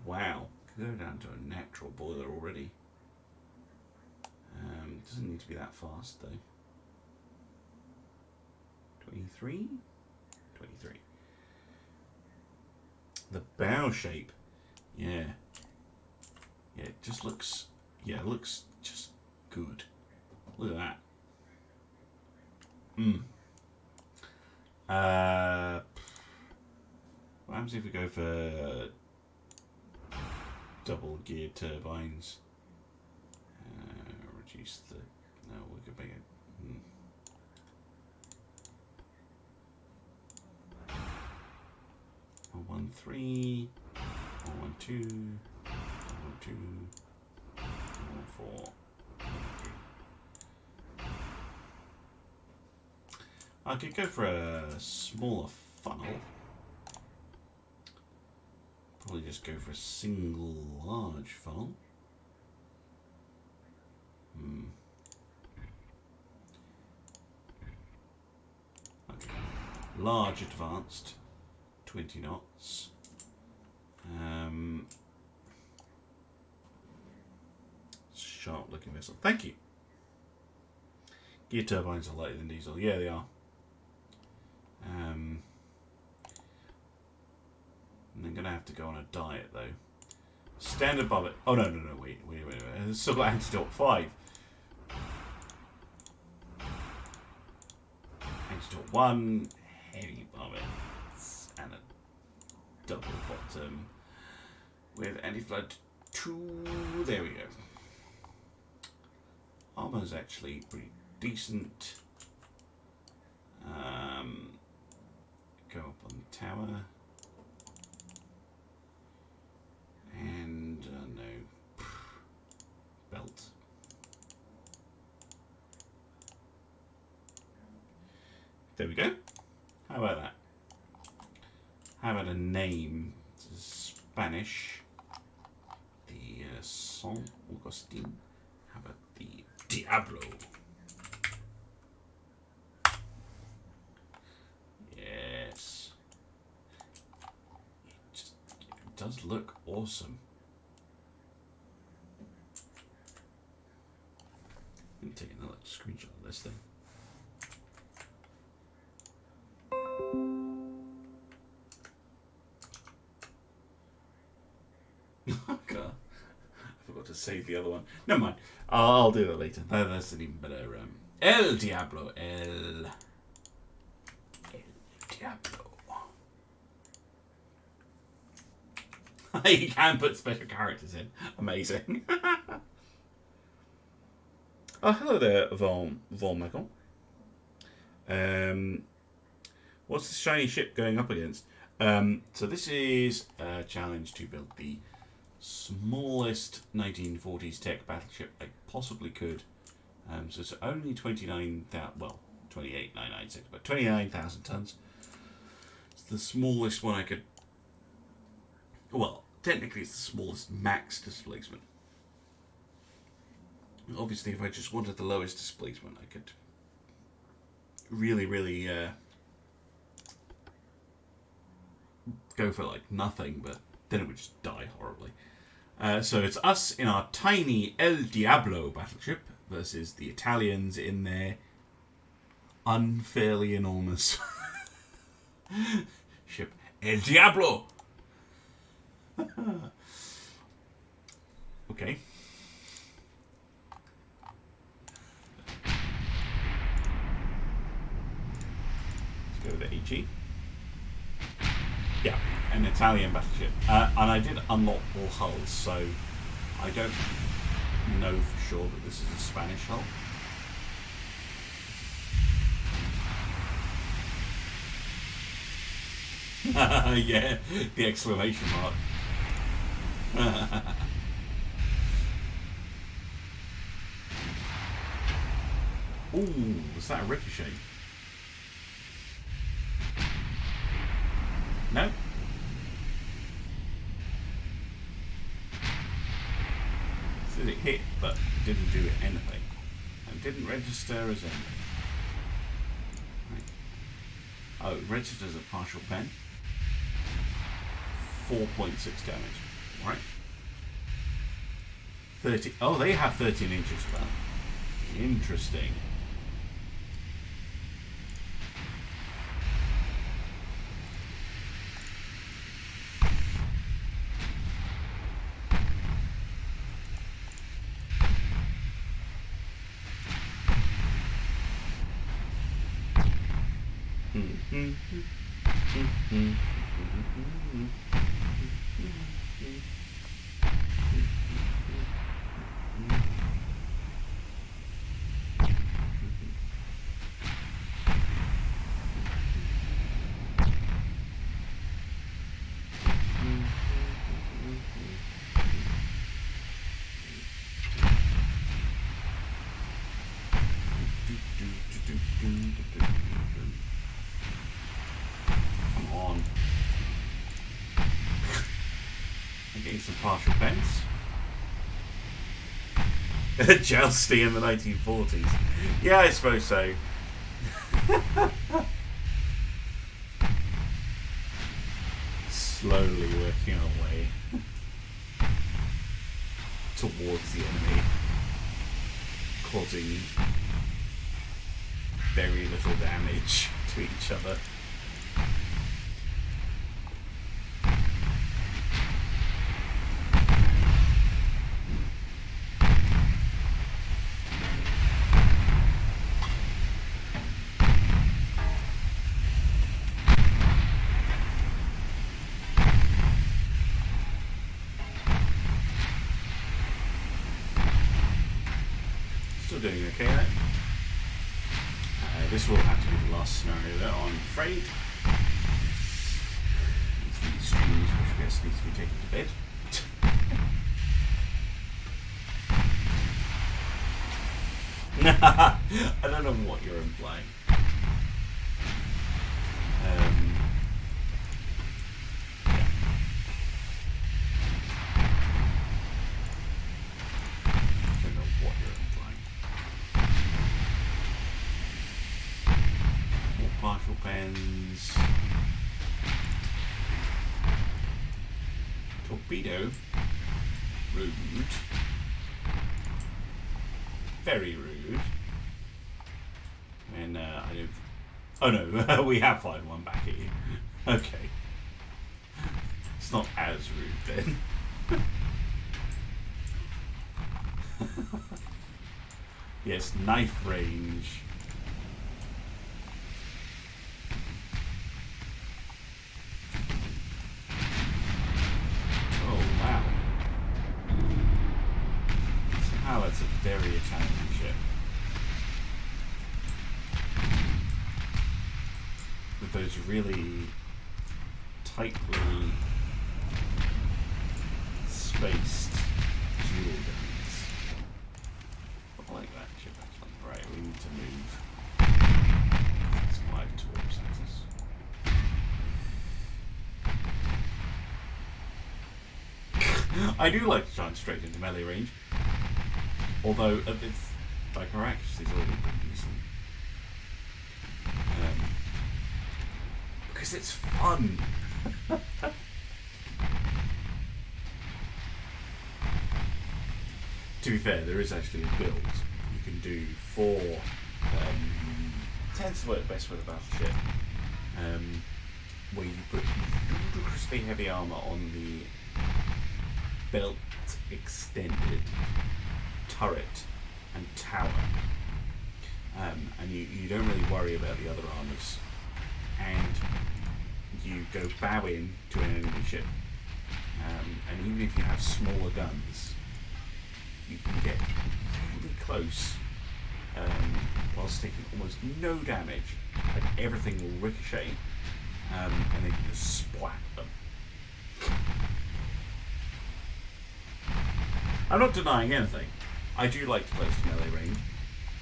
Wow, could go down to a natural boiler already. Doesn't need to be that fast though. 23? 23. The bow shape. Yeah. Yeah, it just looks... Yeah, it looks just good. Look at that. What happens if we go for double geared turbines? Reduce the... No, we could make it... 1-3, 1-2, 1-2, 1-4. I could go for a smaller funnel. Probably just go for a single large funnel. Okay. Large advanced, 20 knots. Sharp looking vessel. Thank you. Gear turbines are lighter than diesel. Yeah, they are. And I'm going to have to go on a diet though. Standard bobbit. Oh, no. Wait. It's still got anti-torp 5. Anti-torp 1. Heavy bobbits. And a double bottom. With anti-flood 2. There we go. Armor's actually pretty decent. Go up on the tower. And no. Belt. There we go. How about that? How about a name? Spanish. The San Agustin. How about the Diablo? Yes. It does look awesome. Let me take another screenshot of this thing. Okay. I forgot to save the other one. Never mind. I'll do that later. That's an even better. El Diablo. El Diablo. You can put special characters in. Amazing. Oh, hello there, Volmichael. What's the shiny ship going up against? So this is a challenge to build the smallest 1940s tech battleship I possibly could. So it's only 29,000, well, 28,996, but 29,000 tons. It's the smallest one I could. Well, technically, it's the smallest max displacement. Obviously, if I just wanted the lowest displacement, I could really, really go for like nothing, but then it would just die horribly. So it's us in our tiny El Diablo battleship versus the Italians in their unfairly enormous ship El Diablo. Okay. Let's go with the HE. Yeah, an Italian battleship. And I did unlock all hulls, so I don't know for sure that this is a Spanish hull. Yeah, the exclamation mark. Ooh, was that a ricochet? No? So it hit, but didn't do anything. And didn't register as anything. Right. Oh, it registered as a partial pen. 4.6 damage. Right. 30. Oh, they have 13 inches as well. Interesting. Come on. I'm getting some partial pens. Jousting in the 1940s. Yeah, I suppose so. Slowly working our way towards the enemy, causing very little damage to each other. Still doing okay there. This will have to be the last scenario though, I'm afraid. These streams, which I guess needs to be taken to bed. I don't know what you're implying. Yeah. I don't know what you're implying. More partial pens. Torpedo. Rude. Very rude. And I don't. Oh no, we have fired one back at you. Okay. It's not as rude then. Yes, knife range. Oh wow. Somehow that's a very Italian ship. With those really tightly spaced dual guns. I like that ship actually. Right, we need to move. Let's fly towards us. I do like to shine straight into melee range. Although, like our accuracy's already pretty decent. Because it's fun. To be fair, there is actually a build you can do for tends to work best with a battleship, where you put ludicrously heavy armour on the belt extended turret and tower, and you don't really worry about the other armours, and you go bow in to an enemy ship, and even if you have smaller guns, you can get really close whilst taking almost no damage, and everything will ricochet, and then you just splat them. I'm not denying anything. I do like to close to melee range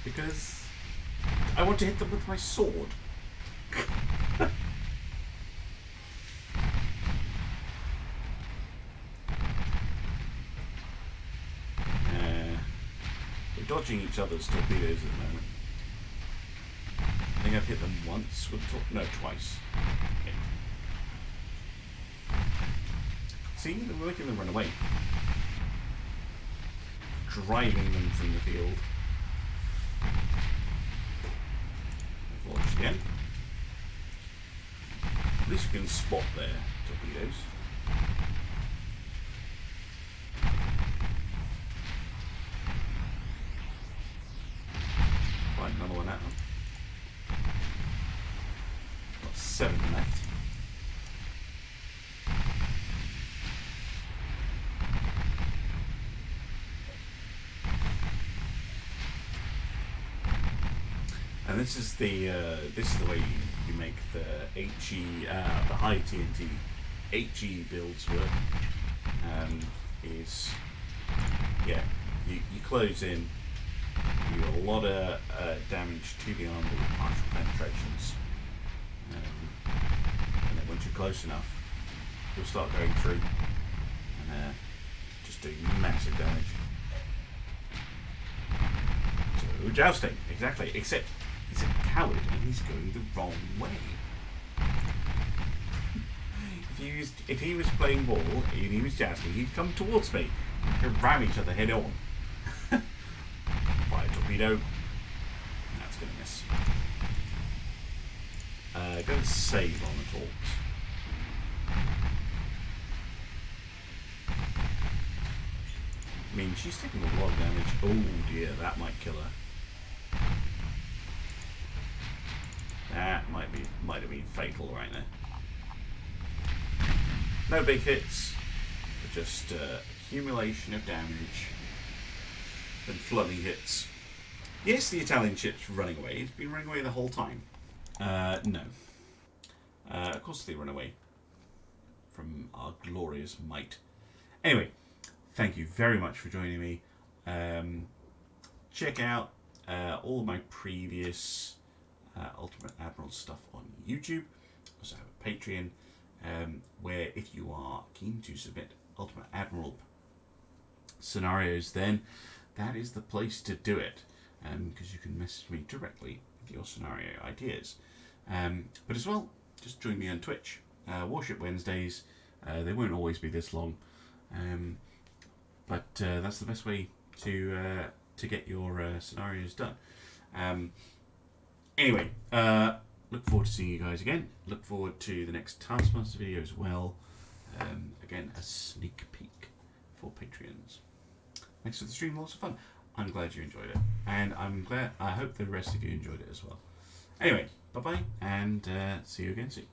because I want to hit them with my sword. We're dodging each other's torpedoes at the moment. I think I've hit them once with no, twice. Okay. See, we're making them run away. Driving them from the field. I've launched again. At least we can spot their torpedoes. Find another one at them. Got 7 left. And this is the way you make the HE the high TNT HE builds work. Is yeah, you close in, you do a lot of damage to the armor with partial penetrations, and then once you're close enough, you'll start going through and just doing massive damage. So jousting, exactly, except he's a coward and he's going the wrong way. If he was playing ball and he was jousting, he'd come towards me. We could ram each other head on. Fire torpedo. That's going to miss. Go and save on the torps. I mean, she's taking a lot of damage. Oh dear, that might kill her. That might have been fatal right there. No big hits, but just accumulation of damage and flooding hits. Yes, the Italian ship's running away. It's been running away the whole time. No. Of course they run away from our glorious might. Anyway, thank you very much for joining me. Check out all of my previous Ultimate Admiral stuff on YouTube. I also have a Patreon where if you are keen to submit Ultimate Admiral scenarios, then that is the place to do it, because you can message me directly with your scenario ideas. But as well, just join me on Twitch. Warship Wednesdays, they won't always be this long, but that's the best way to get your scenarios done. Anyway, look forward to seeing you guys again. Look forward to the next Taskmaster video as well. Again, a sneak peek for Patreons. Thanks for the stream, lots of fun. I'm glad you enjoyed it, and I hope the rest of you enjoyed it as well. Anyway, bye bye, and see you again soon.